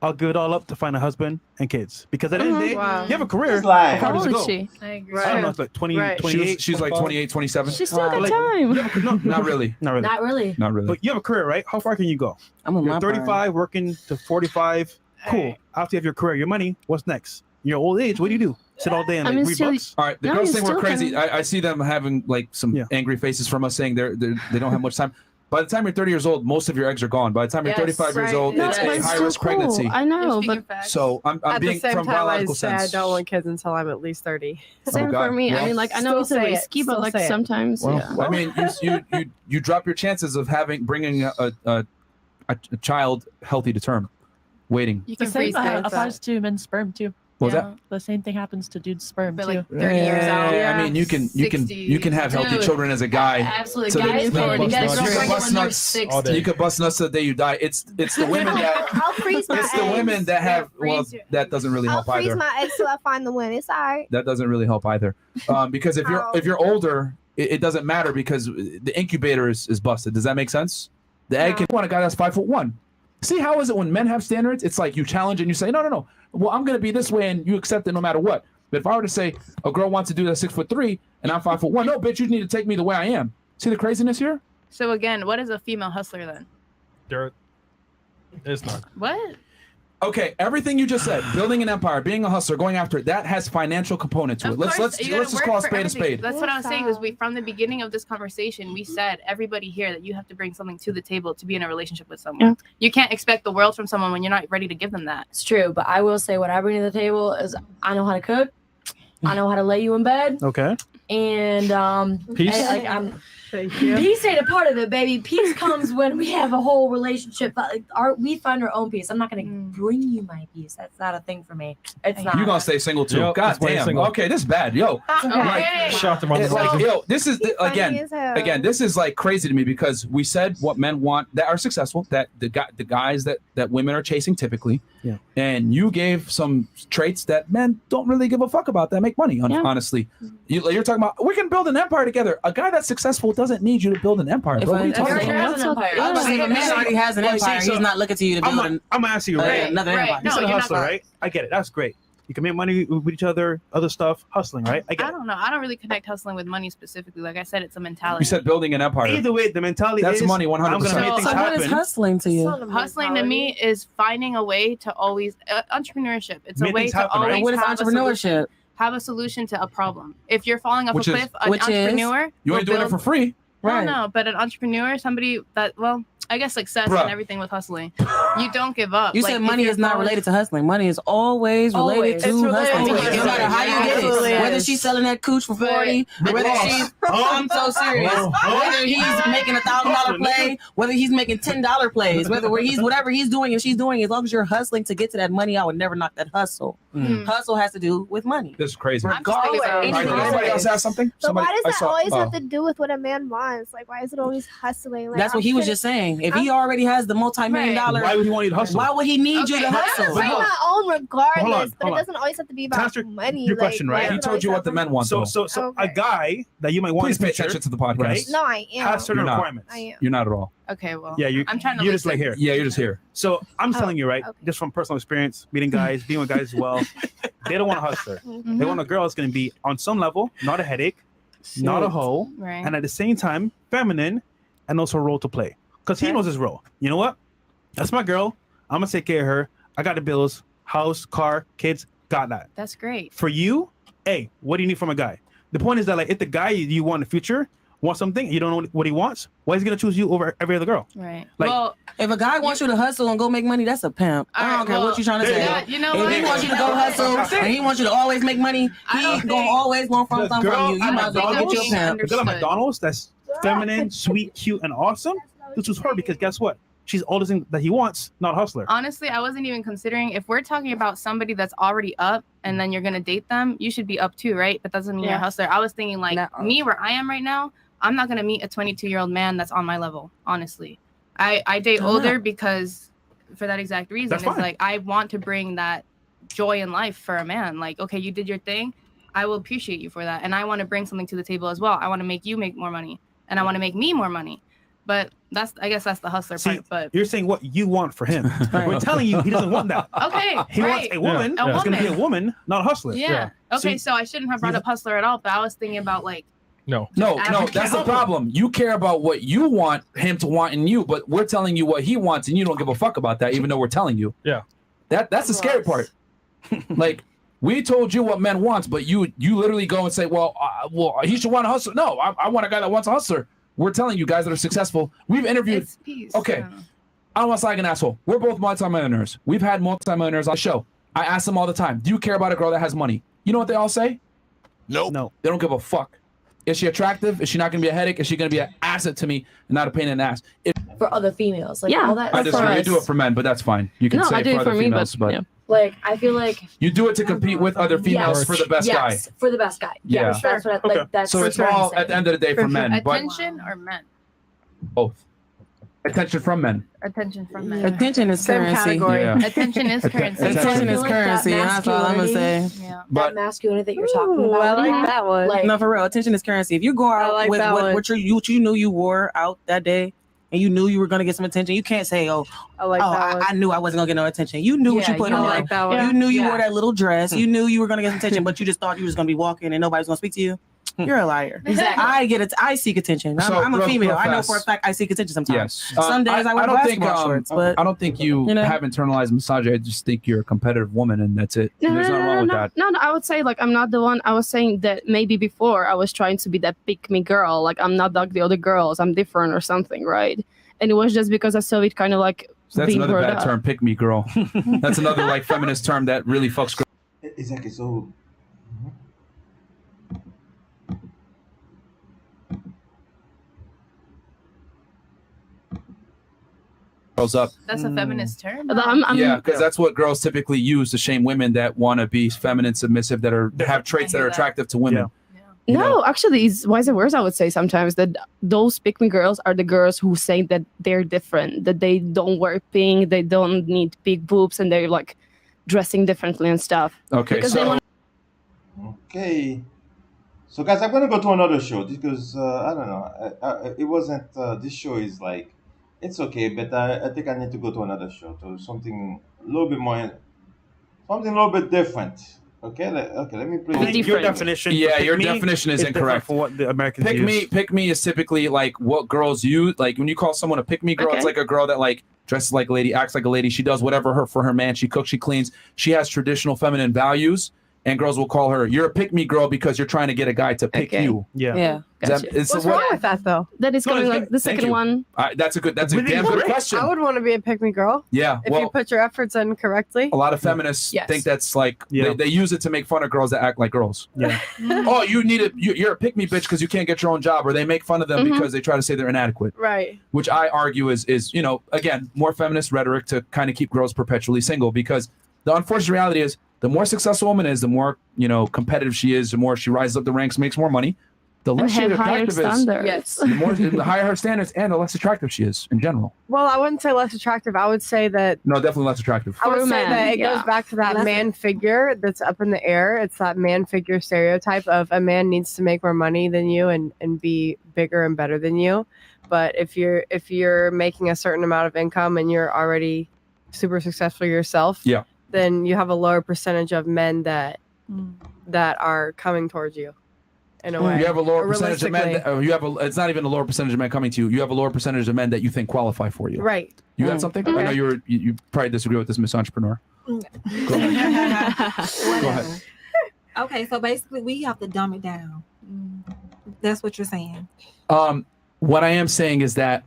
I'll give it all up to find a husband and kids. Because at the end of the day, you have a career. How old is she? I agree. I don't know, it's like 20, 28. She's like 28, 27. She's still got time. No, Not really. Not really. Not really. Not really. But you have a career, right? How far can you go? I'm You're 35, working to 45, Cool. After you have your career, your money, what's next? Your old age, what do? Sit all day and read books? All right, the girls think we're crazy. I see them having like some angry faces from us saying they don't have much time. By the time you're 30 years old, most of your eggs are gone. By the time you're 35 years old, it's a high-risk pregnancy. I know, but so I'm At being the same from time, biological I say sense. I don't want kids until I'm at least 30. Same for me. I mean, like I know it's Still say it. risky, but Still like say it. sometimes, yeah. I mean, you drop your chances of bringing a child healthy to term, waiting. You The can same freeze kids. applies to men's sperm too. What was that? The same thing happens to dude's sperm But too. like 30 years out. I mean, you can have healthy Dude. children as a guy. Absolutely. So Guys, that- you get you can pregnant bust when you're nuts. 60. You can bust nuts the day you die. It's the women that I'll freeze my it's the women eggs. that have that doesn't really I'll help freeze either. my eggs till I find the one. It's alright. That doesn't really help either. Because if you're older, it doesn't matter because the incubator is busted. Does that make sense? The egg can want a guy that's 5'1". See, how is it when men have standards? It's like you challenge and you say, no. Well, I'm gonna be this way, and you accept it no matter what. But if I were to say a girl wants to do that 6'3" and I'm 5'1", no, bitch, you need to take me the way I am. See the craziness here? So again, what is a female hustler then? Dirt. It's not. What? Okay, everything you just said, building an empire, being a hustler, going after it, that has financial component to it. Of Let's course, you gotta just work call a for spade a everything. spade. That's what I was saying. Is we from the beginning of this conversation, we said everybody here that you have to bring something to the table to be in a relationship with someone. Yeah. You can't expect the world from someone when you're not ready to give them that. It's true, but I will say what I bring to the table is I know how to cook, I know how to lay you in bed, Okay. and Peace? Thank you. Peace ain't a part of it, baby. Peace comes when we have a whole relationship. We find our own peace. I'm not gonna bring you my peace. That's not a thing for me. It's not. You gonna stay single too? Yep, God that's why you're damn. single. Okay, this is bad, yo. Okay. Shout them on the It's like, line. yo, this is funny again, as hell. this is like crazy to me because we said what men want that are successful, that the guys that women are chasing typically, Yeah. and you gave some traits that men don't really give a fuck about that make money. Honestly, you're talking about we can build an empire together. A guy that's successful doesn't need you to build an empire. If Bro, what are you a- talking if a- about? Has an empire. I was saying, if a man already has an Like, see, empire, so he's not looking to you to build I'm gonna ask you, right? another Right. empire. You No, said a you're hustler, not. right? I get it. That's great. You can make money with each other, other stuff, hustling, right? I get I it. don't know. I don't really connect hustling with money specifically. Like I said, it's a mentality. You said building an empire. Either way, the mentality That's is money, 100%. I'm gonna make So things So what is happen. hustling to you? Hustling to me is finding a way to always entrepreneurship. It's a Make way things to happen, right? always And what is have a solution. entrepreneurship? Have a solution to a problem. If you're falling off Which a is- cliff, an which is- entrepreneur. You will ain't doing it build- for free. Right. No, but an entrepreneur, somebody that, well, I guess success Bruh. and everything with hustling. You don't give up. You Like, said if money you're is not falling- related to hustling. Money is always related Always. to It's related hustling. to No hustling. matter how you get it, Absolutely whether is. she's selling that cooch for 40, Big whether loss. she's, I'm so serious, whether he's making $1,000 play, whether he's making $10 plays, whatever he's doing and she's doing, as long as you're hustling to get to that money, I would never knock that hustle. Hustle has to do with money. This is crazy. I'm just thinking about- Anything All right, anybody else have something? But why does I that saw- always oh. have to do with what a man wants? Like, why is it always hustling? Like, That's what he was just saying. If he already has the multi-million dollar, Why would he want you to hustle? why would he need you Okay, to but hustle? I'm my own regardless, Hold on, but hold it on. doesn't always have to be To about answer money. your like, question, why right? does He it told always you have what the to- men want. So though. a Okay. guy that you might want Please in the pay future, attention to the podcast. right? No, I am. has certain You're not. requirements. I am. You're not at all. Okay, well, Yeah, I'm trying to you're just like listen. here. Yeah, you're just here. So I'm Oh, telling you, right, okay. just from personal experience, meeting guys, being with guys as well, they don't want a hustler. Mm-hmm. They want a girl that's going to be on some level, not a headache, not a hoe, Right. and at the same time feminine, and also a role to play. Because he Okay. knows his role. You know what? That's my girl. I'm gonna take care of her. I got the bills, house, car, kids, got that. That's great. For you, hey, what do you need from a guy? The point is that like if the guy you want in the future wants something, you don't know what he wants, why is he gonna choose you over every other girl? Right. Like- well, If a guy wants you to hustle and go make money, that's a pimp. I don't Alright, care well, what you're trying to there you say. go. you know If what? he wants you to go hustle and he wants you to always make money, I he don't gonna think- always want The something girl from you. You at might as well get McDonald's, your pimp. the girl at Understood. McDonald's that's feminine, sweet, cute, and awesome, you choose her because guess what? She's all the things that he wants, not a hustler. Honestly, I wasn't even considering if we're talking about somebody that's already up and then you're gonna date them, you should be up too, right? But that doesn't mean you're a Yeah. hustler. I was thinking like No. me where I am right now, I'm not gonna meet a 22-year-old man that's on my level, honestly. I date Why older not? because for that exact reason. That's It's fine. like I want to bring that joy in life for a man. Like, okay, you did your thing. I will appreciate you for that. And I want to bring something to the table as well. I want to make you make more money. And I want to make me more money. But I guess that's the hustler See, part. But you're saying what you want for him. We're telling you he doesn't want that. okay, He right. wants a woman A that's going to be a woman. woman, not a hustler. Yeah. Okay, So- so I shouldn't have brought up hustler at all, but I was thinking about like No. No, Average that's the couple. problem. You care about what you want him to want in you, but we're telling you what he wants, and you don't give a fuck about that, even though we're telling you. Yeah. That's the scary part. Like, we told you what men want, but you literally go and say, well, he should want to hustle. No, I want a guy that wants a hustler. We're telling you guys that are successful. We've interviewed. It's peace. Okay. I don't want to sound like an asshole. We're both multimillionaires. We've had multimillionaires on the show. I ask them all the time, do you care about a girl that has money? You know what they all say? Nope. No. They don't give a fuck. Is she attractive? Is she not going to be a headache? Is she going to be an asset to me and not a pain in the ass? For other females, like Yeah. all that. I disagree. You do it for men, but that's fine. You can No, say I it do for it other for me, females, but, but yeah. Like, I feel like you do it to compete with other females for the best guy. Yes, for the best guy. Yeah. Yes, that's what. Like that's. So it's what I'm all saying. at the end of the day for men, but Attention or men? both. Attention from men. Attention from men. Attention is Same currency. category. Yeah. Attention is currency. Attention is currency. And that's all I'm gonna say. Yeah. That masculinity that you're talking about. I like that one. Like, No, for real. Attention is currency. If you go out like with that one. what you knew you wore out that day, and you knew you were gonna get some attention, you can't say, I like that one. I knew I wasn't gonna get no attention. You knew what Yeah, you put I on. like that one. You knew you Yeah. wore that little dress. You knew you were gonna get some attention, but you just thought you was gonna be walking and nobody's gonna speak to you. You're a liar. Exactly. I get it. I seek attention. So, I'm a real female. I know fast. for a fact I seek attention sometimes. Yes. Some days I wear don't think basketball shorts, but I don't think you, you know? have internalized misogyny. I just think you're a competitive woman, and that's it. There's nothing wrong with that. No, I would say like I'm not the one. I was saying that maybe before I was trying to be that pick me girl. Like I'm not like the other girls. I'm different or something, right? And it was just because I saw it kind of like So that's being another brought bad up. term, pick me girl. That's another like feminist term that really fucks girls. Exactly. So Up. That's a feminist term. Yeah, because that's what girls typically use to shame women that want to be feminine, submissive, that have traits that are attractive to women. No, actually, it's vice versa. I would say sometimes that those pick me girls are the girls who say that they're different, that they don't wear pink, they don't need big boobs, and they're like dressing differently and stuff. Okay, Because they want okay. So guys, I'm gonna go to another show because I don't know. It wasn't. This show is like, it's okay, but I think I need to go to another show to something a little bit more, something a little bit different. Okay, let me play. Your definition. Yeah, for your pick me definition is different incorrect. for what the Americans Pick use. me is typically like what girls use. Like when you call someone a pick me girl, it's like a girl that like dresses like a lady, acts like a lady. She does whatever for her man. She cooks, she cleans. She has traditional feminine values, and girls will call her, "You're a pick me girl" because you're trying to get a guy to pick you. Yeah. What's wrong with that though? That is coming like the second one. That's a damn good question. I would want to be a pick me girl. Yeah, If well, you put your efforts in correctly. a lot of feminists Yes. think that's like they use it to make fun of girls that act like girls. Yeah. Oh, you're a pick me bitch because you can't get your own job, or they make fun of them because they try to say they're inadequate. Right. Which I argue is again more feminist rhetoric to kind of keep girls perpetually single, because the unfortunate reality is the more successful a woman is, the more competitive she is, the more she rises up the ranks, makes more money, the And less she have higher attractive is. standards. Yes. The higher her standards, and the less attractive she is in general. Well, I wouldn't say less attractive. I would say that No, definitely less attractive. I would For say men, that it yeah. goes back to that man figure that's up in the air. It's that man figure stereotype of a man needs to make more money than you and be bigger and better than you. But if you're making a certain amount of income and you're already super successful yourself, Yeah. then you have a lower percentage of men that are coming towards you. In a way, You have a lower percentage of men. Realistically. It's not even a lower percentage of men coming to you. You have a lower percentage of men that you think qualify for you. Right. You got something? I know you probably disagree with this Miss Entrepreneur. Go ahead. Okay, so basically we have to dumb it down. That's what you're saying. What I am saying is that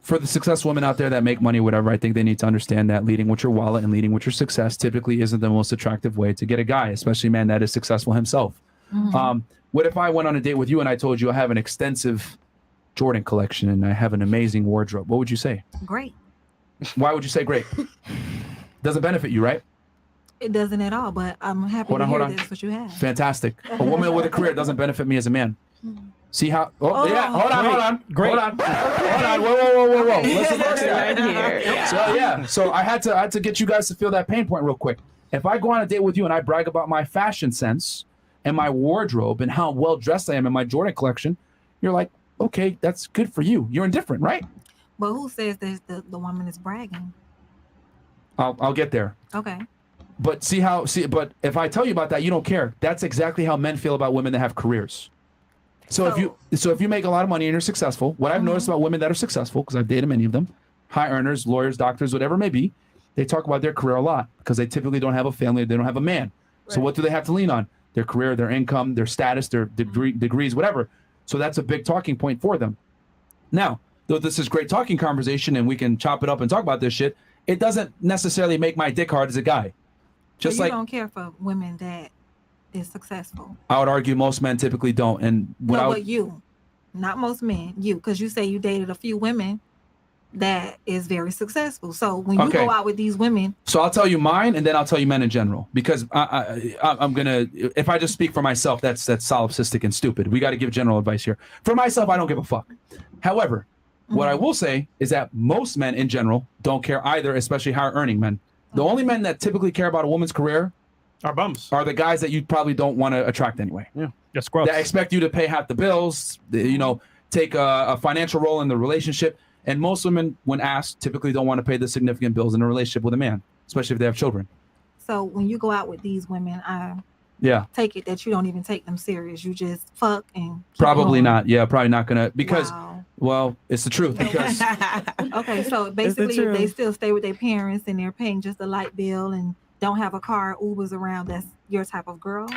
for the successful women out there that make money, whatever, I think they need to understand that leading with your wallet and leading with your success typically isn't the most attractive way to get a guy, especially a man that is successful himself. What if I went on a date with you and I told you I have an extensive Jordan collection and I have an amazing wardrobe? What would you say? Great. Why would you say great? Doesn't benefit you, right? It doesn't at all, but I'm happy to hear that's what you have. Fantastic. A woman with a career doesn't benefit me as a man. See how? Hold on. Great. Hold on. Whoa. Listen. So I had to get you guys to feel that pain point real quick. If I go on a date with you and I brag about my fashion sense and my wardrobe and how well dressed I am in my Jordan collection, you're like, okay, that's good for you. You're indifferent, right? But who says that the woman is bragging? I'll get there. Okay. But but if I tell you about that, you don't care. That's exactly how men feel about women that have careers. So if you make a lot of money and you're successful, what I've noticed about women that are successful, because I've dated many of them, high earners, lawyers, doctors, whatever it may be, they talk about their career a lot because they typically don't have a family, they don't have a man. So what do they have to lean on? Their career, their income, their status, their degrees, whatever. So that's a big talking point for them. Now, though this is great talking conversation and we can chop it up and talk about this shit, it doesn't necessarily make my dick hard as a guy. Just So you like don't care for women that is successful. I would argue most men typically don't. And But you, not most men, you, because you say you dated a few women that is very successful. So when you go out with these women, So I'll tell you mine, and then I'll tell you men in general, because I'm gonna. If I just speak for myself, that's solipsistic and stupid. We got to give general advice here. For myself, I don't give a fuck. However, what I will say is that most men in general don't care either, especially higher earning men. The only men that typically care about a woman's career are bums. Are the guys that you probably don't want to attract anyway. Yeah, scrubs. That expect you to pay half the bills. Take a financial role in the relationship. And most women, when asked, typically don't want to pay the significant bills in a relationship with a man, especially if they have children. so when you go out with these women, I Yeah, take it that you don't even take them serious. You just fuck and keep probably going. not. Yeah, probably not gonna because well, it's the truth because Okay, so basically truth. they still stay with their parents and they're paying just a light bill and don't have a car, Ubers around. That's your type of girl,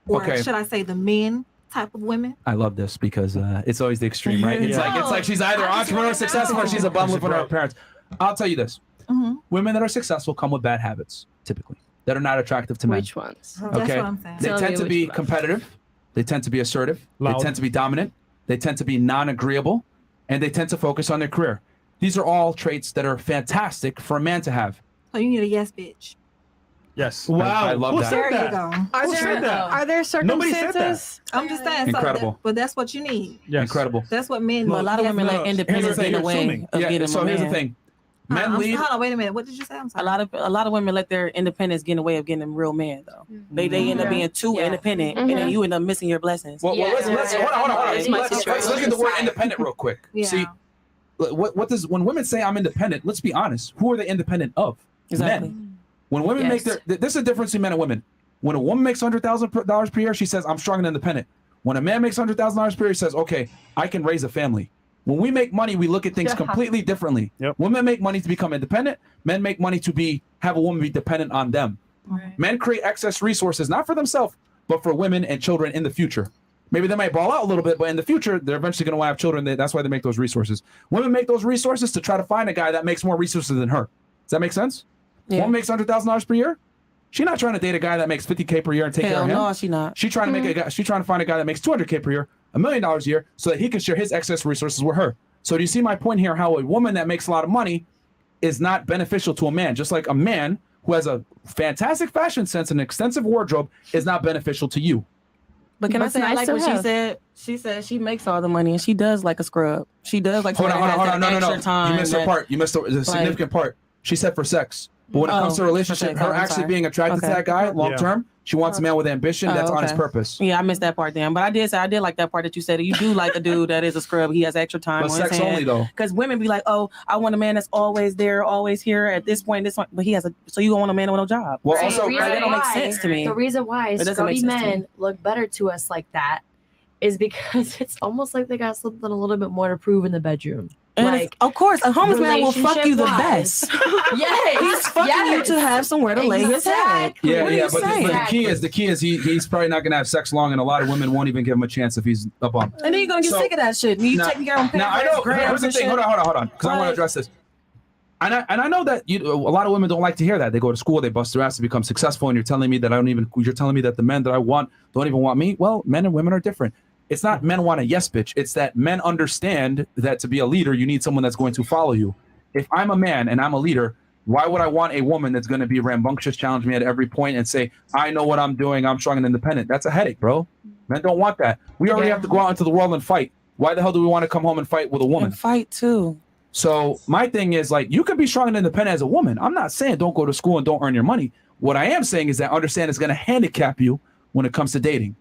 or Okay. should I say the men type of women? I love this because it's always the extreme, right? It's like she's either entrepreneur successful or she's a bum living with her parents. I'll tell you this: women that are successful come with bad habits, typically that are not attractive to men. Which ones? Okay, That's what I'm saying. they Tell tend me to which be ones. competitive. They tend to be assertive. Loud. They tend to be dominant. They tend to be non-agreeable, and they tend to focus on their career. These are all traits that are fantastic for a man to have. So you need a yes bitch. Yes. Wow, I love that. There you go. Are there circumstances? I'm just saying. Incredible. But that's what you need. Incredible. That's what men. But a lot of women let independence get in the way of getting So a here's the man. thing: men lead. Hold on, wait a minute. What did you say? I'm sorry. A lot of women let their independence get in the way of getting a real man though. They end up being too independent, and then you end up missing your blessings. Well, let's hold on. Let's look at the word independent real quick. Yeah. See, what does when women say I'm independent? Let's be honest. Who are they independent of? Exactly. Men. When women make there's a difference between men and women. When a woman makes $100,000 per year, she says I'm strong and independent. When a man makes $100,000 per year, he says, okay, I can raise a family. When we make money, we look at things completely differently. Women make money to become independent. Men make money to have a woman be dependent on them. Men create excess resources, not for themselves, but for women and children in the future. Maybe they might ball out a little bit, but in the future, they're eventually going to have children. That's why they make those resources. Women make those resources to try to find a guy that makes more resources than her. Does that make sense? Woman makes $100,000 per year. She's not trying to date a guy that makes $50K per year and take care of him. No, she not. She's trying to make a guy. She's trying to find a guy that makes $200K per year, $1 million a year, so that he can share his excess resources with her. So do you see my point here? How a woman that makes a lot of money is not beneficial to a man, just like a man who has a fantastic fashion sense and extensive wardrobe is not beneficial to you. But can I say I like what she said? She said she makes all the money and she does like a scrub. She does like Hold on. No. time. You missed her part. You missed the significant part. She said for sex. But when it comes to a relationship, her actually being attracted to that guy long term, she wants a man with ambition. That's on his purpose. Yeah, I missed that part then. But I did like that part that you said. You do like a dude that is a scrub. He has extra time But on sex his hand. only, though. Because women be like, oh, I want a man that's always there, always here at this point, but he has so you don't want a man with no job. Well, See, also, the reason that don't make why- sense to me. The reason why It doesn't make scrubby sense to me. men look better to us like that is because it's almost like they got something a little bit more to prove in the bedroom. And Like, of course, a homeless man will fuck you the relationship-wise. best. Yes, He's fucking you to have somewhere to lay his head. Yeah, What are you but saying? the key is he's probably not gonna have sex long, and a lot of women won't even give him a chance if he's a bum. And then you're gonna get sick of that shit. You taking your own Now I know. grams Here's the and thing. shit. Hold on, because I want to address this. And I know that a lot of women don't like to hear that. They go to school, they bust their ass to become successful, and you're telling me that you're telling me that the men that I want don't even want me. Well, men and women are different. It's not men want a yes bitch. It's that men understand that to be a leader, you need someone that's going to follow you. If I'm a man and I'm a leader, why would I want a woman that's going to be rambunctious, challenge me at every point, and say, I know what I'm doing, I'm strong and independent? That's a headache, bro. Men don't want that. We already have to go out into the world and fight. Why the hell do we want to come home and fight with a woman? And fight too. So my thing is, like, you can be strong and independent as a woman. I'm not saying don't go to school and don't earn your money. What I am saying is that understand it's going to handicap you when it comes to dating.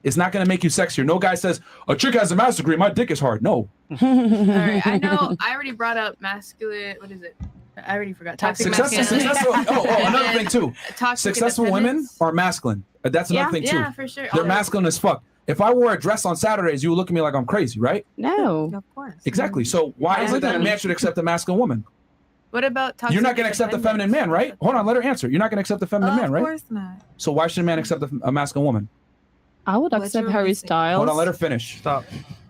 It's not going to make you sexier. No guy says, a chick has a master's degree, my dick is hard. No. All right, I know. I already brought up masculine. What is it? I already forgot. Toxic masculinity. Another thing too. Toxic Successful women independence. are masculine. That's another thing too. Yeah, for sure. They're masculine as fuck. If I wore a dress on Saturdays, you would look at me like I'm crazy, right? No. Of course. Exactly. So why is it that a man should accept a masculine woman? What about toxic? You're not going to accept the feminine man, right? Hold on, let her answer. You're not going to accept the feminine man, right? Of course not. So why should a man accept a masculine woman? I would accept Harry Styles. Hold on, let her finish. Stop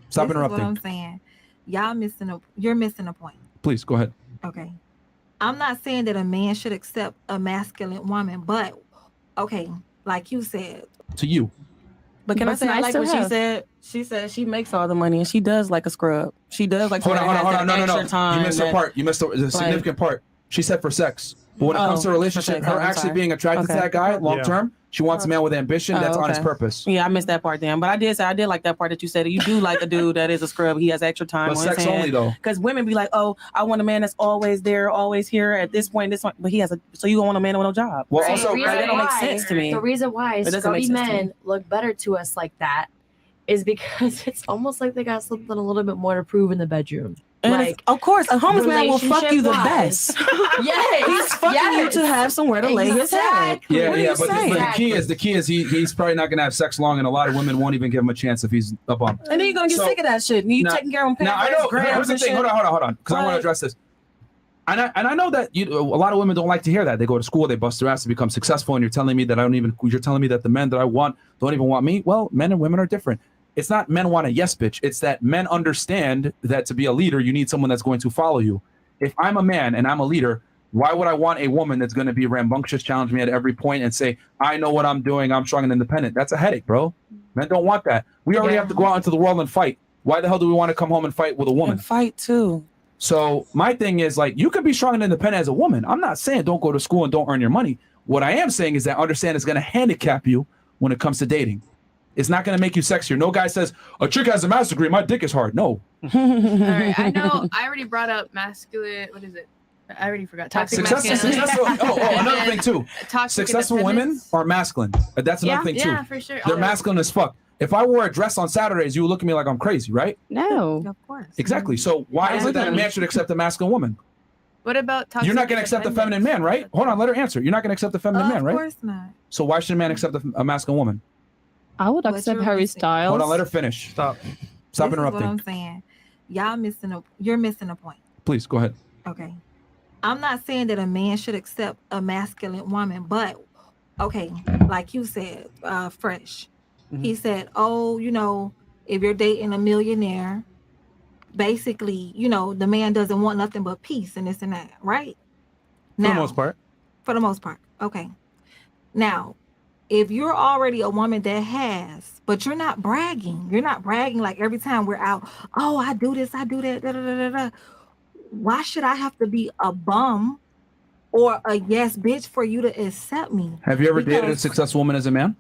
This interrupting. is what I'm saying. You're missing a point. Please go ahead. Okay. I'm not saying that a man should accept a masculine woman, but okay, like you said. To you. But can I say, I like what she said? She said she makes all the money and she does like a scrub. She does like Hold on. No. Time You missed her part. You missed the significant part. She said for sex. But when it comes to a relationship, her actually being attracted to that guy long term, she wants a man with ambition. That's on his purpose. Yeah, I missed that part then. But I did like that part that you said. You do like a dude that is a scrub. He has extra time. But on sex his hand. only though. Because women be like, oh, I want a man that's always there, always here at this point, but he has so you don't want a man with no job. Well, Right. also, The that don't make sense to me. The reason why It doesn't make scrubby sense to me. men look better to us like that is because it's almost like they got something a little bit more to prove in the bedroom. And Like, of course, a homeless man will fuck you the relationship-wise. best. Yes, He's fucking you to have somewhere to lay his head. Yeah, What are you but saying? the key is he's probably not gonna have sex long, and a lot of women won't even give him a chance if he's a bum. And then you're gonna get sick of that shit. And you taking care of him. Now I know. Here's the thing. Hold on, because I want to address this. And I know that a lot of women don't like to hear that. They go to school, they bust their ass to become successful, and you're telling me that you're telling me that the men that I want don't even want me. Well, men and women are different. It's not men want a yes bitch. It's that men understand that to be a leader, you need someone that's going to follow you. If I'm a man and I'm a leader, why would I want a woman that's going to be rambunctious, challenge me at every point, and say, I know what I'm doing, I'm strong and independent? That's a headache, bro. Men don't want that. We already have to go out into the world and fight. Why the hell do we want to come home and fight with a woman? And fight too. So my thing is, like, you can be strong and independent as a woman. I'm not saying don't go to school and don't earn your money. What I am saying is that understand it's going to handicap you when it comes to dating. It's not going to make you sexier. No guy says, a chick has a master's degree, my dick is hard. No. All right, I know. I already brought up masculine. What is it? I already forgot. Toxic masculinity. Another thing too. Toxic Successful women independence. are masculine. That's another thing too. Yeah, for sure. They're masculine as fuck. If I wore a dress on Saturdays, you would look at me like I'm crazy, right? No. Of course. Exactly. So why is it that a man should accept a masculine woman? What about toxic? You're not going to accept the feminine man, right? Hold on, let her answer. You're not going to accept the feminine man, right? Of course not. So why should a man accept a masculine woman? I would accept Harry Styles. Hold on, let her finish. Stop This interrupting. is what I'm saying. You're missing a point. Please go ahead. Okay. I'm not saying that a man should accept a masculine woman, but okay, like you said, Fresh. He said, oh, if you're dating a millionaire, basically, the man doesn't want nothing but peace and this and that, right? For the most part. For the most part. Okay. Now, if you're already a woman that has, but you're not bragging like every time we're out, oh, I do this, I do that, da, da, da, da, da. Why should I have to be a bum or a yes bitch for you to accept me? Have you ever dated a Because- successful woman as a man?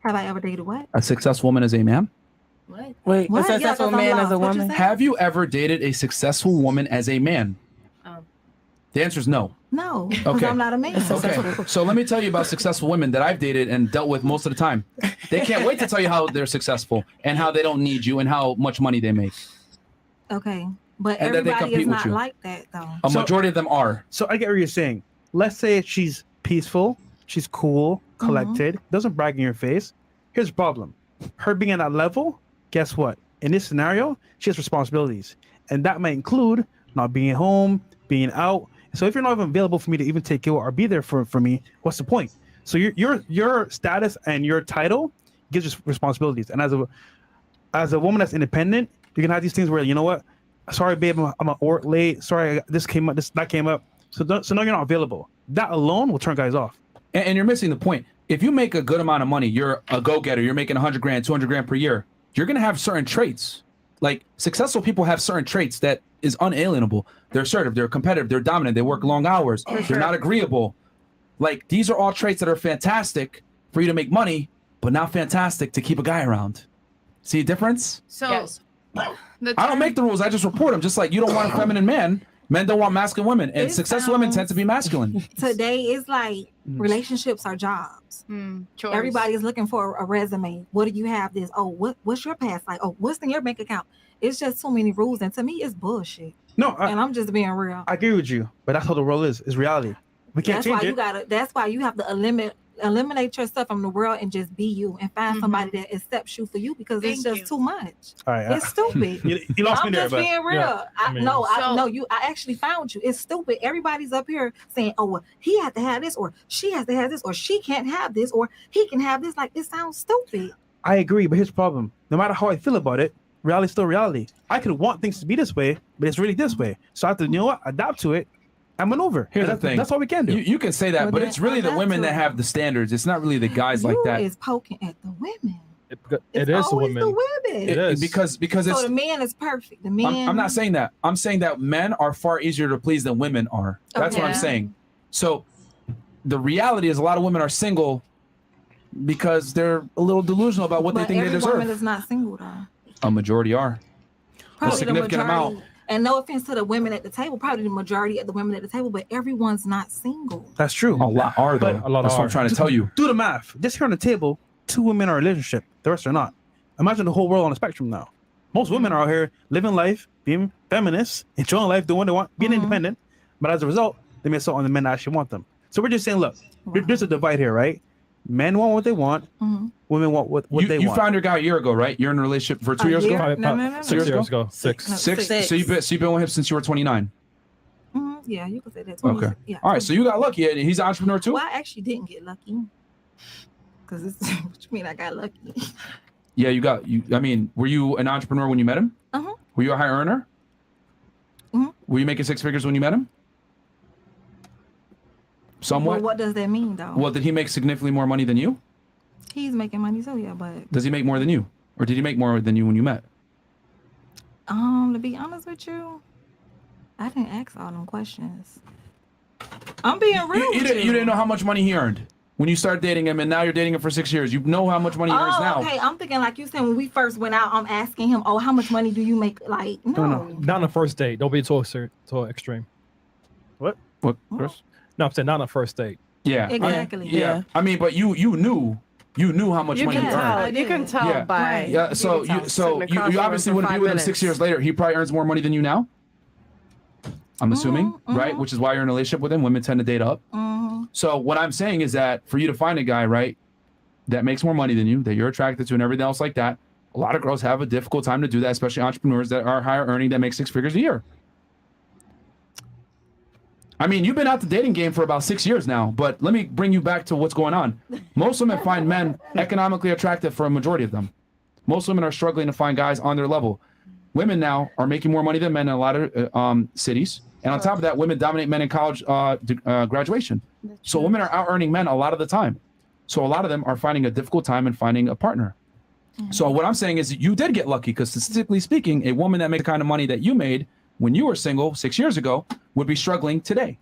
Have I ever dated what? A successful woman as a man? What? Wait, What? a successful Yeah, 'cause I'm man as lost. a What you woman? say? Have you ever dated a successful woman as a man? The answer is no. No, because Okay. I'm not a man. Okay, so let me tell you about successful women that I've dated and dealt with most of the time. They can't wait to tell you how they're successful and how they don't need you and how much money they make. Okay, but And that they everybody compete is with not you. like that though. A majority of them are. So I get what you're saying. Let's say she's peaceful, she's cool, collected, doesn't brag in your face. Here's the problem. Her being at that level, guess what? In this scenario, she has responsibilities. And that might include not being at home, being out. So if you're not even available for me to even take care or be there for me, what's the point? So your status and your title gives you responsibilities. And as a woman that's independent, you can have these things where, you know what? Sorry, babe, I'm at work late. Sorry, this came up, that came up. So now you're not available. That alone will turn guys off. And you're missing the point. If you make a good amount of money, you're a go-getter, you're making 100 grand, 200 grand per year, you're going to have certain traits. Like successful people have certain traits that is unalienable. They're assertive, they're competitive, they're dominant, they work long hours, they're not agreeable. Like these are all traits that are fantastic for you to make money, but not fantastic to keep a guy around. See a difference? So I don't make the rules, I just report them. Just like you don't want a feminine man, men don't want masculine women, and It successful women tend to be masculine. Today is like relationships are jobs. Chores. Everybody is looking for a resume. What do you have? This. Oh, what's your past like? Oh, what's in your bank account? It's just so many rules, and to me, it's bullshit. No, and I'm just being real. I agree with you, but that's how the world is reality. We can't That's change why it. you gotta. That's why you have to eliminate yourself from the world and just be you and find somebody that accepts you for you because it's just too much. All right, It's stupid. You lost I'm me there, just but being real. yeah, I mean- know. I actually found you. It's stupid. Everybody's up here saying, "Oh, well, he has to have this, or she has to have this, or she can't have this, or he can have this." Like, it sounds stupid. I agree, but here's the problem. No matter how I feel about it, reality is still reality. I could want things to be this way, but it's really this way. So I have to, you know what, adapt to it and maneuver. Here's And the thing. that's all we can do. You can say that, but it's really the women that have the standards. It's not really the guys like that. Is poking at the women. It is the always women. the women. It is. because So it's. the man is perfect. The man. I'm not saying that. I'm saying that men are far easier to please than women are. That's what I'm Okay. saying. So the reality is a lot of women are single because they're a little delusional about what they But think they every deserve. woman is not single though. A majority are. Probably a significant the majority. amount. And no offense to the women at the table, probably the majority of the women at the table, but everyone's not single. That's true. A lot are though. That's what I'm trying to tell you. Do the math. Just here on the table, 2 women are in a relationship. The rest are not. Imagine the whole world on a spectrum now. Most women are out here living life, being feminists, enjoying life, doing what they want, being independent. But as a result, they miss out on the men that actually want them. So we're just saying, look, there's a divide here, right? Men want what they want. Women want what they You want. found your guy a year ago, right? You're in a relationship for 2 years ago? No. 6 years ago. Six. Six? So you've been with him since you were 29. Yeah, you could say that. Okay. Yeah. All right. So you got lucky. He's an entrepreneur too? Well, I actually didn't get lucky. Because it's what you mean I got lucky. Yeah, I mean, were you an entrepreneur when you met him? Uh-huh. Were you a high earner? Were you making 6 figures when you met him? Somewhat. Well, what does that mean though? Well, did he make significantly more money than you? He's making money too, yeah, but Does he make more than you? Or did he make more than you when you met? to be honest with you, I didn't ask all them questions. I'm being real. You didn't know how much money he earned when you started dating him, and now you're dating him for 6 years. You know how much money he earns now. Okay. I'm thinking like you said when we first went out. I'm asking him, "Oh, how much money do you make?" Like, no. Not on the first date. Don't be too extreme. What? What, Chris? No, I'm saying not on the first date. Yeah. Exactly. Yeah. I mean, but you knew how much You money can he earned. tell. You can tell Yeah. by. Yeah. So you obviously wouldn't be with him 6 years later. He probably earns more money than you now. I'm assuming, right? Which is why you're in a relationship with him. Women tend to date up. So what I'm saying is that for you to find a guy, right, that makes more money than you, that you're attracted to, and everything else like that, a lot of girls have a difficult time to do that, especially entrepreneurs that are higher earning that make 6 figures a year. I mean, you've been out the dating game for about 6 years now, but let me bring you back to what's going on. Most women find men economically attractive for a majority of them. Most women are struggling to find guys on their level. Women now are making more money than men in a lot of cities. And on top of that, women dominate men in college graduation. So women are out earning men a lot of the time. So a lot of them are finding a difficult time in finding a partner. So what I'm saying is you did get lucky because statistically speaking, a woman that makes the kind of money that you made when you were single 6 years ago would be struggling today.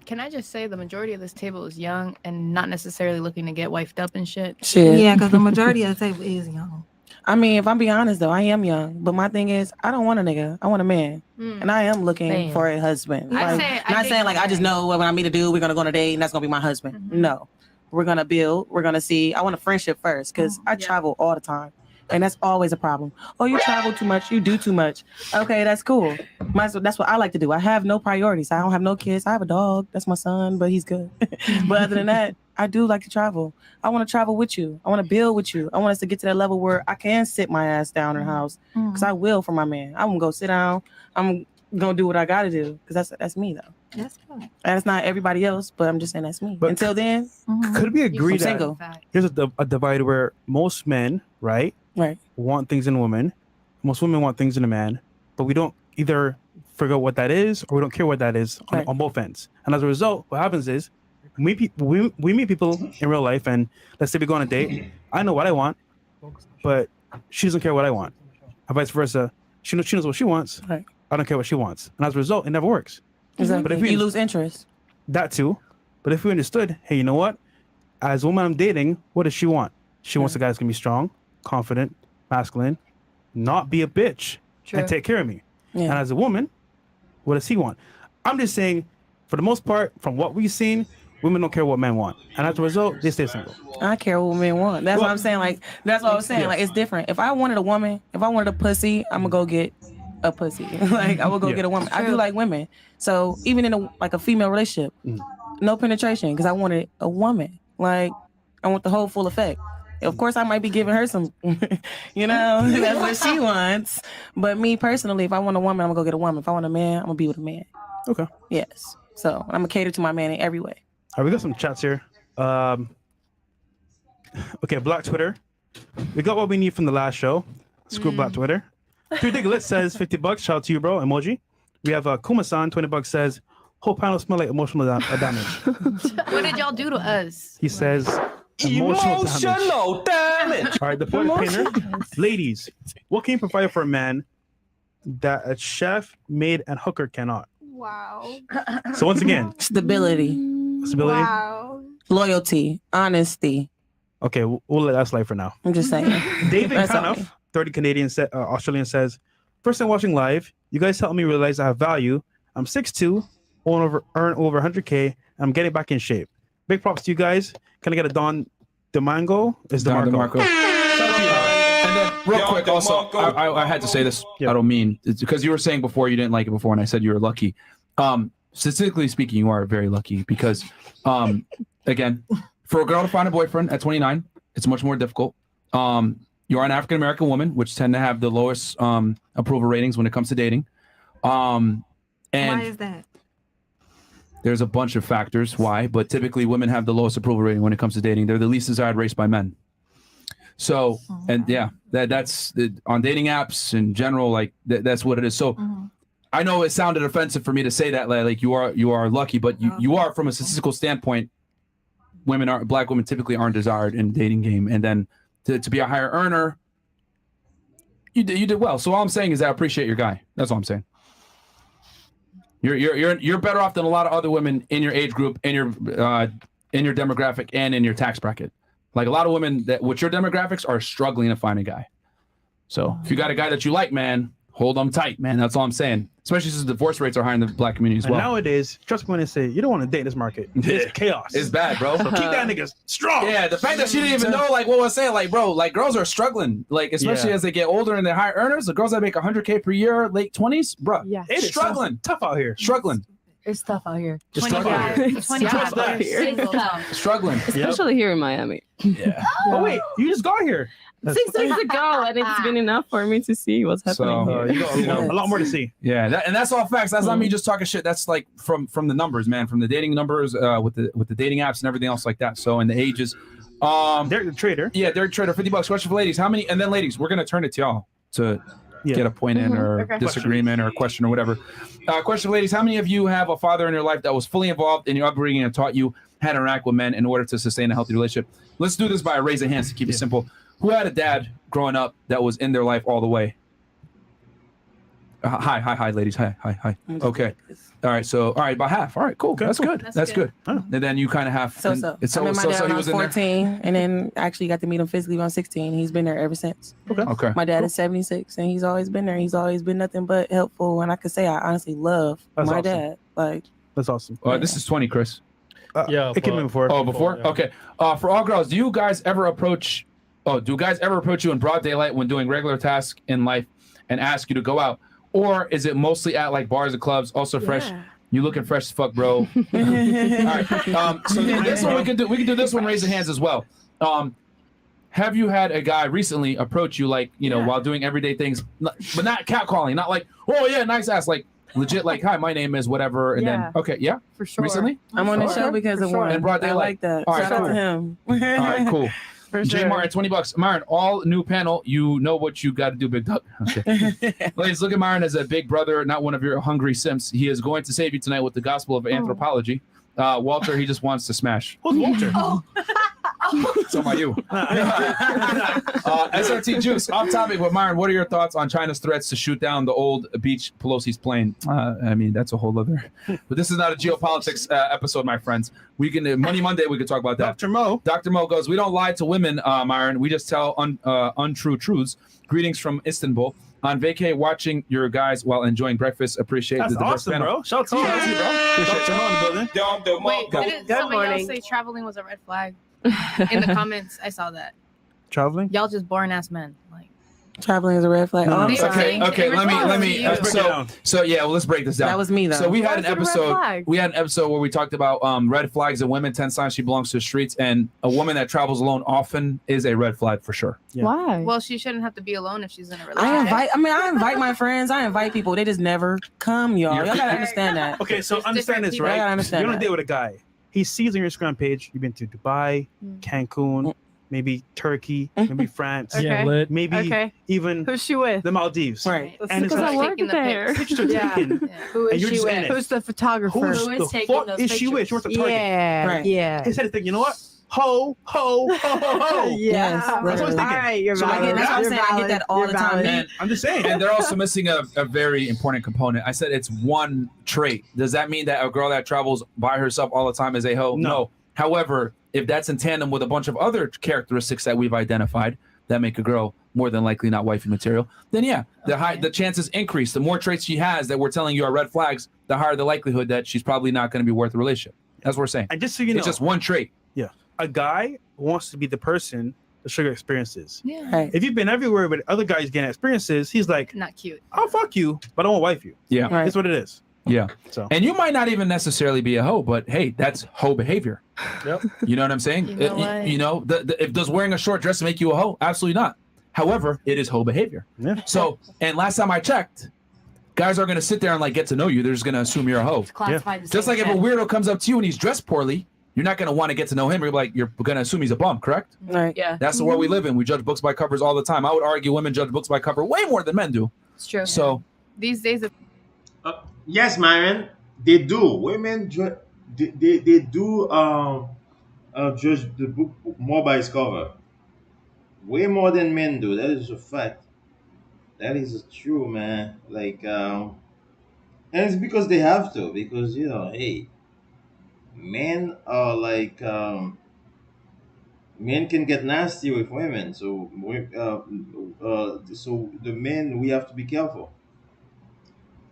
Can I just say the majority of this table is young and not necessarily looking to get wifed up and shit? Yeah, because the majority of the table is young. I mean, if I'm being honest though, I am young. But my thing is, I don't want a nigga. I want a man. And I am looking Damn. for a husband. I Like, say- I not think- saying like I just know what I mean to do. We're gonna go on a date and that's gonna be my husband. No. We're gonna build, we're gonna see. I want a friendship first because I travel all the time. And that's always a problem. Oh, you travel too much, you do too much. Okay, that's cool. That's what I like to do. I have no priorities. I don't have no kids. I have a dog. That's my son, but he's good. But other than that, I do like to travel. I want to travel with you. I want to build with you. I want us to get to that level where I can sit my ass down in the house because I will for my man. I'm gonna go sit down. I'm gonna do what I gotta do because that's me though. That's good. And it's not everybody else, but I'm just saying that's me. But Until then, Could we agree I'm that single. there's a divide where most men, right, want things in a woman, most women want things in a man, but we don't either figure out what that is or we don't care what that is on both ends. And as a result, what happens is we meet people in real life, and let's say we go on a date. I know what I want, but she doesn't care what I want, and vice versa. She knows what she wants. Right. I don't care what she wants, and as a result, it never works. Exactly. But if You lose interest. That too. But if we understood, hey, you know what? As a woman I'm dating, what does she want? She wants a guy that's gonna be strong, confident, masculine, not be a bitch, True. and take care of me. Yeah. And as a woman, what does he want? I'm just saying, for the most part, from what we've seen, women don't care what men want, and as a result, they stay single. I care what men want. That's what I'm saying. Like that's what I was saying. Yes. Like it's different. If I wanted a woman, if I wanted a pussy, I'm gonna go get a pussy. Like I will go Yeah. get a woman. I do like women. So even in a female relationship, no penetration because I wanted a woman. Like, I want the whole full effect. Of course, I might be giving her some, that's what she wants. But me personally, if I want a woman, I'm gonna go get a woman. If I want a man, I'm gonna be with a man. Okay. Yes. So I'm gonna cater to my man in every way. All right, we got some chats here. Okay, Black Twitter. We got what we need from the last show. Screw Black Twitter. Too Diglett says $50. Shout out to you, bro. Emoji. We have Kuma-san, $20 says, whole panel smell like emotional damage. What did y'all do to us? He says, emotional damage. All right, the point painter. Ladies, what can you provide for a man that a chef, maid, and hooker cannot? Wow. So once again, stability. Wow. Loyalty, honesty. Okay, we'll let that slide for now. I'm just saying. David That's Canoff, okay. 30 Canadian Australian says, first time watching live, you guys helped me realize I have value. I'm 6'2", earn over 100K, and I'm getting back in shape. Big props to you guys. Can I get a Don DeMango? Is Don DeMarco. DeMarco. And then real quick, also, I had to say this. I don't mean it's because you were saying before you didn't like it before, and I said you were lucky. Statistically speaking, you are very lucky because, again, for a girl to find a boyfriend at 29, it's much more difficult. You are an African American woman, which tend to have the lowest approval ratings when it comes to dating. And why is that? There's a bunch of factors why, but typically women have the lowest approval rating when it comes to dating. They're the least desired race by men. So, and yeah, that's on dating apps in general, like that's what it is. So I know it sounded offensive for me to say that, like you are lucky, but you are, from a statistical standpoint, black women typically aren't desired in the dating game. And then to be a higher earner, you did well. So all I'm saying is I appreciate your guy. That's all I'm saying. You're better off than a lot of other women in your age group, in your demographic, and in your tax bracket. Like a lot of women that with your demographics are struggling to find a guy. So if you got a guy that you like, man, hold them tight, man. That's all I'm saying. Especially since divorce rates are high in the black community as well. And nowadays, trust me when I say you don't want to date this market. It's chaos. It's bad, bro. So keep that nigga strong. Yeah, the fact that she didn't even know, like, what was saying, like, bro, like, girls are struggling, like, especially as they get older and they're high earners. The girls that make 100K per year, late 20s, bro, it's struggling. Tough out here. Struggling. It's tough out here. It's tough out here. Struggling. Especially here in Miami. Yeah. Oh wait, you just got here. 6 weeks ago, and it's been enough for me to see what's happening here. You got a lot more to see. Yeah, and that's all facts. That's not me just talking shit. That's like from the numbers, man, from the dating numbers, with the dating apps and everything else like that. So, and the ages. Derek the Trader. Yeah, Derek Trader, $50. Question for ladies. How many? And then ladies, we're gonna turn it to y'all to get a point in or disagreement or a question or whatever. Question for ladies. How many of you have a father in your life that was fully involved in your upbringing and taught you how to interact with men in order to sustain a healthy relationship? Let's do this by a raise of hands to keep it simple. Who had a dad growing up that was in their life all the way? Hi, ladies. Hi. Okay. All right, about half. All right, cool. That's good. That's good. And then you kind of have. So. I met my dad when I was 14, and then actually got to meet him physically when I was 16. He's been there ever since. Okay. My dad is 76, and he's always been there. He's always been nothing but helpful, and I could say I honestly love my dad. Like, that's awesome. This is 20, Chris. Yeah, it came in before. Oh, before? Yeah. Okay. For all girls, do you guys ever approach you in broad daylight when doing regular tasks in life and ask you to go out? Or is it mostly at like bars and clubs? Also fresh. You looking fresh as fuck, bro. All right. So this one we can do this one, raise the hands as well. Have you had a guy recently approach you like, while doing everyday things, but not catcalling, not like, oh yeah, nice ass, like legit, like, hi, my name is whatever, and then for sure. Recently? I'm on the show because of one. And broad daylight. I like that. All right, Shout out cool. to him. All right, cool. J Martin, $20. Myron, all new panel. You know what you got to do, big dog. Okay. Ladies, look at Myron as a big brother, not one of your hungry simps. He is going to save you tonight with the gospel of anthropology. Walter, he just wants to smash. Who's Walter? So about you. SRT Juice, off topic with Myron. What are your thoughts on China's threats to shoot down the old beach Pelosi's plane? I mean, that's a whole other. But this is not a geopolitics episode, my friends. We can Money Monday. We could talk about that. Dr. Mo goes. We don't lie to women, Myron. We just tell untrue truths. Greetings from Istanbul. On vacay, watching your guys while enjoying breakfast. Appreciate That's the diverse awesome, panel. bro. Shout out to you, bro. Appreciate you in the building. Wait, didn't somebody else say traveling was a red flag? In the comments, I saw that. Traveling? Y'all just boring ass men. Like, Traveling is a red flag. No, Oh, no, I'm no. sorry. Okay. Let me. Let's break it down. So yeah. Well, let's break this down. That was me, though. So we had Why an is it a red episode. flag? We had an episode where we talked about red flags in women. 10 signs she belongs to the streets, and a woman that travels alone often is a red flag for sure. Yeah. Why? Well, she shouldn't have to be alone if she's in a relationship. I invite my friends. I invite people. They just never come, y'all. Y'all gotta understand that. Okay, so There's understand different this, people. right? I gotta understand You're on a that. date with a guy. He sees on your Instagram page you've been to Dubai, Cancun, maybe Turkey, maybe France, Okay. Yeah, lit. maybe Okay. even Who's she with? the Maldives. Right. And it's Because I like, work Taking the there. pictures are Yeah. taken. Who And is you're she just in with? it. Who's the photographer? Who's Who is the taking fuck those is she with? She wants to target. Yeah. Right. Yeah. Instead of thinking, you know what? Ho, ho, ho, ho, ho. Yeah. Yes, That's what I was literally. thinking. All right, you're So valid. I get- that's what I'm You're saying. I get valid. that all You're the time. valid. And I'm just saying. And they're also missing a very important component. I said it's one trait. Does that mean that a girl that travels by herself all the time is a hoe? No. However, if that's in tandem with a bunch of other characteristics that we've identified that make a girl more than likely not wifey material, then yeah, the chances increase. The more traits she has that we're telling you are red flags, the higher the likelihood that she's probably not going to be worth a relationship. That's what we're saying. And just so you know, It's just one trait. yeah, a guy wants to be the person to sugar experiences. Yeah. Right. If you've been everywhere with other guys getting experiences, he's like, Not cute. I'll fuck you, but I won't wife you. Yeah. Right. That's what it is. Yeah. So And you might not even necessarily be a hoe, but hey, that's hoe behavior. Yep. You know what I'm saying? You know what? You know, if does wearing a short dress make you a hoe? Absolutely not. However, it is hoe behavior. yeah. So, and last time I checked, guys are going to sit there and like get to know you. They're just going to assume you're a hoe. Classified the Just same like if a shit. weirdo comes up to you and he's dressed poorly, you're not going to want to get to know him. You're like, you're going to assume he's a bum, correct? Right. Yeah, That's the world we live in. We judge books by covers all the time. I would argue women judge books by cover way more than men do. it's true. So, These days, Yes, Myron, they do. Women, they do judge the book more by its cover. Way more than men do. That is a fact. That is true, man. Like, and it's because they have to. Because hey, men are like, men can get nasty with women. So, so the men, we have to be careful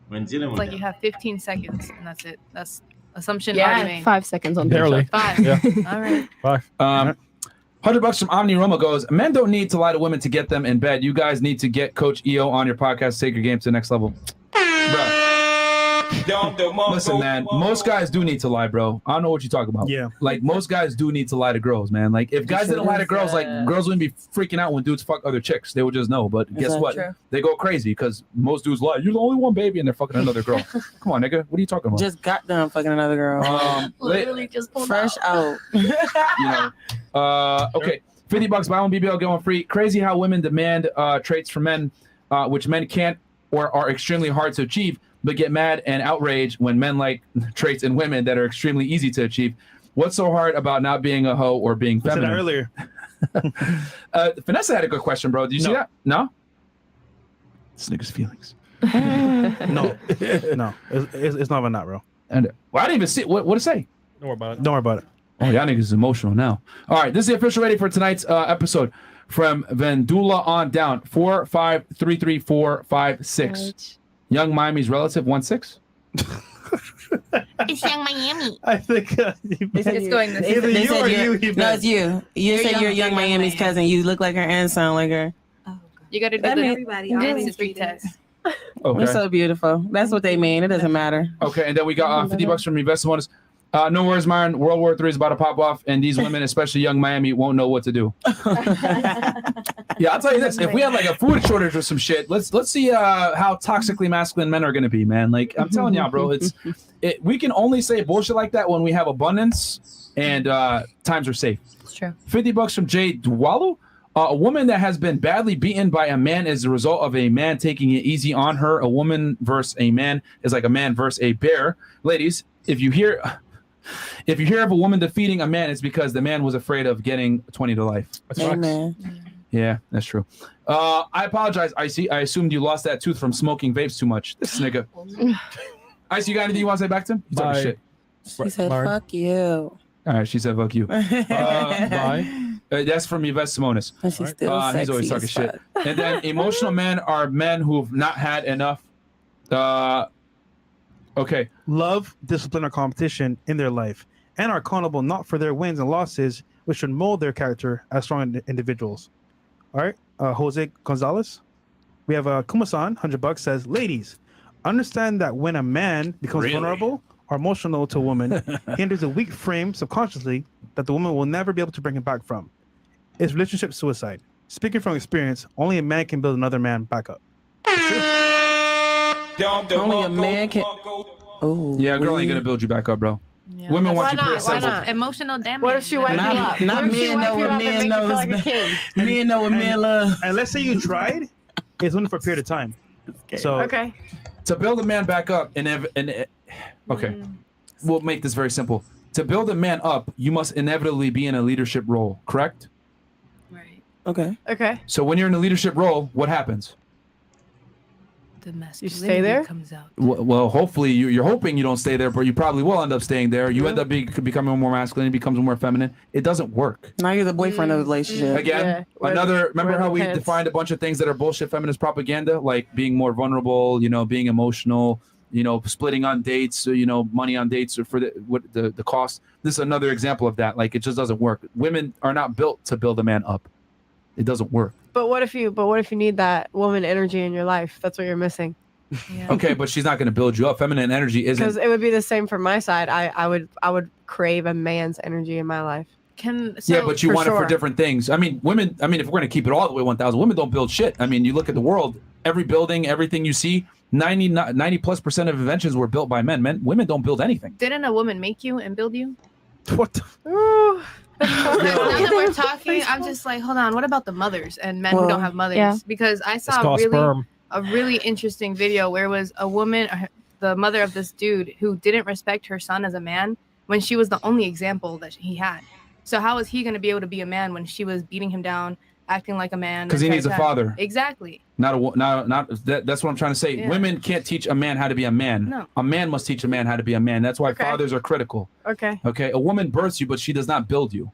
when dealing it's with like you them. have 15 seconds and that's it. That's assumption Yeah. already made. 5 seconds on Barely. the 5. Yeah. All right. 5. $100 from Omni Roma goes, men don't need to lie to women to get them in bed. You guys need to get Coach EO on your podcast, take your game to the next level. Bro. Listen, man, most guys do need to lie, bro. I don't know what you're talking about. Yeah. Like, most guys do need to lie to girls, man. Like, if guys didn't lie to girls, like, girls wouldn't be freaking out when dudes fuck other chicks. They would just know. But guess that what? true? They go crazy because most dudes lie. You're the only one, baby, and they're fucking another girl. Come on, nigga. What are you talking about? Just got done fucking another girl. Literally just pulled Fresh out. out. Okay. $50, buy one BBL, get one free. Crazy how women demand traits from men, which men can't or are extremely hard to achieve, but get mad and outraged when men like traits in women that are extremely easy to achieve. What's so hard about not being a hoe or being I said that feminine? earlier. Vanessa had a good question, bro. Did you see No. that? No? This nigga's feelings. No, no, it's not even that, bro. And well, I didn't even see what it say. Don't worry about it. Don't worry about it. Oh, y'all niggas is emotional now. All right, this is the official ready for tonight's episode from Vendula on down. 4533456. Young Miami's relative 16. It's Young Miami. I think It's going this either They you said or you're- you. No, it's you. You said you're young Miami's cousin. You look like her and sound like her. You got to do That the mean- Everybody ancestry always do that. test. Okay. You're so beautiful. That's what they mean. It doesn't matter. Okay, and then we got $50 from Investments. No worries, Myron. World War III is about to pop off, and these women, especially young Miami, won't know what to do. Yeah, I'll tell you this: if we had like a food shortage or some shit, let's see how toxically masculine men are going to be, man. Like I'm telling y'all, bro, we can only say bullshit like that when we have abundance and times are safe. It's true. $50 from Jay Dwalu. A woman that has been badly beaten by a man is the result of a man taking it easy on her. A woman versus a man is like a man versus a bear. Ladies, if you hear of a woman defeating a man, it's because the man was afraid of getting 20 to life. Amen. Yeah, that's true. I apologize, Icy. I assumed you lost that tooth from smoking vapes too much. This nigga. Icy, you got anything you want to say back to him? He's talking Bye. shit. She said, "Fuck you." All right, she said, "Fuck you." Bye. That's from Yvette Simonis. And she's still sexy. He's always talking as shit. fuck. And then emotional men are men who've not had enough. Okay. Love, discipline, or competition in their life, and are accountable not for their wins and losses, which should mold their character as strong individuals. All right, Jose Gonzalez. We have Kumasan, $100 says, ladies, understand that when a man becomes vulnerable or emotional to a woman, he enters a weak frame subconsciously that the woman will never be able to bring him back from. It's relationship suicide. Speaking from experience, only a man can build another man back up. Only a man can. Oh, yeah, a girl ain't gonna build you back up, bro. Yeah. Women want Why you not? Why pre-assembled. not? Emotional damage. What if she wipe you up? Not What if she men wipe know you what up and men make you know feel is like a bad. king? Men know what men love. And let's say you tried, it's only for a period of time. So Okay. To build a man back up, okay, we'll make this very simple. To build a man up, you must inevitably be in a leadership role, correct? Right. Okay. Okay. So when you're in a leadership role, what happens? The You stay there? comes out. Well, hopefully you're hoping you don't stay there, but you probably will end up staying there. You end up becoming more masculine, becomes more feminine. It doesn't work. Now you're the boyfriend of the relationship. Again, remember how we defined a bunch of things that are bullshit feminist propaganda, like being more vulnerable, being emotional, splitting on dates, money on dates or for the cost. This is another example of that. Like, it just doesn't work. Women are not built to build a man up. It doesn't work. But what if you need that woman energy in your life? That's what you're missing. Yeah. Okay, but she's not going to build you up. Feminine energy Because isn't. it would be the same from my side. I would crave a man's energy in my life. Yeah, but you want it for different things. I mean, women. I mean, if we're going to keep it all the way 1,000, women don't build shit. I mean, you look at the world. Every building, everything you see, 90+% of inventions were built by men. Women don't build anything. Didn't a woman make you and build you? What? Now that we're talking, I'm just like, hold on. What about the mothers and men who don't have mothers? yeah. Because I It's saw called sperm. a really interesting video where it was a woman, the mother of this dude, who didn't respect her son as a man when she was the only example that he had. So how is he going to be able to be a man when she was beating him down, acting like a man? Because he needs a father. Exactly. Not that's what I'm trying to say. Yeah. Women can't teach a man how to be a man. No. A man must teach a man how to be a man. That's why fathers are critical. Okay. Okay. A woman births you, but she does not build you.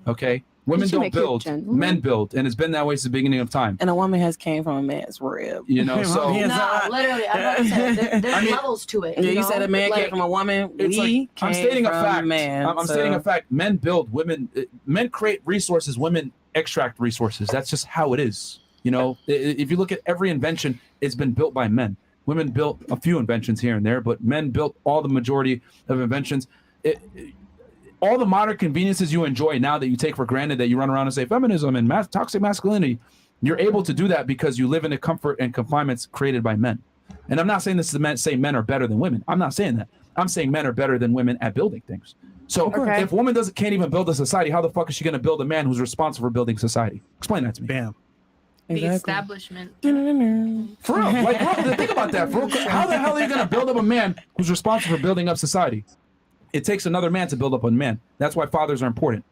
Okay. Women She don't make you build. gentle. Men build, and it's been that way since the beginning of time. And a woman has came from a man's rib. So No, literally, I'm about to say, there's levels to it. Yeah, you said a man came Like, from a woman. It's We like, I'm came stating a from fact. Man, I'm stating a fact. Men build. Men create resources. Women extract resources. That's just how it is. If you look at every invention, it's been built by men. Women built a few inventions here and there, but men built all the majority of inventions. All the modern conveniences you enjoy now that you take for granted, that you run around and say feminism and toxic masculinity, you're able to do that because you live in the comfort and confinements created by men. And I'm not saying this to say men are better than women. I'm not saying that. I'm saying men are better than women at building things. So if a woman can't even build a society, how the fuck is she going to build a man who's responsible for building society? Explain that to me. Bam. The establishment. For real. Bro, think about that. For real. How the hell are you going to build up a man who's responsible for building up society? It takes another man to build up a man. That's why fathers are important.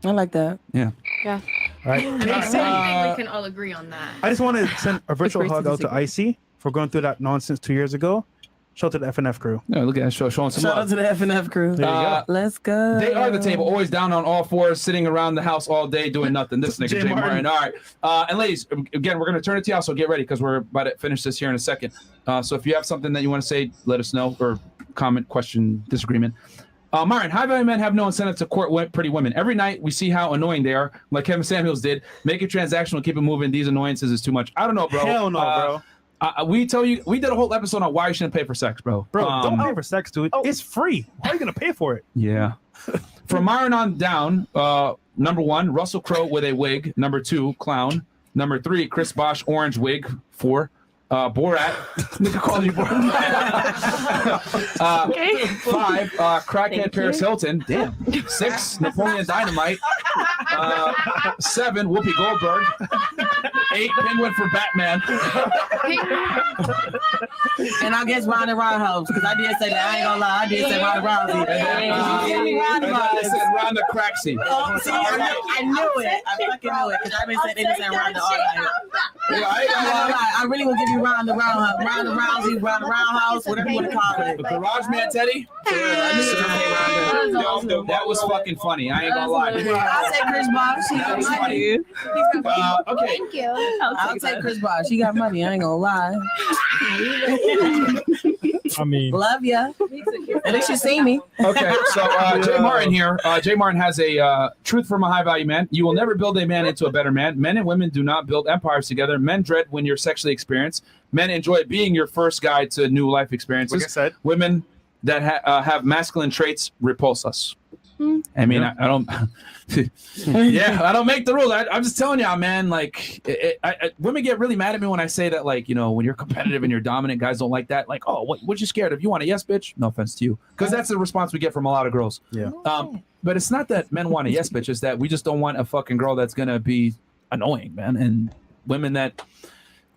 I like that. Yeah. Yeah. All right. I think we can all agree on that. I just want to send a virtual Agree to hug out to disagree. Icy for going through that nonsense 2 years ago. Shout out to the FNF crew. Yeah, look at that show, showing some Shout out love. to the FNF crew. There you go. Let's go. They are the table, always down on all fours, sitting around the house all day doing nothing. This nigga, Jay Jay Martin. Martin. All right. And ladies, again, we're going to turn it to y'all, so get ready because we're about to finish this here in a second. So if you have something that you want to say, let us know, or comment, question, disagreement. Martin, high value men have no incentive to court pretty women. Every night we see how annoying they are, like Kevin Samuels did. Make it transactional, keep it moving. These annoyances is too much. I don't know, bro. Hell no, bro. We did a whole episode on why you shouldn't pay for sex, bro. Bro, don't pay for sex, dude. It's free. Why are you going to pay for it? Yeah. From Myron on down, number 1, Russell Crowe with a wig. Number 2, clown. Number 3, Chris Bosch, orange wig. 4, Borat. Nigga call you Borat. 5, crackhead Paris Hilton. Damn. 6, Napoleon Dynamite. 7, Whoopi Goldberg. 8, Penguin for Batman. And I guess Ronda Rousey, because I did say that. I ain't gonna lie. I did say Ronda Rousey. You gave me Ronda I Rousey. said Ronda Craxy. Oh, see, I knew it. I fucking knew it because they've been saying Ronda all night. Yeah, I ain't gonna lie. I really will give you Ronda Rousey, Ronda Roundhouse, whatever you want to call it. Garage Man Teddy? I knew you were gonna say Ronda. Yo, that was fucking funny. I ain't gonna lie. I'll take Chris Bosh. She got money. Okay. Thank you. I'll take Chris Bosh. She got money. I ain't gonna lie. I mean, Love ya. At least you see me. Okay, so Jay Martin here. Jay Martin has a truth from a high value man. You will never build a man into a better man. Men and women do not build empires together. another. Men dread when you're sexually experienced. Men enjoy being your first guide to new life experiences. Like I said. Women that have masculine traits repulse us. I mean, Yeah. I don't. Yeah, I don't make the rule. I'm just telling y'all, man. Like, women get really mad at me when I say that. Like, when you're competitive and you're dominant, guys don't like that. Like, oh, what you scared of? You want a yes, bitch? No offense to you, because that's the response we get from a lot of girls. Yeah. But it's not that men want a yes, bitch. It's that we just don't want a fucking girl that's gonna be annoying, man. And women that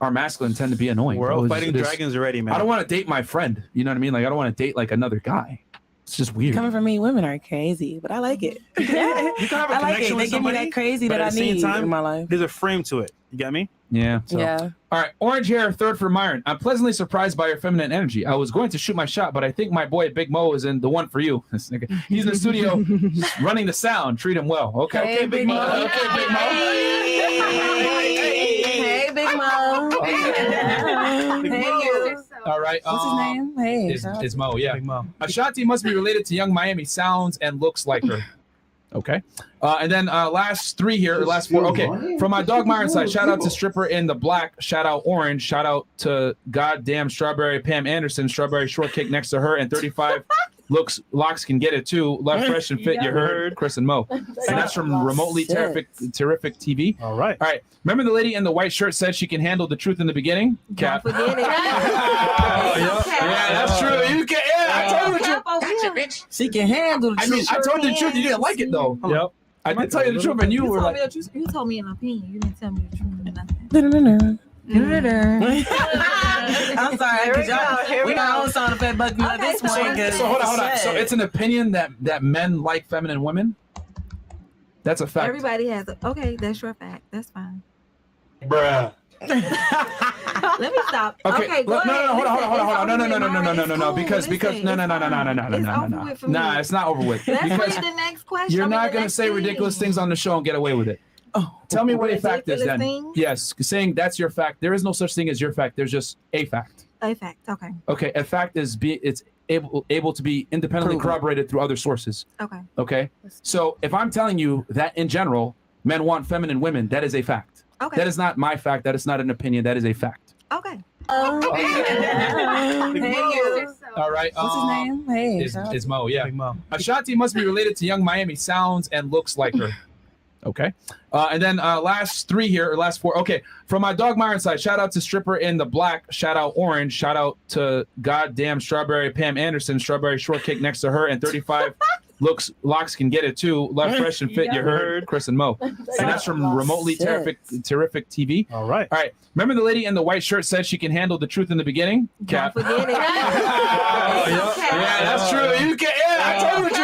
are masculine tend to be annoying. We're bro. all It's- fighting there's- dragons already, man. I don't want to date my friend. You know what I mean? Like, I don't want to date like another guy. It's just weird. Coming from me, women are crazy, but I like it. You can have a I like connection it. with They give me somebody, that crazy but that I at the same need time, in my life. There's a frame to it. You get me? Yeah. So. Yeah. All right. Orange hair, third for Myron. I'm pleasantly surprised by your feminine energy. I was going to shoot my shot, but I think my boy Big Mo is in the one for you. This nigga. He's in the studio running the sound. Treat him well. Okay. Hey, Okay, Big Mo. Okay, Big Mo. Hey, Big Mo. Hey, you. All right. What's his name? Hey. Is Mo, yeah. Big Mo. Ashanti must be related to Young Miami. Sounds and looks like her. Okay. And then last three here, or last four. Okay. From my dog Myron side, shout out to Stripper in the Black. Shout out Orange. Shout out to goddamn Strawberry Pam Anderson. Strawberry Shortcake next to her. And 35 locks can get it too. Love Fresh and Fit. You heard Chris and Mo. And that's from Remotely Terrific TV. All right. All right. Remember the lady in the white shirt said she can handle the truth in the beginning? Cap. Don't forget it. Yeah, that's true. You can. Yeah, I told you the truth. Bitch. She can handle the I mean, truth. I told you the truth. You didn't like it though. Yep. I did tell you the truth, and you were like, You told me an opinion. You didn't tell me the truth or nothing. I'm sorry. We got our own sound effect button at this point. so hold on. So it's an opinion that men like feminine women. That's a fact. Everybody has a. Okay, that's your fact. That's fine. Bruh. Let me stop. Okay, Okay, go no, ahead. hold on. No, It's because cool. no, It's over with for me. nah, it's not over with. Let's Because read the next question. you're I mean, not the gonna next say thing. ridiculous things on the show and get away with it. Oh, tell me what a fact is then. Ridiculous things? Yes, saying that's your fact. There is no such thing as your fact. There's just a fact. A fact. Okay. Okay, a fact is it's able to be independently corroborated through other sources. Okay. Okay, so if I'm telling you that in general men want feminine women, that is a fact. Okay. That is not my fact. That is not an opinion. That is a fact. Okay. All right. What's his name? Hey. Is Mo, yeah. Big Mo. Ashanti must be related to Young Miami. Sounds and looks like her. Okay. And then last three here, or last four. Okay. From my dog Myron side, shout out to Stripper in the Black. Shout out Orange. Shout out to goddamn Strawberry Pam Anderson. Strawberry Shortcake next to her. And 35 locks can get it too. Love Fresh and Fit. You heard Chris and Mo. And that's from Remotely Terrific TV. All right. All right. Remember the lady in the white shirt said she can handle the truth in the beginning? Cap. Don't forget it. Yeah, that's true. You can. Yeah, I told you the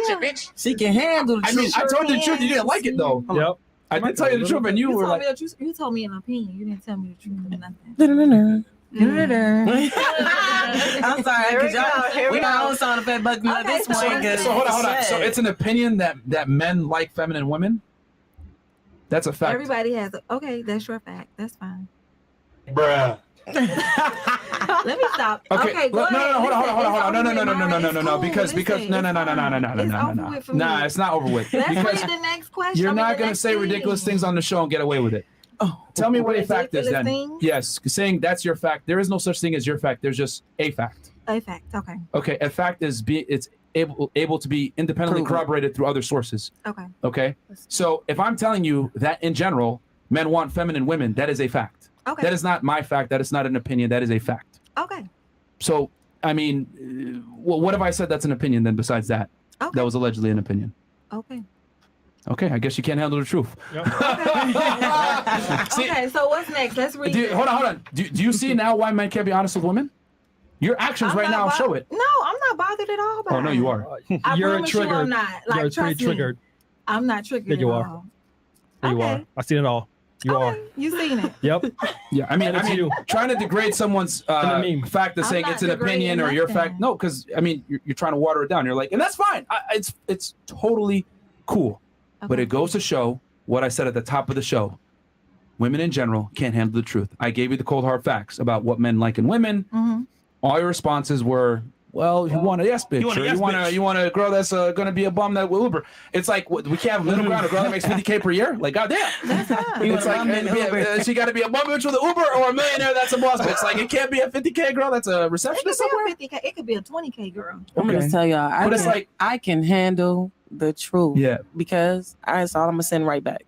truth. Bitch. She can handle the I mean, truth. I told you the truth. You didn't like it though. Yep. I did tell you the truth, and you were like, You told me an opinion. You didn't tell me the truth or nothing. I'm sorry. We got our own sound effect button at this point. so hold on. So it's an opinion that men like feminine women. That's a fact. Everybody has a. Okay, that's your fact. That's fine. Bruh. Let me stop. Okay, go ahead. Hold on. No, because It's over with for me. nah, it's not over with. Let's Because read the next question. you're I mean, not the gonna next say thing. ridiculous things on the show and get away with it. Oh, tell me what a fact is Ridiculous then. things? Yes, saying that's your fact. There is no such thing as your fact. There's just a fact. A fact. Okay. Okay, a fact is it's able to be independently corroborated through other sources. Okay. Okay, so if I'm telling you that in general men want feminine women, that is a fact. Okay. That is not my fact. That is not an opinion. That is a fact. Okay. So I mean, what have I said that's an opinion then besides that? Okay. That was allegedly an opinion. Okay. Okay, I guess you can't handle the truth. See, Okay. So what's next? Let's read. hold on. Do you see now why men can't be honest with women? Your actions I'm right not now show it. No, I'm not bothered at all. By Oh no, it. you are. I You're promise you triggered. I'm not. Like, You're trust pretty triggered. me. I'm not triggered Yeah, you at are. all. There you Okay. are. I've seen it all. You are. You seen it. Yep. Yeah, I mean, It's you. trying to degrade someone's meme. fact of I'm saying not it's an opinion degrading or your fact. nothing. No, because I mean, you're trying to water it down. You're like, and that's fine. It's totally cool. But it goes to show what I said at the top of the show. Women in general can't handle the truth. I gave you the cold hard facts about what men like in women. Mm-hmm. All your responses were Well, you want a yes bitch, want a or yes bitch. you want a girl that's going to be a bum that will Uber. It's like we can't have a middle ground. A girl that makes $50K per year. Like goddamn, it's like she got to be a bum bitch with an Uber or a millionaire that's a boss bitch. Like it can't be a $50K girl that's a receptionist somewhere. It could be a 20K girl. I'm gonna tell y'all, I can handle the truth. Yeah. Because that's all I'm gonna send right back.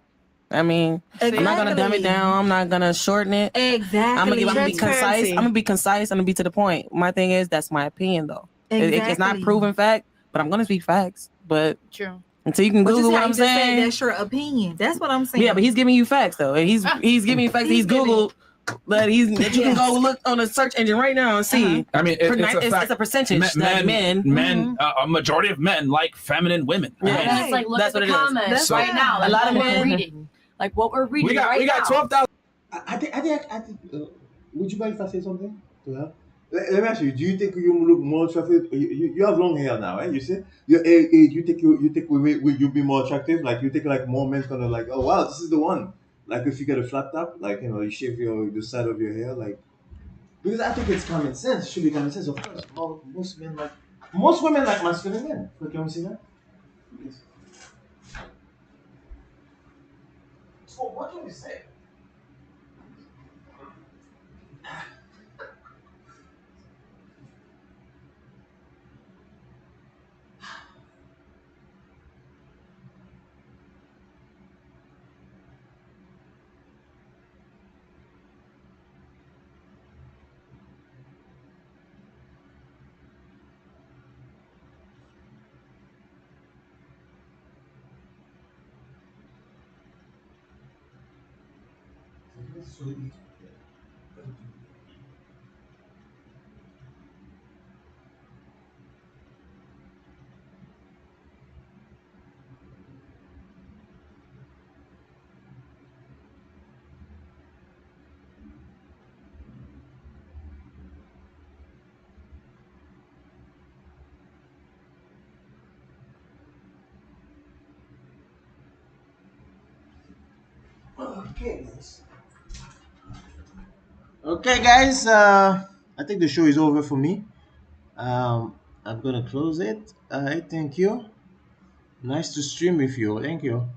I mean, I'm not gonna dumb it down. I'm not gonna shorten it. Exactly. I'm gonna be concise. I'm gonna be concise. I'm gonna be to the point. My thing is, that's my opinion, though. It's not proven fact, but I'm gonna speak facts. But true. Until you can Google what I'm saying, that's your opinion. That's what I'm saying. Yeah, but he's giving you facts though, and he's giving you facts. He's Googled. That you can go look on a search engine right now and see. I mean, it's a percentage that men, a majority of men like feminine women. Yeah, And it's like look that's at what the it is. comments So- right now. Like, A lot what of we're men- reading. Like what we're reading We got right now. 12,000. I think would you mind if I say something to her? Let me ask you. Do you think you look more attractive? You have long hair now, eh? You see, you think you be more attractive? Like you think like more men's gonna like, oh wow, this is the one. Like if you get a flat top, like you shave the side of your hair, like because I think it's common sense. It should be common sense. Of course, most women like masculine men. Can we see that? Yes. So what can we say? Okay, guys. Okay, guys. I think the show is over for me. I'm gonna close it. Thank you. Nice to stream with you. Thank you.